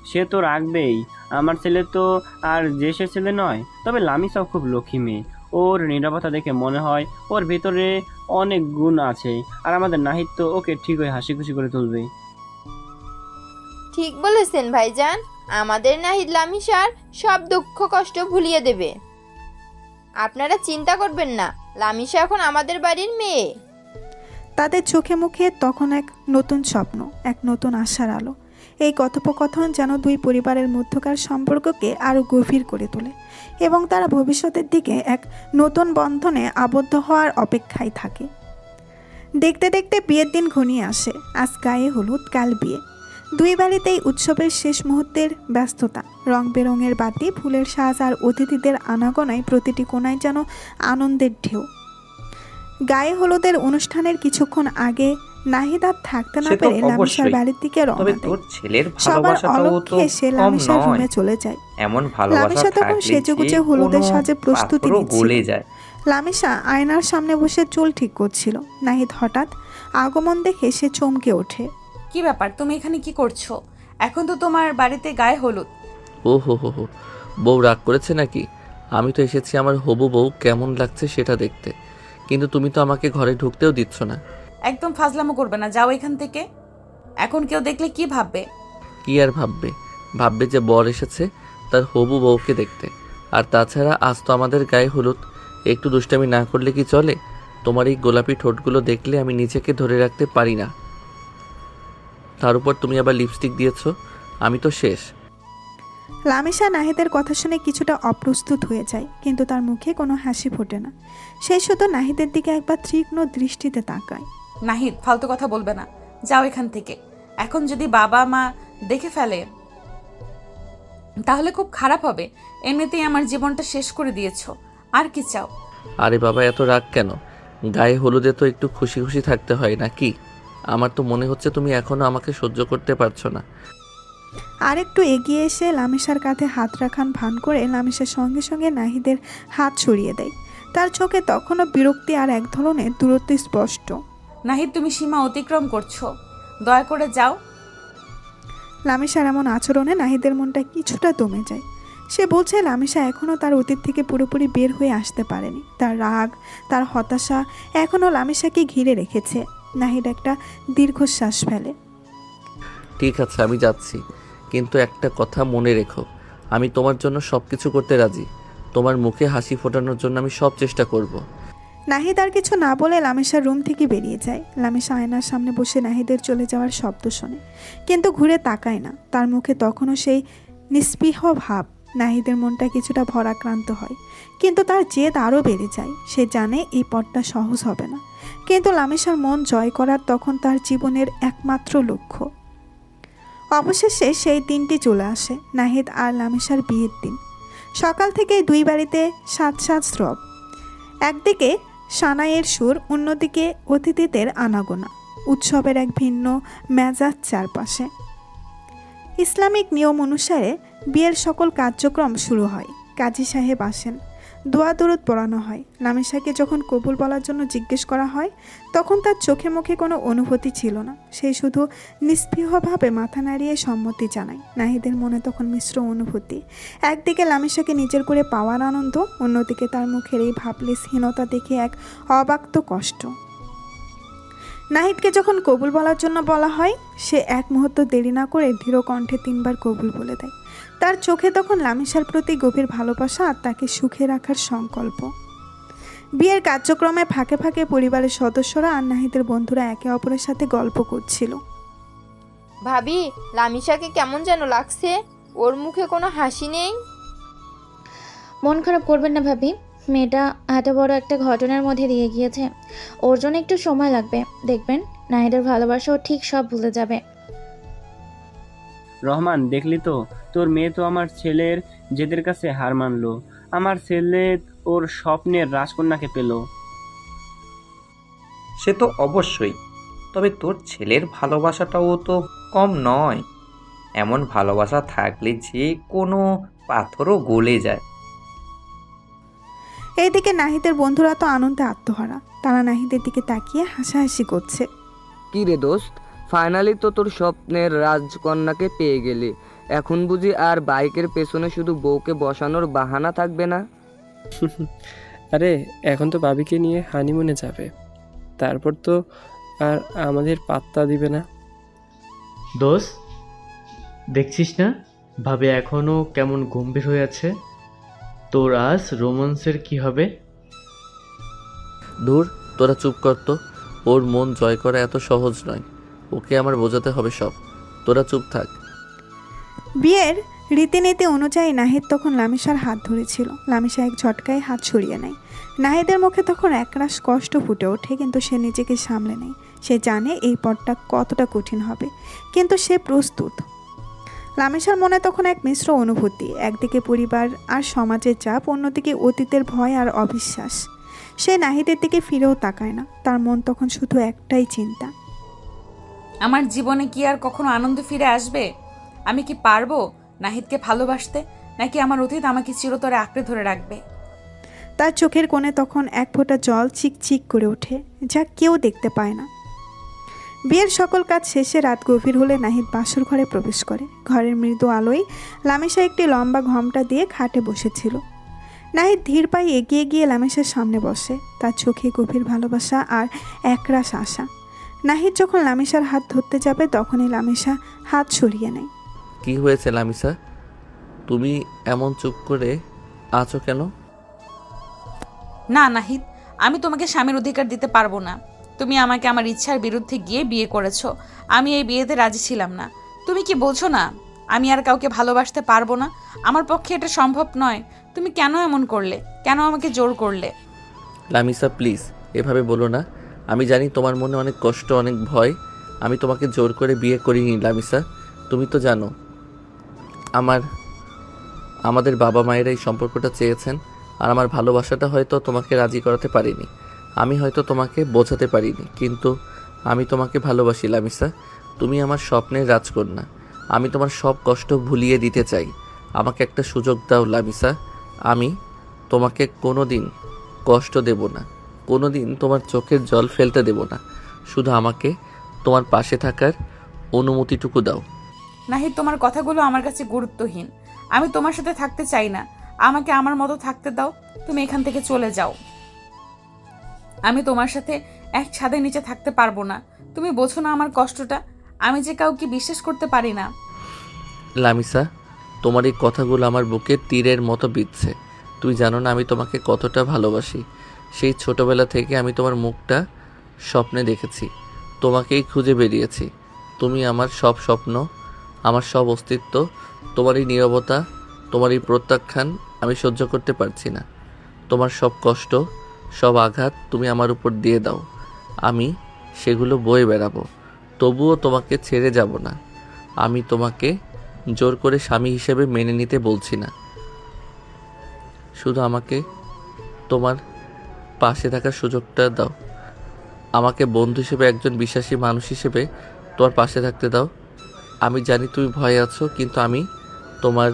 সে তো রাখবেই। আমার ছেলে তো আর যে সে ছেলে নয়। তবে লামিসাও খুব লক্ষ্মী মেয়ে। ওর নীরবতা দেখে মনে হয় ওর ভেতরে অনেক গুণ আছে। আর আমাদের নাহিদ তো ওকে ঠিকই হাসি খুশি করে তুলবে। ঠিক বলেছেন ভাইজান, আমাদের নাহিদ লামিসার সব দুঃখ কষ্ট ভুলিয়ে দেবে। আপনারা চিন্তা করবেন না, লামিসা এখন আমাদের বাড়ির মেয়ে। তাদের চোখে মুখে তখন এক নতুন স্বপ্ন, এক নতুন আশার আলো। এই কথোপকথন যেন দুই পরিবারের মধ্যকার সম্পর্ককে আরও গভীর করে তোলে এবং তারা ভবিষ্যতের দিকে এক নতুন বন্ধনে আবদ্ধ হওয়ার অপেক্ষায় থাকে। দেখতে দেখতে বিয়ের দিন ঘনিয়ে আসে। আজ গায়ে হলুদ, কাল বিয়ে। দুই বাড়িতেই উৎসবের শেষ মুহূর্তের ব্যস্ততা। রং বেরঙের বাতি, ফুলের সাজ আর অতিথিদের আনাগোনায় প্রতিটি কোণায় যেন আনন্দের ঢেউ। গায়ে হলুদের অনুষ্ঠানের কিছুক্ষণ আগে নাহিদ আর থাকতে না পেরে লামিসার বাড়ির দিকে রওনা দেয়। তোর ছেলের সবার ভালোবাসাটাও তো অলক্ষ্যে সে কম লামিসার নয়। রুমে চলে যায়। এমন ভালোবাসা লামিসা তখন থাকলে সেজেগুজে হলুদের সাজে প্রস্তুতি নিচ্ছিল। গলে যায়। লামিসা আয়নার সামনে বসে চুল ঠিক করছিল। নাহিদ হঠাৎ আগমন দেখে সে চমকে ওঠে। কি ব্যাপার, তুমি এখানে কি করছো? এখন তো তোমার বাড়িতে গায়ে হলুদ। ও হো হো হো, বউ রাগ করেছে নাকি? আমি তো এসেছি আমার হবু বউ কেমন লাগছে সেটা দেখতে, কিন্তু তুমি তো আমাকে ঘরে ঢুকতেও দিচ্ছ না। একদম ফাজলামো করবে না, যাও এখান থেকে। এখন কেউ দেখলে কি ভাববে? কি আর ভাববে? ভাববে যে বর এসেছে তার হবু বউকে দেখতে। আর তাছাড়া আজ তো আমাদের গায়ে হলুদ, একটু দুষ্টামি না করলে কি চলে? তোমার এই গোলাপি ঠোঁটগুলো দেখলে আমি নিজেকে ধরে রাখতে পারি না। তার উপর তুমি আবার লিপস্টিক দিয়েছো, আমি তো শেষ। লামিসা নাহিদের কথা শুনে কিছুটা অপ্রস্তুত হয়ে যায়, কিন্তু তার মুখে কোনো হাসি ফোটে না। সে শুধু নাহিদের দিকে একবার তীক্ষ্ণ দৃষ্টিতে তাকায়। নাহিদ, ফালতু কথা বলবে না, যাও এখান থেকে। এখন যদি বাবা মা দেখে ফেলে তাহলে খুব খারাপ হবে। এমনিতেই আমার জীবনটা শেষ করে দিয়েছো, আর কি চাও? আরে বাবা, এত রাগ কেন? গায়ে হলুদে তো একটু খুশি খুশি থাকতে হয় নাকি? আমার তো মনে হচ্ছে তুমি এখনো আমাকে সহ্য করতে পারছো না। আর একটু এগিয়ে এসে লামিসার কাঁধে হাত রাখান ভান করে লামিসার সঙ্গে সঙ্গে নাহিদের হাত সরিয়ে দেয়। তার চোখে তখনও বিরক্তি আর এক ধরনের দূরত্ব স্পষ্ট। নাহিদ, তুমি সীমা অতিক্রম করছো, দয়া করে যাও। লামিসার এমন আচরণে নাহিদের মনটা কিছুটা দমে যায়। সে বলছে লামিসা এখনও তার অতীত থেকে পুরোপুরি বের হয়ে আসতে পারেনি। তার রাগ, তার হতাশা এখনও লামিসাকে ঘিরে রেখেছে। নাহিদ একটা দীর্ঘশ্বাস ফেলে। ঠিক আছে, আমি যাচ্ছি, কিন্তু একটা কথা মনে রেখো, আমি তোমার জন্য সব কিছু করতে রাজি। তোমার মুখে হাসি ফোটানোর জন্য আমি সব চেষ্টা করব। নাহিদ আর কিছু না বলে লামিসার রুম থেকে বেরিয়ে যায়। লামিসা আয়নার সামনে বসে নাহিদের চলে যাওয়ার শব্দ শোনে, কিন্তু ঘুরে তাকায় না। তার মুখে তখনও সেই নিস্পৃহ ভাব। নাহিদের মনটা কিছুটা ভরাক্রান্ত হয়, কিন্তু তার জেদ আরও বেড়ে যায়। সে জানে এই পথটা সহজ হবে না, কিন্তু লামিসার মন জয় করার তখন তার জীবনের একমাত্র লক্ষ্য। অবশেষে সেই দিনটি চলে আসে, নাহিদ আর লামিসার বিয়ের দিন। সকাল থেকেই দুই বাড়িতে সাজ রব। একদিকে সানাইয়ের সুর, অন্যদিকে অতিথিদের আনাগোনা। উৎসবের এক ভিন্ন মেজাজ চারপাশে। ইসলামিক নিয়ম অনুসারে বিয়ের সকল কার্যক্রম শুরু হয়। কাজী সাহেব আসেন, দোয়া দরুদ পড়ানো হয়। লামিসাকে যখন কবুল বলার জন্য জিজ্ঞেস করা হয়, তখন তার চোখে মুখে কোনো অনুভূতি ছিল না। সে শুধু নিস্পৃহভাবে মাথা নাড়িয়ে সম্মতি জানায়। নাহিদের মনে তখন মিশ্র অনুভূতি। একদিকে লামিসাকে নিজের করে পাওয়ার আনন্দ, অন্যদিকে তার মুখের এই ভাবলেসহীনতা দেখে এক অব্যক্ত কষ্ট। নাহিদকে যখন কবুল বলার জন্য বলা হয়, সে এক মুহূর্ত দেরি না করে দৃঢ় কণ্ঠে 3 বার কবুল বলে দেয়। তার চোখে তখন লামিসার প্রতি গভীর ভালোবাসা আর তাকে সুখে রাখার সংকল্প। বিয়ের কার্যক্রমে ফাঁকে ফাঁকে পরিবারের সদস্যরা আর নাহিদের বন্ধুরা একে অপরের সাথে গল্প করছিল। ভাবি, লামিসাকে কেমন যেন লাগছে, ওর মুখে কোনো হাসি নেই। মন খারাপ করবেন না ভাবি, মেয়েটা এত বড় একটা ঘটনার মধ্যে দিয়ে গিয়েছে। ওর জন্য একটু সময় লাগবে, দেখবেন নাহিদের ভালোবাসা ও ঠিক সব ভুলে যাবে। রহমান, দেখলি তো, তোর মেয়ে তো আমার ছেলের জেদের কাছে হার মানলো। আমার ছেলে ওর স্বপ্নের রাজকন্যাকে পেল। সে তো অবশ্যই, তবে তোর ছেলের ভালোবাসাটাও তো কম নয়। এমন ভালোবাসা থাকলে যে কোনো পাথরও গলে যায়। এইদিকে নাহিদের বন্ধুরা তো আনন্দে আত্মহারা। তারা নাহিদের দিকে তাকিয়ে হাসাহাসি করছে। কি রে দোস্ত, ফাইনালি তো তোর স্বপ্নের রাজকন্যাকে পেয়ে গেলি। এখন বুঝি আর বাইকের পেছনে শুধু বউকে বসানোর বাহানা থাকবে না? আরে এখন তো ভাবিকে নিয়ে হানিমুনে যাবে, তারপর তো আর আমাদের পাত্তা দিবে না। দোস্ত, দেখছিস না ভাবে এখনও কেমন গম্ভীর হয়ে আছে? তোর আজ রোমান্সের কি হবে? দূর, তোরা চুপ কর তো। ওর মন জয় করা এত সহজ নয়, ওকে আমার বোঝাতে হবে সব। তোরা চুপ থাক। বিয়ের রীতিনীতি অনুযায়ী নাহিদ তখন লামিসার হাত ধরেছিল। লামিসা এক ঝটকায় হাত সরিয়ে নেয়। নাহিদের মুখে তখন একরাশ কষ্ট ফুটে ওঠে, কিন্তু সে নিজেকে সামলে নেয়। সে জানে এই পথটা কতটা কঠিন হবে, কিন্তু সে প্রস্তুত। লামিসার মনে তখন এক মিশ্র অনুভূতি। একদিকে পরিবার আর সমাজের চাপ, অন্যদিকে অতীতের ভয় আর অবিশ্বাস। সে নাহিদের দিকে ফিরেও তাকায় না। তার মন তখন শুধু একটাই চিন্তা, আমার জীবনে কি আর কখনো আনন্দ ফিরে আসবে? আমি কি পারবো নাহিদকে ভালোবাসতে, নাকি আমার অতীত আমাকে চিরতরে আঁকড়ে ধরে রাখবে? তার চোখের কোণে তখন এক ফোঁটা জল চিকচিক করে ওঠে, যা কেউ দেখতে পায় না। বিয়ের সকল কাজ শেষে রাত গভীর হলে নাহিদ বাসর ঘরে প্রবেশ করে। ঘরের মৃদু আলোয় লামিসা একটি লম্বা ঘোমটা দিয়ে খাটে বসেছিল। নাহিদ ধীর পায়ে এগিয়ে গিয়ে লামিসার সামনে বসে। তার চোখে গভীর ভালোবাসা আর একরাশ আশা। নাহিদ যখন লামিসার হাত ধরতে যাবে, তখনই লামিসা হাত সরিয়ে নেয়। কি হয়েছে লামিসা, তুমি এমন চুপ করে আছো কেন? না নাহিদ, আমি তোমাকে স্বামীর অধিকার দিতে পারবো না। তুমি আমাকে আমার ইচ্ছার বিরুদ্ধে গিয়ে বিয়ে করেছো। আমি এই বিয়েতে রাজি ছিলাম না। তুমি কি বলছো না আমি আর কাউকে ভালোবাসতে পারবো না? আমার পক্ষে এটা সম্ভব নয়। তুমি কেন এমন করলে? কেন আমাকে জোর করলে? লামিসা প্লিজ, এভাবে বলো না। আমি জানি তোমার মনে অনেক কষ্ট, অনেক ভয়। আমি তোমাকে জোর করে বিয়ে করিনি লামিসা। তুমি তো জানো আমাদের বাবা মায়েরা এই সম্পর্কটা চেয়েছেন, আর আমার ভালোবাসাটা হয়তো তোমাকে রাজি করাতে পারিনি। আমি হয়তো তোমাকে বোঝাতে পারিনি, কিন্তু আমি তোমাকে ভালোবাসি লামিসা। তুমি আমার স্বপ্নের রাজকন্যা। আমি তোমার সব কষ্ট ভুলিয়ে দিতে চাই। আমাকে একটা সুযোগ দাও লামিসা। আমি তোমাকে কোনো দিন কষ্ট দেব না, কোনো দিন তোমার চোখের জল ফেলতে দেব না। শুধু আমাকে তোমার পাশে থাকার অনুমতিটুকু দাও। নাহিদ, তোমার কথাগুলো আমার কাছে গুরুত্বহীন। আমি তোমার সাথে থাকতে চাই না। আমাকে আমার মতো থাকতে দাও। তুমি এখান থেকে চলে যাও। আমি তোমার সাথে এক ছাদের নিচে থাকতে পারবো না। তুমি বোঝো না আমার কষ্টটা? আমি যে কাউকে বিশ্বাস করতে পারি না। লামিসা, তোমার এই কথাগুলো আমার বুকে তীরের মতো বিঁধছে। তুই জানো না আমি তোমাকে কতটা ভালোবাসি। সেই ছোটবেলা থেকে আমি তোমার মুখটা স্বপ্নে দেখেছি, তোমাকেই খুঁজে বেরিয়েছি। তুমি আমার সব স্বপ্ন, আমার সব অস্তিত্ব। তোমার এই নীরবতা তোমার এই প্রত্যাখ্যান আমি সহ্য করতে পারছি না। তোমার সব কষ্ট, সব আঘাত তুমি আমার উপর দিয়ে দাও, আমি সেগুলো বয়ে বেড়াবো, তবুও তোমাকে ছেড়ে যাব না। আমি তোমাকে জোর করে স্বামী হিসেবে মেনে নিতে বলছি না, শুধু আমাকে তোমার পাশে থাকার সুযোগটা দাও। আমাকে বন্ধু হিসেবে, একজন বিশ্বাসী মানুষ হিসেবে তোমার পাশে থাকতে দাও। আমি জানি তুমি ভয়ে আছো, কিন্তু আমি তোমার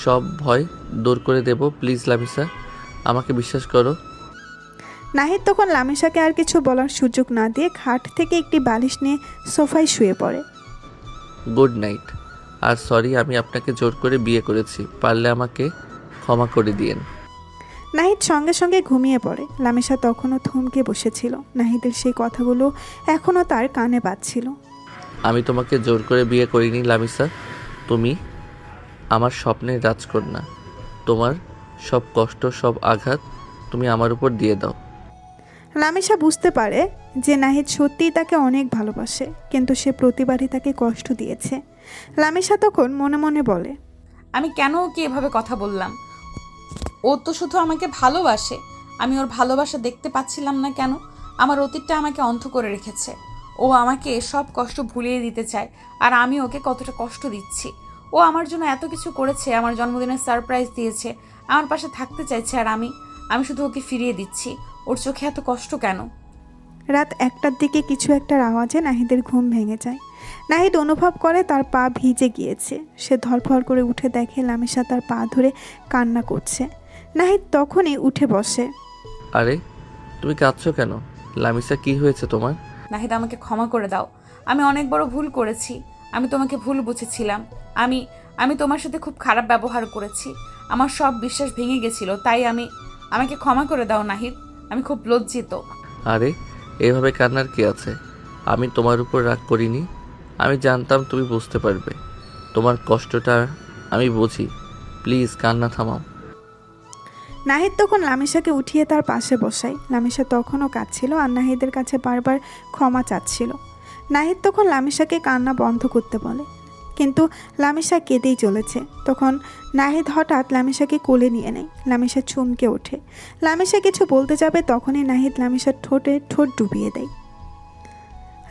সব ভয় দূর করে দেব। প্লিজ লামিসা, আমাকে বিশ্বাস করো। নাহিদ তখন লামিসাকে আর কিছু বলার সুযোগ না দিয়ে খাট থেকে একটি বালিশ নিয়ে সোফায় শুয়ে পড়ে। Good night. আর সরি, আমি আপনাকে জোর করে বিয়ে করেছি, পারলে আমাকে ক্ষমা করে দিয়েন। নাহিদ সঙ্গে সঙ্গে ঘুমিয়ে পড়ে। লামিসা তখনও থমকে বসেছিল। নাহিদের সেই কথাগুলো এখনও তার কানে বাজছিল। আমি তোমাকে জোর করে বিয়ে করিনি লামিসা, তুমি আমার স্বপ্নের রাজকন্যা। তোমার সব কষ্ট, সব আঘাত তুমি আমার উপর দিয়ে দাও। লামিসা বুঝতে পারে যে নাহিদ সত্যিই তাকে অনেক ভালোবাসে, কিন্তু সে প্রতিবারই তাকে কষ্ট দিয়েছে। লামিসা তখন মনে মনে বলে, আমি কেন ওকে এভাবে কথা বললাম? ও তো শুধু আমাকে ভালোবাসে, আমি ওর ভালোবাসা দেখতে পাচ্ছিলাম না কেন? আমার অতীতটা আমাকে অন্ধ করে রেখেছে। ও আমাকে সব কষ্ট ভুলিয়ে দিতে চায়, আর আমি ওকে কতটা কষ্ট দিচ্ছি। ও আমার জন্য এত কিছু করেছে, আমার জন্মদিনের সারপ্রাইজ দিয়েছে, আমার পাশে থাকতে চাইছে, আর আমি শুধু ওকে ফিরিয়ে দিচ্ছি। ওর চোখে এত কষ্ট কেন? রাত 1টার দিকে কিছু একটার আওয়াজে নাহিদের ঘুম ভেঙে যায়। নাহিদ অনুভব করে তার পা ভিজে গিয়েছে। সে ধরফর করে উঠে দেখে লামিসা তার পা ধরে কান্না করছে। নাহিদ তখনই উঠে বসে। আরে তুমি কাঁদছো কেন লামিসা, কি হয়েছে তোমার? নাহিদ, আমাকে ক্ষমা করে দাও। আমি অনেক বড় ভুল করেছি। আমি তোমাকে ভুল বুঝেছিলাম। আমি তোমার সাথে খুব খারাপ ব্যবহার করেছি। আমার সব বিশ্বাস ভেঙে গেছিল, তাই আমাকে ক্ষমা করে দাও নাহিদ। আমি খুব লজ্জিত। আরে এভাবে কান্নার কি আছে? আমি তোমার উপর রাগ করিনি, আমি জানতাম তুমি বুঝতে পারবে। তোমার কষ্টটা আমি বুঝি, প্লিজ কান্না থামাও। নাহিদ তখন লামিসাকে উঠিয়ে তার পাশে বসায়। লামিসা তখনও কাঁদছিল আর নাহিদের কাছে বারবার ক্ষমা চাচ্ছিল। নাহিদ তখন লামিসাকে কান্না বন্ধ করতে বলে, কিন্তু লামিসা কেঁদেই চলেছে। তখন নাহিদ হঠাৎ লামিসাকে কোলে নিয়ে নেয়। লামিসা চমকে ওঠে। লামিসা কিছু বলতে যাবে, তখনই নাহিদ লামিসার ঠোঁটে ঠোঁট ডুবিয়ে দেয়।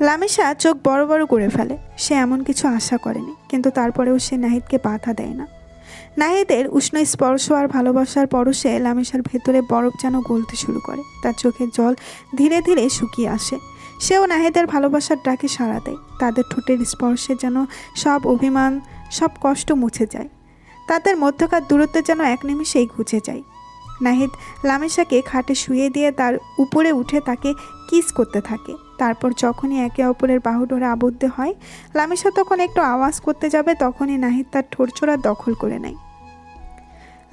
লামিসা চোখ বড় বড় করে ফেলে। সে এমন কিছু আশা করেনি, কিন্তু তারপরেও সে নাহিদকে বাধা দেয় না। নাহিদের উষ্ণ স্পর্শ আর ভালোবাসার পরশে লামিসার ভেতরে বরফ যেন গলতে শুরু করে। তার চোখের জল ধীরে ধীরে শুকিয়ে আসে। সেও নাহিদের ভালোবাসার ডাকে সাড়া দেয়। তাদের ঠোঁটের স্পর্শে যেন সব অভিমান, সব কষ্ট মুছে যায়। তাদের মধ্যকার দূরত্ব যেন এক নিমিষেই ঘুচে যায়। নাহিদ লামিসাকে খাটে শুয়ে দিয়ে তার উপরে উঠে তাকে কিস করতে থাকে। তারপর যখনই একে অপরের বাহু ডোরে আবদ্ধ হয়, লামিসা তখন একটু আওয়াজ করতে যাবে, তখনই নাহিদ তার ঠোঁটচোরা দখল করে নেয়।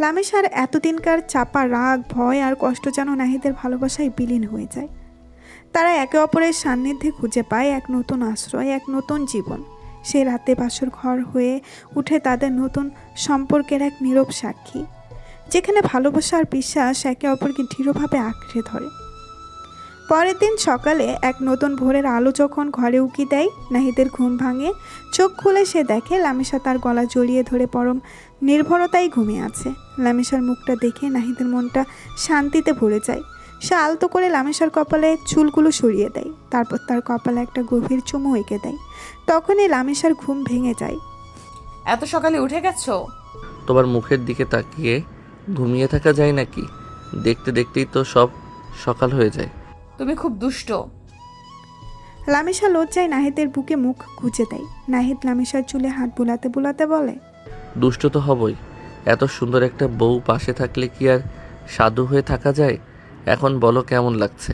লামিসার এতদিনকার চাপা রাগ, ভয় আর কষ্ট যেন নাহিদের ভালোবাসায় বিলীন হয়ে যায়। তারা একে অপরের সান্নিধ্যে খুঁজে পায় এক নতুন আশ্রয়, এক নতুন জীবন। সেই রাতে বাসর ঘর হয়ে উঠে তাদের নতুন সম্পর্কের এক নীরব সাক্ষী, যেখানে ভালোবাসা আর বিশ্বাস একে অপরকে দৃঢ়ভাবে আঁকড়ে ধরে। পরের দিন সকালে এক নতুন ভোরের আলো যখন ঘরে উকি দেয়, নাহিদের ঘুম ভাঙে। চোখ খুলে সে দেখে লামিসা তার গলা জড়িয়ে ধরে পরম নির্ভরতায় ঘুমিয়ে আছে। লামিসার মুখটা দেখে নাহিদের মনটা শান্তিতে ভরে যায়। সে আলতো করে লামিসার কপালে চুলগুলো সরিয়ে দেয়, তারপর তার কপালে একটা গভীর চুমু এঁকে দেয়। তখনই লামিসার ঘুম ভেঙে যায়। এত সকালে উঠে গেছো? তোমার মুখের দিকে তাকিয়ে ঘুমিয়ে থাকা যায় নাকি? দেখতে দেখতেই তো সব সকাল হয়ে যায়। তুমি খুব দুষ্ট। লামিসা লজ্জায় নাহিদের বুকে মুখ গুজে দেয়। নাহিদ লামিসার চুলে হাত বুলাতে বুলাতে বলে, দুষ্ট তো হবই, এত সুন্দর একটা বউ পাশে থাকলে কি আর সাধু হয়ে থাকা যায়? এখন বলো কেমন লাগছে?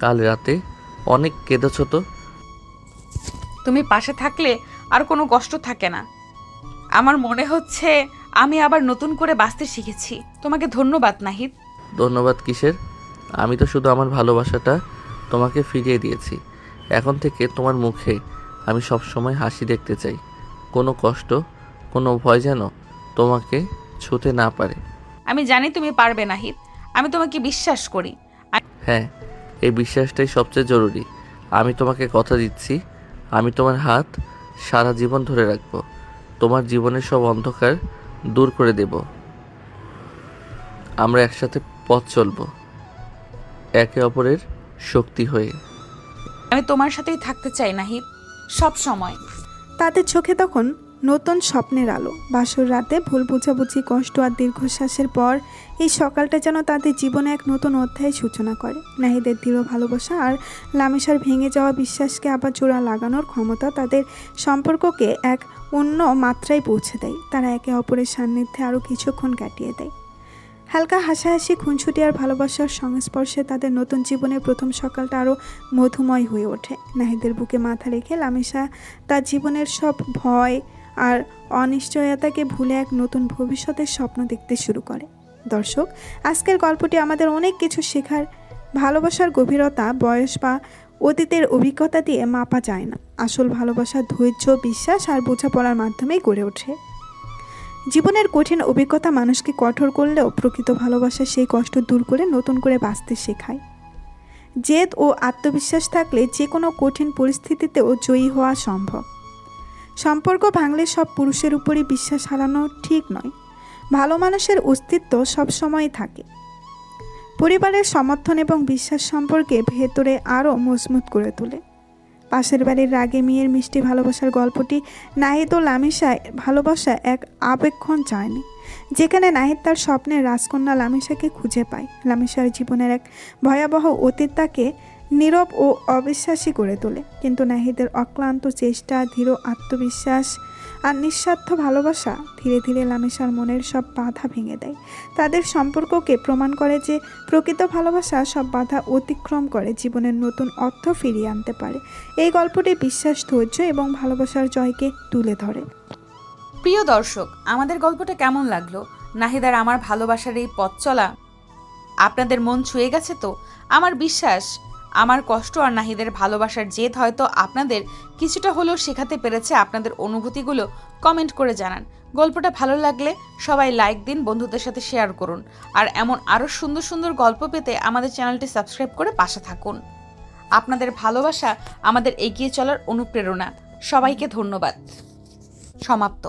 কাল রাতে অনেক কেঁদেছ তো। তুমি পাশে থাকলে আর কোনো কষ্ট থাকে না। আমার মনে হচ্ছে আমি আবার নতুন করে বাঁচতে শিখেছি। তোমাকে ধন্যবাদ নাহিদ। ধন্যবাদ কিসের? আমি তো শুধু আমার ভালোবাসাটা তোমাকে ফিরিয়ে দিয়েছি। এখন থেকে তোমার মুখে আমি সব সময় হাসি দেখতে চাই। কোনো কষ্ট, কোনো ভয় যেন তোমাকে ছুঁতে না পারে। আমি জানি তুমি পারবে নাহিদ, আমি তোমাকে বিশ্বাস করি। হ্যাঁ, এই বিশ্বাসটাই সবচেয়ে জরুরি। আমি তোমাকে কথা দিচ্ছি, আমি তোমার হাত সারা জীবন ধরে রাখবো। তোমার জীবনের সব অন্ধকার দূর করে দেব। আমরা একসাথে পথ চলব, একে অপরের শক্তি হয়ে। আমি তোমার সাথেই থাকতে চাই নাহিদ, সব সময়। তাদের চোখে তখন নতুন স্বপ্নের আলো। বাসর রাতে ভুল বোঝাবুঝি, কষ্ট আর দীর্ঘশ্বাসের পর এই সকালটা যেন তাদের জীবনে এক নতুন অধ্যায়ের সূচনা করে। নাহিদের দৃঢ় ভালোবাসা আর লামিসার ভেঙে যাওয়া বিশ্বাসকে আবার জোড়া লাগানোর ক্ষমতা তাদের সম্পর্ককে এক অন্য মাত্রায় পৌঁছে দেয়। তারা একে অপরের সান্নিধ্যে আরও কিছুক্ষণ কাটিয়ে দেয়। হালকা হাসাহাসি, খুনছুটি আর ভালোবাসার সংস্পর্শে তাদের নতুন জীবনের প্রথম সকালটা আরও মধুময় হয়ে ওঠে। নাহিদের বুকে মাথা রেখে লামিসা তার জীবনের সব ভয় আর অনিশ্চয়তাকে ভুলে এক নতুন ভবিষ্যতের স্বপ্ন দেখতে শুরু করে। দর্শক, আজকের গল্পটি আমাদের অনেক কিছু শেখার। ভালোবাসার গভীরতা বয়স বা অতীতের অভিজ্ঞতা দিয়ে মাপা যায় না। আসল ভালোবাসা ধৈর্য, বিশ্বাস আর বোঝাপড়ার মাধ্যমেই গড়ে ওঠে। জীবনের কঠিন অভিজ্ঞতা মানুষকে কঠোর করলেও প্রকৃত ভালোবাসা সেই কষ্ট দূর করে নতুন করে বাঁচতে শেখায়। জেদ ও আত্মবিশ্বাস থাকলে যে কোনো কঠিন পরিস্থিতিতেও জয়ী হওয়া সম্ভব। সম্পর্ক ভাঙলে সব পুরুষের উপরই বিশ্বাস হারানো ঠিক নয়। ভালো মানুষের অস্তিত্ব সবসময় থাকে। পরিবারের সমর্থন এবং বিশ্বাস সম্পর্কে ভেতরে আরও মজবুত করে তোলে। পাশের বাড়ির রাগে মেয়ের মিষ্টি ভালোবাসার গল্পটি নাহিদ ও লামিসায় ভালোবাসা এক আবেক্ষণ চায়নি, যেখানে নাহিদ তার স্বপ্নের রাজকন্যা লামিসাকে খুঁজে পায়। লামিসার জীবনের এক ভয়াবহ অতীত তাকে নীরব ও অবিশ্বাসী করে তোলে, কিন্তু নাহিদের অক্লান্ত চেষ্টা, দৃঢ় আত্মবিশ্বাস আর নিঃস্বার্থ ভালোবাসা ধীরে ধীরে লামিসার মনের সব বাধা ভেঙে দেয়। তাদের সম্পর্ককে প্রমাণ করে যে প্রকৃত ভালোবাসা সব বাধা অতিক্রম করে জীবনের নতুন অর্থ ফিরিয়ে আনতে পারে। এই গল্পটি বিশ্বাস, ধৈর্য এবং ভালোবাসার জয়কে তুলে ধরে। প্রিয় দর্শক, আমাদের গল্পটা কেমন লাগলো? নাহিদ আর আমার ভালোবাসার এই পথ চলা আপনাদের মন ছুঁয়ে গেছে তো? আমার বিশ্বাস আমার কষ্ট আর নাহিদের ভালোবাসার জেদ হয়তো আপনাদের কিছুটা হলেও শেখাতে পেরেছে। আপনাদের অনুভূতিগুলো কমেন্ট করে জানান। গল্পটা ভালো লাগলে সবাই লাইক দিন, বন্ধুদের সাথে শেয়ার করুন। আর এমন আরও সুন্দর সুন্দর গল্প পেতে আমাদের চ্যানেলটি সাবস্ক্রাইব করে পাশে থাকুন। আপনাদের ভালোবাসা আমাদের এগিয়ে চলার অনুপ্রেরণা। সবাইকে ধন্যবাদ। সমাপ্ত।